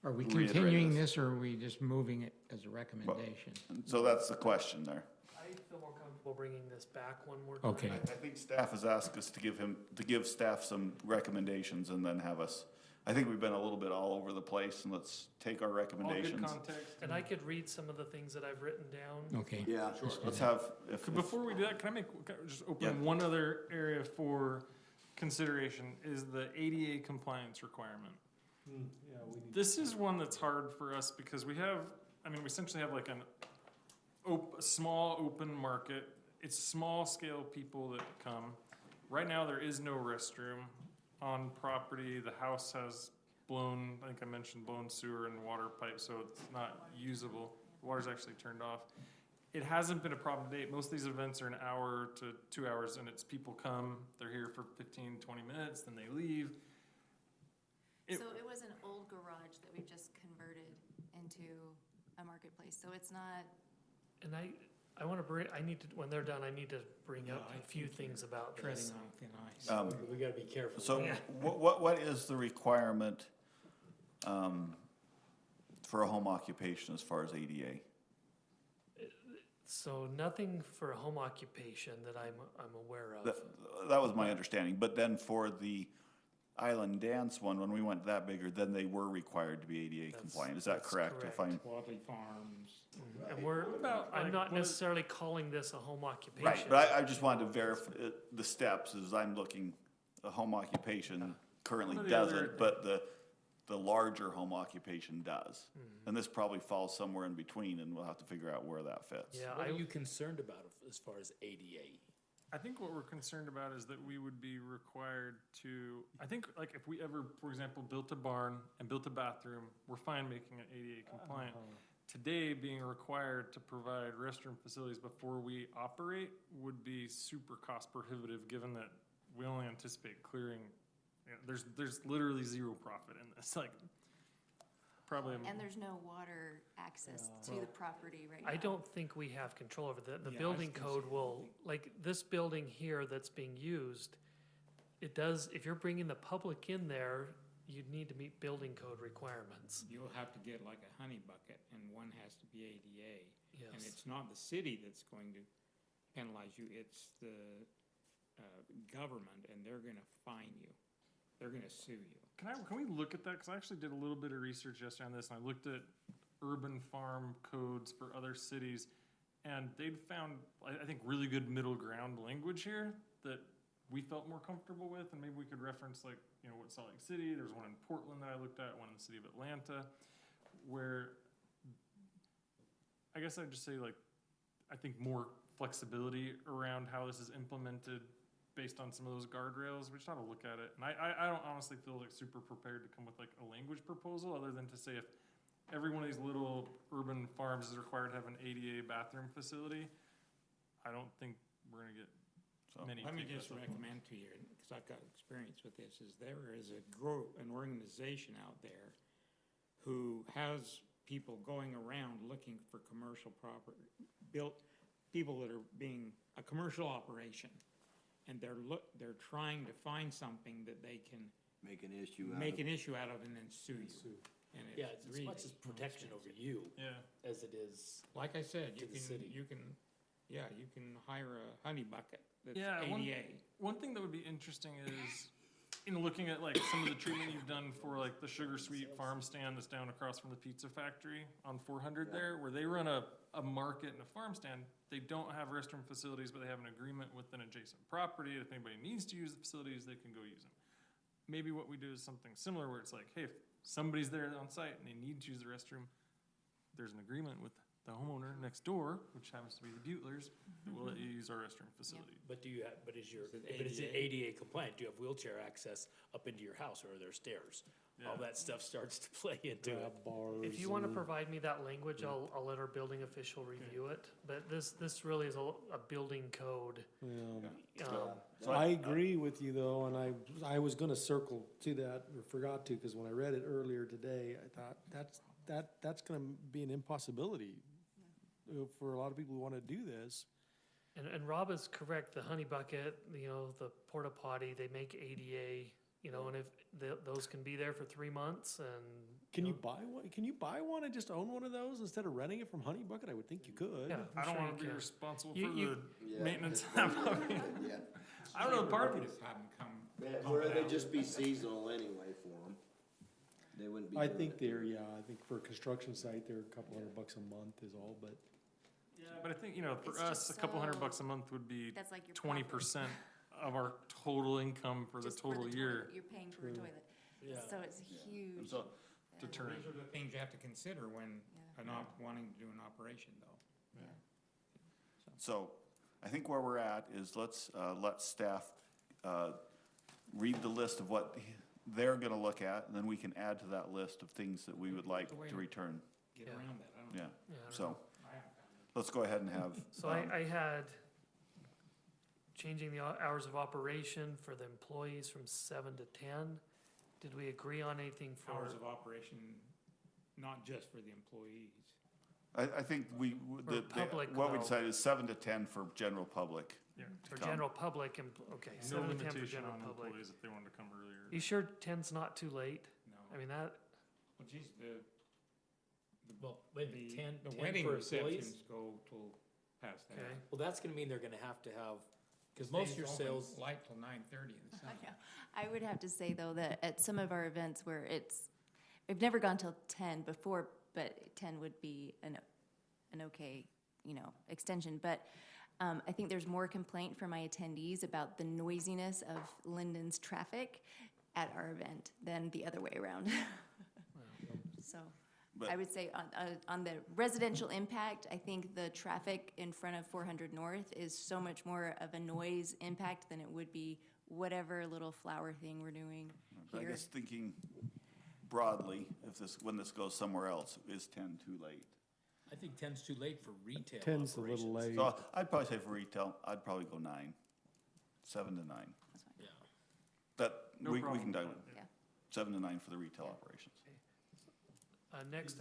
Are we Reiterate continuing this. this, or are we just moving it as a recommendation? so that's the question there. I feel more comfortable bringing this back one more time. Okay. I think staff has asked us to give staff some recommendations and then have us, I think we've been a little bit all over the place, and let's take our All good recommendations. context. And I could read some of the things that I've written down. Okay. Yeah, Let's have, if, Before we do that, can I just Yeah. open one other area for consideration, is the ADA compliance requirement. Yeah, we need. This is one that's hard for us because we essentially have like a small open market. It's small scale people that come. Right now, there is no restroom on property. The house has blown, I think I mentioned blown sewer and water pipes, so it's not usable. The water's actually turned off. It hasn't been a problem to date. Most of these events are an hour to 2 hours, and it's people come, they're here for 15, 20 minutes, then they leave. So it was an old garage that we've just converted into a marketplace, so it's not, And I want to when they're done, I need to bring up I a few think things about Treading this. on thin ice. We gotta be careful. so Yeah. what is the requirement, for a home occupation as far as ADA? So nothing for a home occupation that I'm aware of. That was my understanding, but then for the Island Dance one, when we went that bigger, then they were required to be ADA compliant, is that that's correct? If I'm, Wadley Farms. And we're, about, I'm like, not what- necessarily calling this a home occupation. Right, but I just wanted to verify the steps as I'm looking, a home occupation currently What are the other doesn't, but the larger home occupation does. And this probably falls somewhere in between, and we'll have to figure out where that fits. Yeah, What are you concerned about as far as ADA? I think what we're concerned about is that we would be required to, I think, like, if we ever, for example, built a barn and built a bathroom, we're fine making it ADA compliant. Today, being required to provide restroom facilities before we operate would be super cost prohibitive, given that we only anticipate clearing, you know, there's literally zero profit in this, like, probably. And there's no water access to the property right now. I don't think we have control over the Yeah, I was building gonna code say, will, like, this building here that's being used, it does, if you're bringing the public in there, you'd need to meet building code requirements. You'll have to get like a honey bucket, and one has to be ADA. And Yes. it's not the city that's going to penalize you, it's the government, and they're gonna fine you. They're gonna sue you. Can we look at that? Because I actually did a little bit of research yesterday on this, and I looked at urban farm codes for other cities, and they'd found, I think, really good middle ground language here that we felt more comfortable with, and maybe we could reference, like, you know, what Salt Lake City, there's one in Portland that I looked at, one in the city of Atlanta, where I guess I'd just say, like, I think more flexibility around how this is implemented based on some of those guardrails. We just ought to look at it. And I don't honestly feel like super prepared to come with like a language proposal, other than to say if every one of these little urban farms is required to have an ADA bathroom facility, I don't think we're gonna get many. Let me take just that up. recommend to you, because I've got experience with this, is there is an organization out there who has people going around looking for commercial property, people that are being a commercial operation. And they're trying to find something that they can Make an issue make an issue out of and then sue you. And Yeah, it's as really much as protection over you Yeah. as it is. Like I said, to the city. you can hire a honey bucket that's Yeah, ADA. One thing that would be interesting is, you know, looking at like some of the treatment you've done for like the Sugar Sweet farm stand that's down across from the pizza factory on 400 there, where they run a market and a farm stand. They don't have restroom facilities, but they have an agreement with an adjacent property. If anybody needs to use the facilities, they can go use them. Maybe what we do is something similar, where it's like, hey, if somebody's there on site and they need to use the restroom, there's an agreement with the homeowner next door, which happens to be the Butlers, that will let you use our restroom facility. But do you have, but is it it ADA compliant? Do you have wheelchair access up into your house, or are there stairs? All Yeah. that stuff starts to play into it. Grab bars. If you want to and- provide me that language, I'll let our building official review it. But this really is a building code. Yeah. So I agree with you though, and I was gonna circle to that, or forgot to, because when I read it earlier today, I thought that's gonna be an impossibility for a lot of people who wanna do this. And Rob is correct, the honey bucket, you know, the porta potty, they make ADA, you know, and if those can be there for 3 months and. Can you know, buy one and just own one of those instead of renting it from Honey Bucket? I would think you could. Yeah, I I'm don't sure want you to be can. responsible You- for you- the maintenance. I mean, Yeah, I don't know, part of We it. just have them come. or they'd just be seasonal anyway for them. They wouldn't be. I doing think it. I think for a construction site, they're a couple $100 a month is all, but. But I think, you know, for It's us, a just couple so- $100 a month would be That's like your 20% of our total income for the Just for total year. You're paying for a True. toilet. Yeah. So it's huge. So, Deterrent. These are the things you have to consider when Yeah. wanting to do an operation, though. So I think where we're at is let's let staff read the list of what they're gonna look at, and then we can add to that list of things that we would like to return. Get Yeah. around that, I don't Yeah, know. Yeah, I don't so know. I haven't found it. let's go ahead and have. So I had changing the hours of operation for the employees from 7 to 10. Did we agree on anything for? Hours of operation, not just for the employees. I think For public, what we though. decided is 7 to 10 for general public. Yeah. For come. general public, okay, No 7 to 10 for limitation general on public. employees if they wanted to come earlier. You sure 10's not too late? No. I mean, that, Well, geez, Well, wait a minute, 10 the 10 wedding for employees? receptions go till past that. okay. Well, that's gonna mean they're gonna have, because most of your Stays open sales, light till 9:30 in the I summer. know. I would have to say, though, that at some of our events where we've never gone till 10 before, but 10 would be an okay, extension. But I think there's more complaint from my attendees about the noisiness of Lindon's traffic at our event than the other way around. So I would say on the residential impact, I think the traffic in front of 400 North is so much more of a noise impact than it would be whatever little flower thing we're doing I here. guess thinking broadly, when this goes somewhere else, is 10 too late? I think 10's too late for retail 10's a little late. So I'd probably say for retail, I'd probably go 9, 7 to 9. Yeah. That, No we problem can with do that. Yeah. 7 to 9 for the retail operations. Next,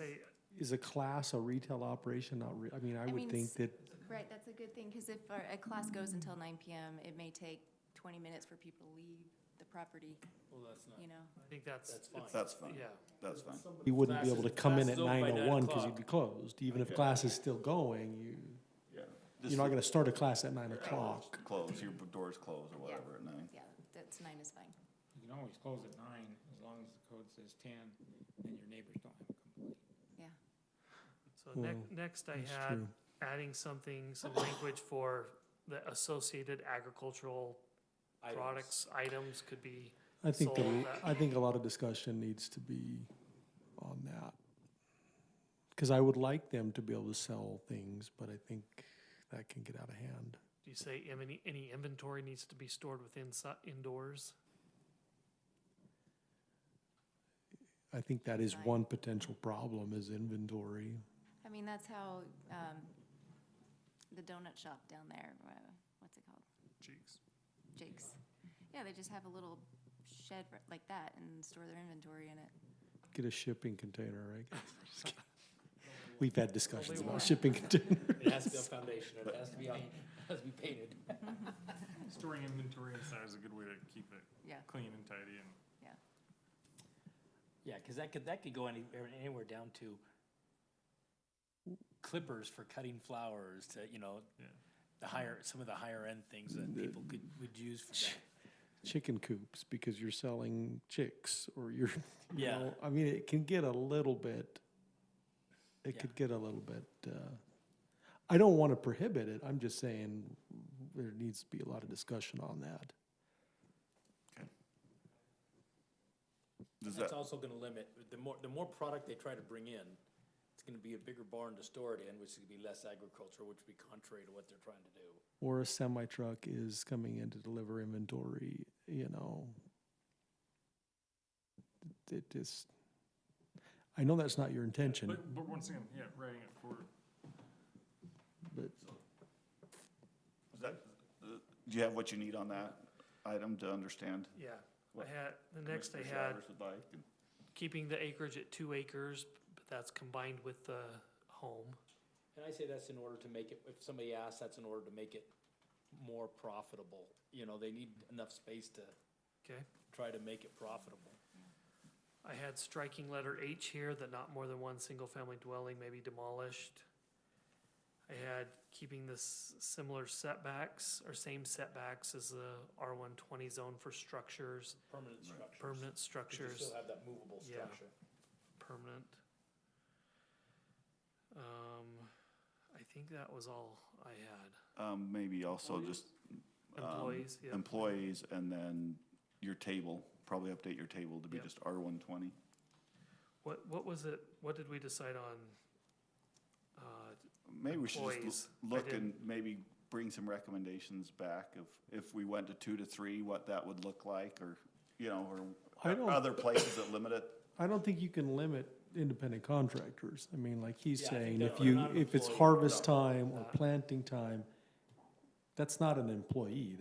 Is a class a retail operation? Not I mean, I would think that, Right, that's a good thing, because if a class goes until 9 PM, it may take 20 minutes for people to leave the property, Well, that's not. I think that's fine. That's fine. yeah. That's fine. you wouldn't be able to come in at Classes over by 9:01 because 9 you'd be closed. Even if Yeah. class is still going, Yeah. you're not gonna start a class at 9 o'clock. Close, your doors close or whatever at 9. yeah, that's 9 is fine. You can always close at 9, as long as the code says 10, and your neighbors don't have a complaint. Yeah. So Well, next I that's had true. adding some language for the associated agricultural products, items could be I think, sold. I think a lot of discussion needs to be on that. Because I would like them to be able to sell things, but I think that can get out of hand. Do you say any inventory needs to be stored within indoors? I think that is one potential problem is inventory. I mean, that's how the donut shop down there, what's it called? Jake's. Yeah, they just have a little shed like that and store their inventory in it. Get a shipping container, right? We've had discussions about shipping containers. It has to be a foundation, it has to be painted. Storing inventory inside is a good way to keep it Yeah. clean and tidy and. Yeah, because that could go anywhere down to clippers for cutting flowers to, some of the higher end things that people would use for that. Chicken coops, because you're selling chicks, or you Yeah. know, I mean, it can get a little bit, I don't want to prohibit it, I'm just saying there needs to be a lot of discussion on that. That's also gonna limit, the more product they try to bring in, it's gonna be a bigger barn to store it in, which is gonna be less agriculture, which would be contrary to what they're trying to do. Or a semi-truck is coming in to deliver inventory, it just, I know that's not your intention, But once again, yeah, writing it forward. but Is that, do you have what you need on that item to understand? Yeah, What next I Commissioner had Shivers would like? And- keeping the acreage at 2 acres, but that's combined with the home. And I say that's in order to make it, if somebody asks, that's in order to make it more profitable. They need enough space to Okay. try to make it profitable. I had striking letter H here, that not more than one single-family dwelling may be demolished. I had keeping this similar setbacks, or same setbacks as the R120 zone for structures, Permanent structures. permanent But you structures, still have that movable Yeah. structure. permanent. I think that was all I had. Maybe also just. Employees, yeah. Employees, and then your table, probably update your table to be Yep. just R120. What was it, what did we decide on? Maybe we should Employees. just I look didn't- and maybe bring some recommendations back of if we went to 2 to 3, what that would look like, or, I don't- other places that limit it. I don't think you can limit independent contractors. I mean, like he's Yeah, I think saying, they're not an if it's employee. harvest time or planting time, that's not an employee.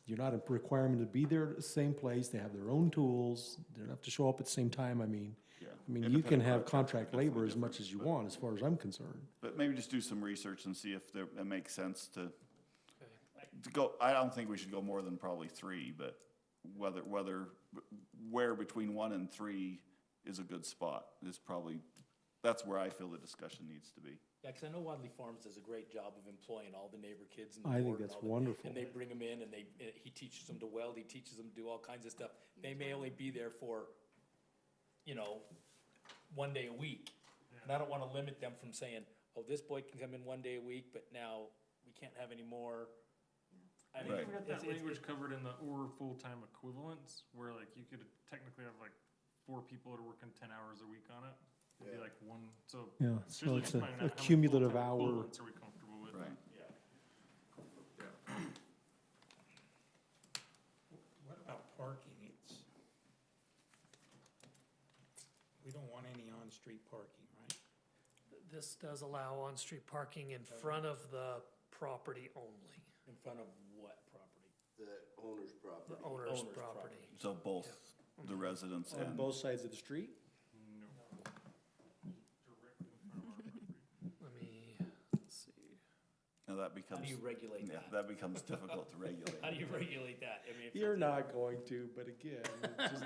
You're not requiring them to be there at the same place. They have their own tools. They don't have to show up at the same time. I mean, Yeah. you can Independent have contractors are contract labor definitely as much different, as you but- want, as far as I'm concerned. But maybe just do some research and see if it makes sense to Okay. go. I don't think we should go more than probably 3, but where between 1 and 3 is a good spot is probably, that's where I feel the discussion needs to be. Yeah, because I know Wadley Farms does a great job of employing all the neighbor kids in the I think board and that's all that. wonderful. And they bring them in and he teaches them to weld, he teaches them to do all kinds of stuff. They may only be there for, 1 day a week. And I don't want to limit them from saying, oh, this boy can come in 1 day a week, but now we can't have any more. I I mean, think we got that it's- language covered in the or full-time equivalents, where like you could technically have like 4 people that are working 10 hours a week on it. It'd be like one, so. Yeah, so usually it's just finding out a how many cumulative full-time hour. equivalents are we comfortable with? Right. What about parking? We don't want any on-street parking, right? This does allow on-street parking in front of the property only, in front of what property? The owner's property. the owner's property. So both the residents On and, both sides of the street? No. Directly in front of our property. Let me, let's see. now that How becomes, do you regulate yeah, that? that becomes difficult to regulate. How do you regulate that? I mean, if You're not going to, but again, it's just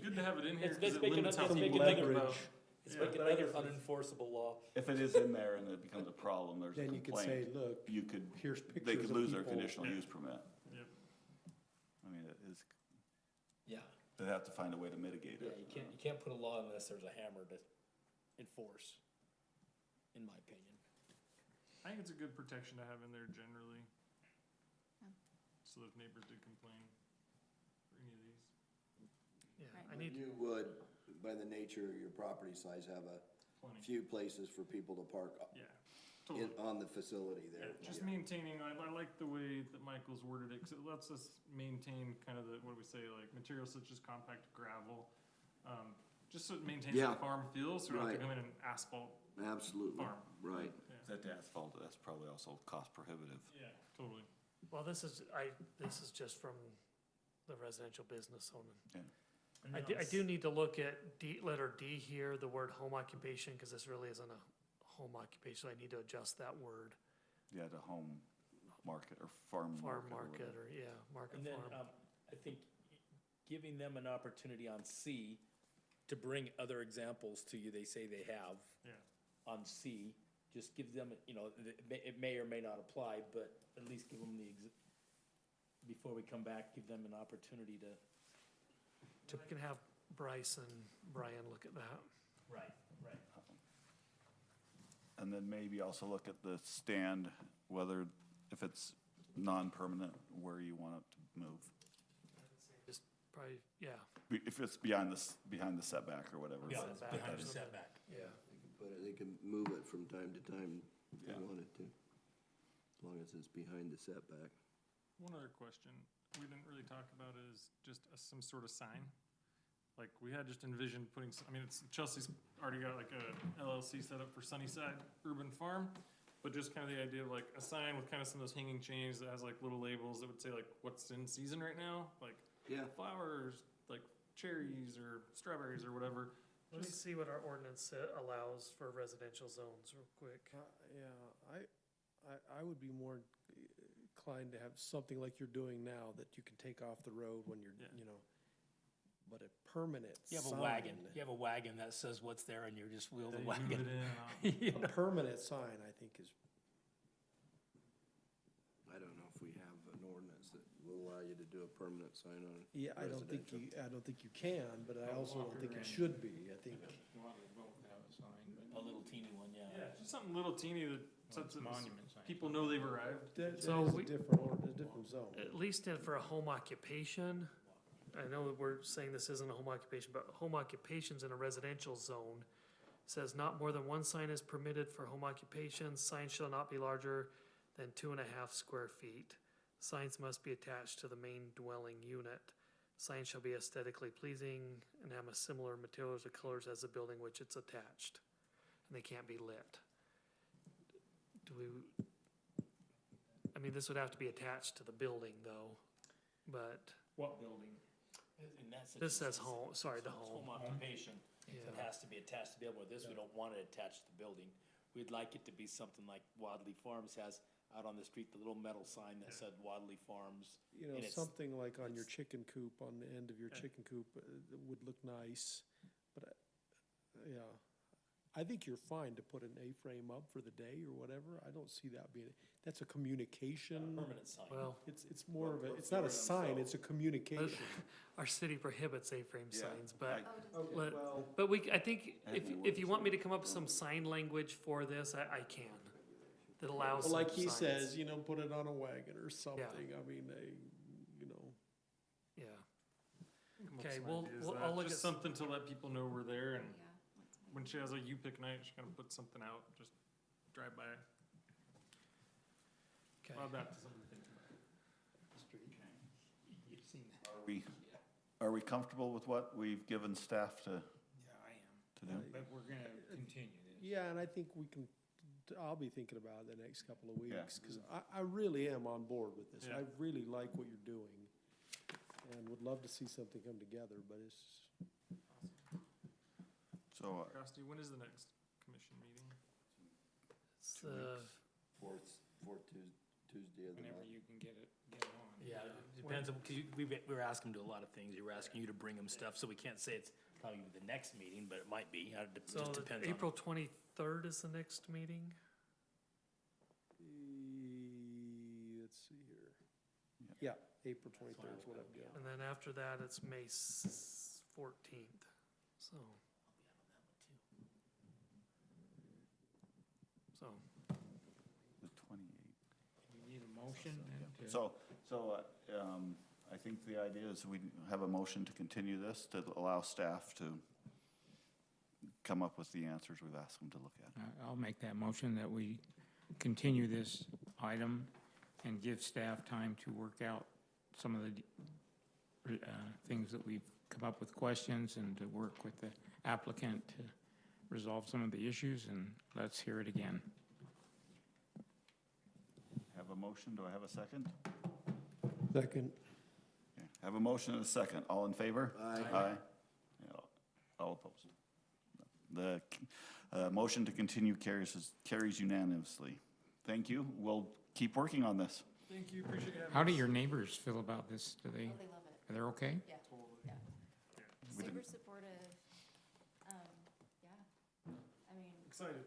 Good to have it in here, It's cause it making limits how it's people making think another- about. It's Yeah. like another unenforceable law. If it is in there and it becomes a problem, there's a then you could say, complaint, look, you could, here's pictures they could of lose their people. conditional use permit. Yep. I mean, it is, Yeah. they have to find a way to mitigate Yeah, it. you can't put a law unless there's a hammer to enforce, in my opinion. I think it's a good protection to have in there generally. So that if neighbors did complain for any of these. Yeah, Right. I need, You would, by the nature of your property size, have a Plenty. few places for people to park Yeah, totally. on the facility Yeah, there. just maintaining, I like the way that Michael's worded it, cause it lets us maintain kind of the, what do we say, like materials such as compact gravel. Just so it maintains Yeah. the farm feel, so we don't have to Right. come in and asphalt Absolutely, farm. right. Yeah, Is that the asphalt, that's probably also cost prohibitive. yeah, totally. well, this is just from the residential business owner. And I then do need to look at D, letter D here, the word home occupation, because this really isn't a home occupation. I need to adjust that word, Yeah, the home market or farm farm market. market, or, yeah, market And then, farm. I think giving them an opportunity on C to bring other examples to you, they say they have Yeah. on C, just give them, you know, it may or may not apply, but at least give them before we come back, give them an opportunity to. I can have Bryce and Brian look at that. Right, right. And then maybe also look at the stand, whether, if it's non-permanent, where you want it to move. Just probably, yeah, If it's behind the setback or whatever. Yeah, but- it's Setback behind or the something. setback. yeah. They can move it from time to time if they Yeah. wanted to, as long as it's behind the setback. One other question we didn't really talk about is just some sort of sign. Like, we had just envisioned putting, I mean, Chelsea's already got like a LLC set up for Sunnyside Urban Farm, but just kind of the idea of like a sign with kind of some of those hanging chains that has like little labels that would say like what's in season right now, like Yeah. flowers, like cherries or strawberries or whatever. Let me see what our ordinance allows for residential zones real quick. Yeah, I would be more inclined to have something like you're doing now, that you can take off the road when you're, Yeah. you know, but a permanent You have sign. a wagon, you have a wagon that says what's there and you just wheel the They move it wagon. in and out. You A know? permanent sign, I think, is, I don't know if we have an ordinance that will allow you to do a permanent sign on yeah, I don't think you can, but I also don't think it should be. I think, A little teeny one, yeah. Yeah, just something little teeny that sets it, Monument sign. people know they've arrived. that So is we- a different zone. At least for a home occupation, I know that we're saying this isn't a home occupation, but home occupations in a residential zone says not more than one sign is permitted for home occupations. Signs shall not be larger than 2.5 square feet. Signs must be attached to the main dwelling unit. Signs shall be aesthetically pleasing and have a similar materials or colors as the building which it's attached. And they can't be lit. I mean, this would have to be attached to the building though, but. What building? In that This says situation, home, sorry, the it's home. Home occupation, it Yeah. has to be attached to the building. With this, we don't want it attached to the building. We'd like it to be something like Wadley Farms has out on the street, the little metal sign that said Wadley Farms. You know, And it's- something like on your chicken coop, on the end of your Okay. chicken coop, would look nice, but, yeah. I think you're fine to put an A-frame up for the day or whatever. I don't see that being, that's a communication. Permanent sign. Well, It's more of a, it's not a sign, it's a communication. our city prohibits A-frame Yeah, signs, but, Okay, let- well, but I think I have if you want me to come up with some sign language for this, I can. That allows well, some like he signs. says, you know, put it on a wagon or something. I mean, you know. Yeah. Come up with Okay, some we'll- ideas we'll- that- I'll look just at something to let people know we're there, and Yeah. when she has a U-Pick night, she kind of puts something out, just drive by. Okay. Well, that's something to think about. You've seen that. Are we comfortable with what we've given staff to Yeah, I am. do? But we're gonna continue this. Yeah, and I think we can, I'll be thinking about it the next couple of Yeah. weeks, because I really am on board with this. Yeah. I really like what you're doing, and would love to see something come together, but it's, So, Rusty, when is the next commission meeting? It's, 2 weeks. Fourth Tuesday of the Whenever month. you can get it on. Yeah, it depends, because we were asking him to do a lot of things. We were asking you to bring him stuff, so we can't say it's probably the next meeting, but it might be. It So just depends on. April 23rd is the next meeting. let's see here. Yeah, April 23rd is what I've got. And then after that, it's May 14th, so. So, the 28th. You need a motion then to. So, I think the idea is we have a motion to continue this, to allow staff to come up with the answers we've asked them to look at. I'll make that motion that we continue this item and give staff time to work out some of the things that we've come up with questions, and to work with the applicant to resolve some of the issues, and let's hear it again. Have a motion, do I have a second? Second. Okay. Have a motion and a second, all in favor? Aye. Aye. Yeah, all opposed? The motion to continue carries unanimously. Thank you, we'll keep working on this. Thank you, appreciate having us. How do your neighbors feel about this? Do they, Oh, they love it. they're okay? Yeah, yeah. We Super didn't- supportive. Yeah. I mean, Excited.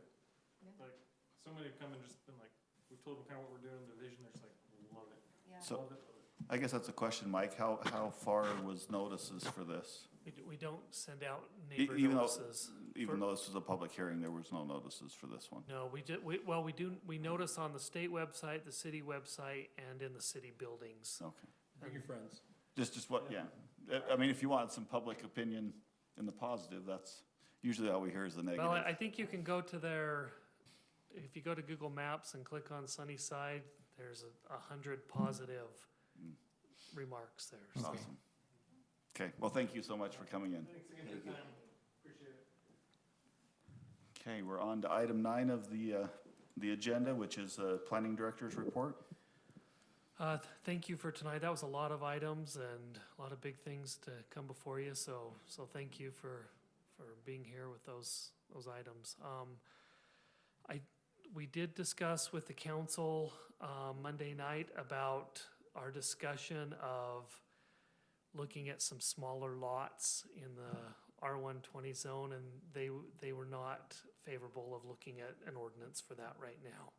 Yeah. Like, so many have come and just been like, we told them kind of what we're doing, the vision, they're just like, love it. yeah. So- Love it, love it. I guess that's a question, Mike, how far was notices for this? we don't send out E- neighbor even though- notices. Even though this was a public hearing, there was no notices for this one. No, we notice on the state website, the city website, and in the city buildings. Okay. Bring your friends. Just what, yeah. I mean, if you want some public opinion in the positive, that's usually all we hear is the negative. Well, I think you can go to if you go to Google Maps and click on Sunnyside, there's 100 positive remarks there. so. Awesome. Okay, well, thank you so much for coming in. Thanks again for your time, appreciate it. Okay, we're on to item 9 of the agenda, which is Planning Director's Report. Thank you for tonight. That was a lot of items and a lot of big things to come before you, so thank you for being here with those items. We did discuss with the council Monday night about our discussion of looking at some smaller lots in the R120 zone, and they were not favorable of looking at an ordinance for that right now.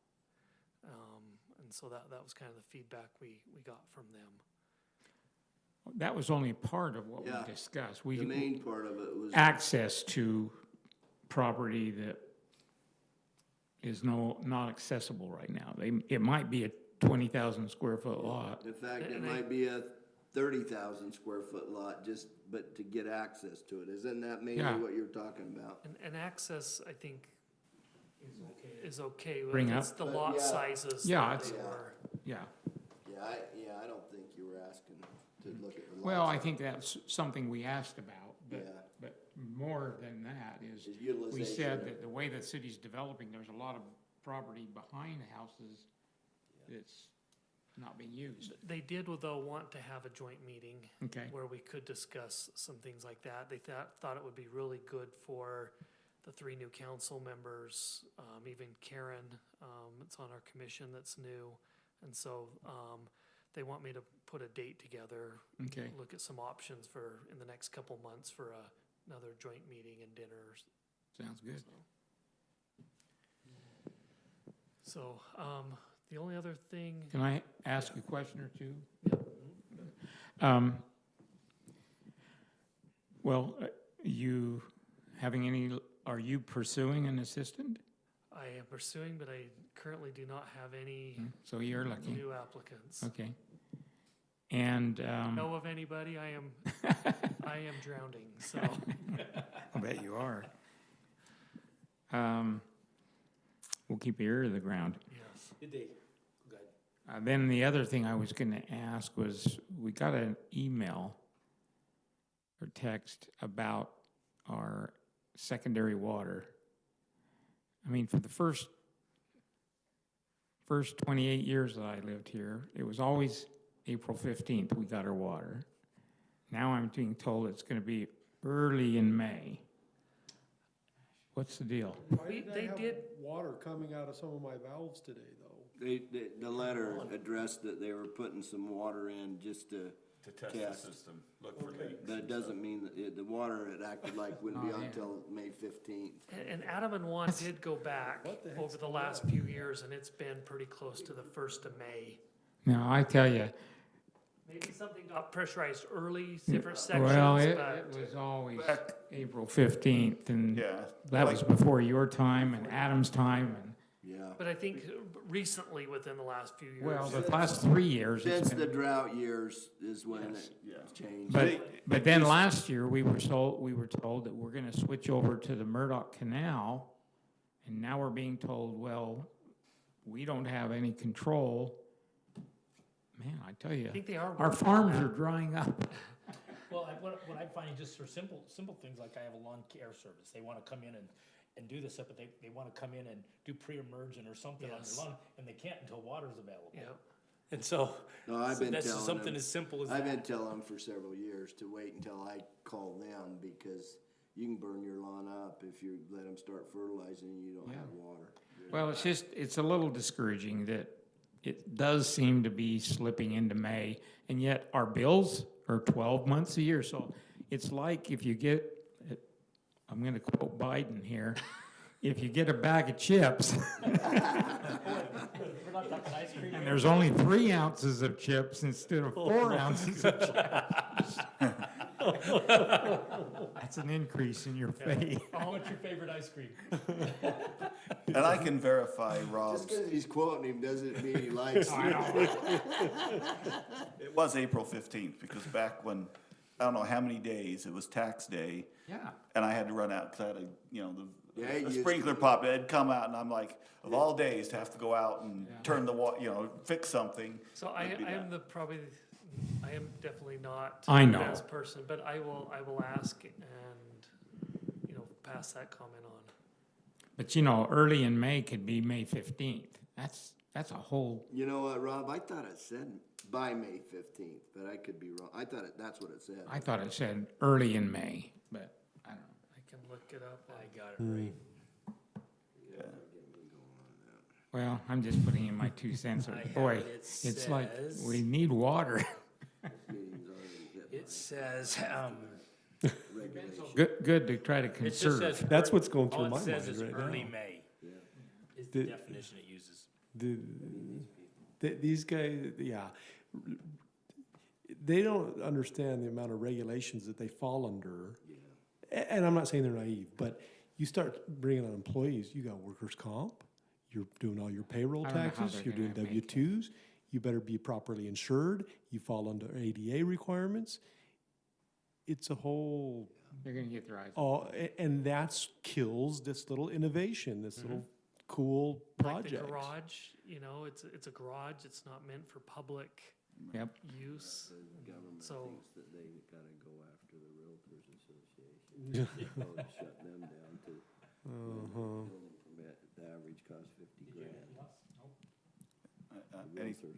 And so that was kind of the feedback we got from them. That was only part of what we Yeah. discussed. The main part of it was, Access to property that is not accessible right now. It might be a 20,000 square foot lot. in fact, it And might be a 30,000 square foot lot, but to get access to it. Isn't that mainly Yeah. what you're talking about? And access, I think, is okay. Bring It's up. the But lot yeah. sizes. Yeah, that it's- they were. Yeah. Yeah, I don't think you were asking to look at the lots. Well, I think that's something we asked about, Yeah. but more than that is, Is we utilization. said that the way the city's developing, there's a lot of property behind houses that's not being used. They did, though, want to have a joint meeting Okay. where we could discuss some things like that. They thought it would be really good for the 3 new council members, even Karen, it's on our commission that's new. And so, they want me to put a date together, Okay. look at some options in the next couple months for another joint meeting and dinners. Sounds good. So, So, the only other thing, Can I ask a question or two? Well, you having any, are you pursuing an assistant? I am pursuing, but I currently do not have any So you're lucky. new applicants. Okay. And, Know of anybody, I am drowning, so. I bet you are. We'll keep your ear to the ground. Yes. Good day. Go ahead. Then the other thing I was gonna ask was, we got an email or text about our secondary water. I mean, for the first 28 years that I lived here, it was always April 15th we got our water. Now I'm being told it's gonna be early in May. What's the deal? Why We- did I they have did- water coming out of some of my valves today, though? The letter addressed that they were putting some water in just to To test. system, look for leaks. But it doesn't mean that the water, it acted like wouldn't be Oh, on yeah. until May 15th. And Adam and Juan did go back What the heck's over the going last on? few years, and it's been pretty close to the 1st of May. Now, I tell you, Maybe something got pressurized early, different sections, well, it but was always Back- April 15th, and Yeah. that was before your time and Adam's time, and, Yeah. but I think recently, within the last few years. well, the last 3 years, it's Since the been. drought years is when Yes. it changed. But then last year, we were told that we're gonna switch over to the Murdoch Canal, and now we're being told, well, we don't have any control. Man, I tell you, I think they are. our working on farms are that. drying up. Well, what I find just for simple things like I have a lawn care service, they wanna come in and do this stuff, but they wanna come in and do pre-emergent or something on Yes. their lawn, and they can't until water's available. Yep. And so, No, I've so been that's just telling something them, as simple as I've been that. telling them for several years to wait until I call them because you can burn your lawn up if you let them start fertilizing and you don't have water. Well, it's a little discouraging that it does seem to be slipping into May, and yet our bills are 12 months a year. So it's like if you get, I'm gonna quote Biden here, if you get a bag of chips, We're not talking ice cream and here. there's only 3 ounces of chips instead of 4 ounces of chips. That's an increase in your pay. What's your favorite ice cream? And I can verify Rob's, Just because he's quoting him doesn't mean he likes it. it was April 15th, because back when, I don't know how many days, it was tax day, Yeah. and I had to run out, because I had a, Yeah, he the used sprinkler to. pop, it had come out, and I'm like, of all days, to have to go out and turn the fix something. So I would be am that. I am definitely not. I the know. best person, but I will ask and, pass that comment on. But early in May could be May 15th. That's a whole, You know what, Rob? I thought it said by May 15th, but I could be wrong. I thought that's what it said. I thought it said early in May, but I don't know. I can look it up. I got it right. Well, I'm just putting in my 2 cents. I have Boy, it. It it's like, says- we need water. Meeting's already hit It says, regulation. Good to try to it just says. conserve. That's what's going through all my it says mind is right early now. May. Yeah. Is the The- definition it uses. These guys, yeah. They don't understand the amount of regulations that they fall under. And I'm not saying they're naive, but you start bringing on employees, you got workers' comp, you're doing all your payroll I don't know how taxes, they're you're doing gonna make it. W-2s, you better be properly insured, you fall under ADA requirements. It's a whole, They're gonna get their eyes. and that's kills this little innovation, this little cool Like the project. garage, it's a garage, it's not meant for public Yep. use. The government So- thinks that they gotta go after the Realtors Association. Oh, shut them down to building permit, the average cost $50,000.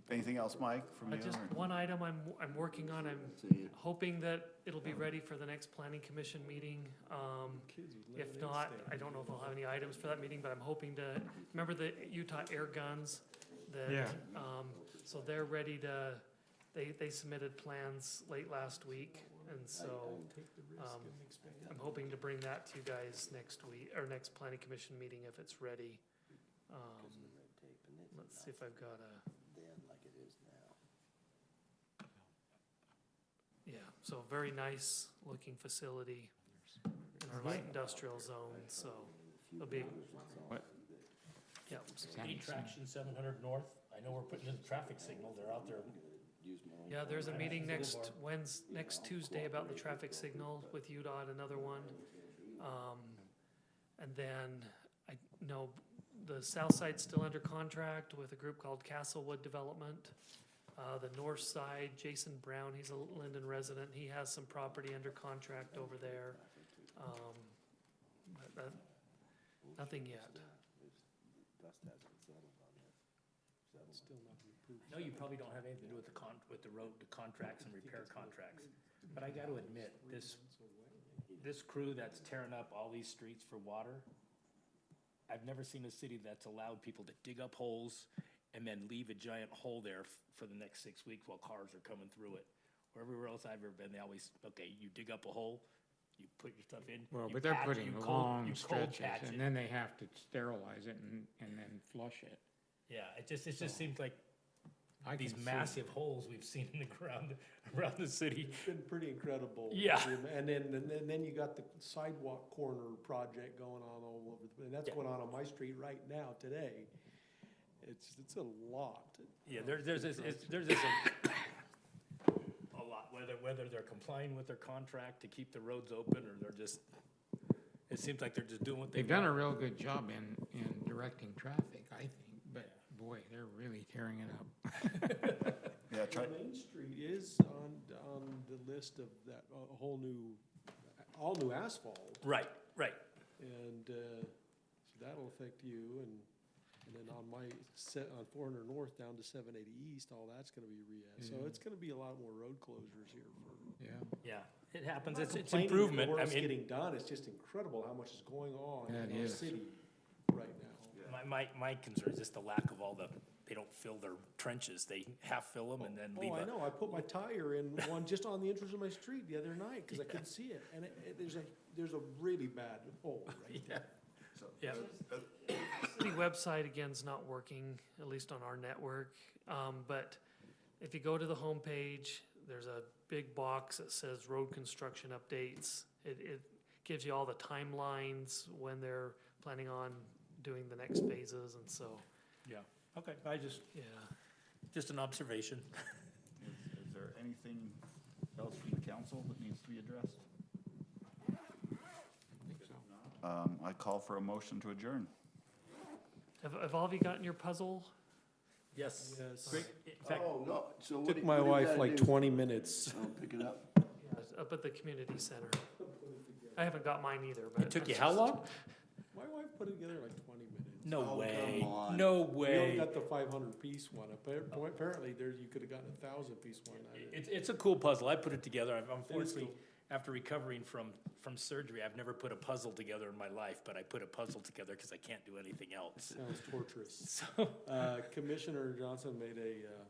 Anything else, Mike, from you? Just or- one item I'm working on, I'm Saying, hoping that it'll be ready for the next planning commission meeting. If not, I don't know if I'll have any items for that meeting, but I'm hoping to, remember the Utah air guns? That, Yeah. so they're ready to, they submitted plans late last week, and so, I'm hoping to bring that to you guys next week, or next planning commission meeting if it's ready. see if I've got a, then like it is now. yeah, so very nice looking facility in our light industrial zone, so it'll be, What? yeah. Speed traction 700 north. I know we're putting in the traffic signal. They're out there. Yeah, there's a meeting next Tuesday about the traffic signal with UDOT, another one. And then I know the south side's still under contract with a group called Castlewood Development. The north side, Jason Brown, he's a Lindon resident, he has some property under contract over there. But nothing yet. Dust hasn't settled on it. Still not approved. No, you probably don't have anything to do with the road, the contracts and repair contracts. But I gotta admit, this crew that's tearing up all these streets for water, I've never seen a city that's allowed people to dig up holes and then leave a giant hole there for the next 6 weeks while cars are coming through it. Where everywhere else I've ever been, they always, okay, you dig up a hole, you put your stuff in. Well, you but they're patch- putting you cold- long you cold stretches, patch it. and then they have to sterilize it and then flush it. Yeah, it just seems like I these can see- massive holes we've seen in the ground around the city. It's been pretty incredible. Yeah. And then you got the sidewalk corner project going on all over, and that's Yeah. going on my street right now, today. It's a lot. Yeah, there's this, a lot, whether they're complying with their contract to keep the roads open, or they're just, it seems like they're just doing what they They've done a want. real good job in directing traffic, I think, but boy, they're really tearing it up. Yeah, try, Main Street is on the list of that, all new asphalt. Right, right. And, so that'll affect you, and then on on 400 North down to 780 East, all that's gonna be so Yeah. it's gonna be a lot more road closures here for. Yeah, Yeah, it happens, I'm it's not complaining that improvement, the I work's mean, getting done, it's just incredible how much is going on Yeah, it in our is. city right now. my concern is just the lack of they don't fill their trenches, they half fill them and then leave Oh, I it. know, I put my tire in one just on the entrance of my street the other night, cause I couldn't see it, and there's a really bad hole right there. Yeah, City website, again, is not working, at least on our network. But if you go to the homepage, there's a big box that says road construction updates. It gives you all the timelines when they're planning on doing the next phases, and so, yeah, okay, yeah. just an observation. is there anything else from the council that needs to be addressed? I think so. I call for a motion to adjourn. Have all of you gotten your puzzle? Yes. Yes. Great. In fact, Oh, no, so what Took do my what do you wife gotta like do? 20 minutes. Oh, pick it up. Yeah, up at the community center. I haven't got mine either, but. it took you how long? My wife put it together in like 20 minutes. No Oh, way, come on. no We only way. got the 500-piece one. Apparently, you could have gotten a 1,000-piece one. It's a cool puzzle, I put it together, I've unfortunately, after recovering from surgery, I've never put a puzzle together in my life, but I put a puzzle together because I can't do anything else. Sounds torturous. So, Commissioner Johnson made a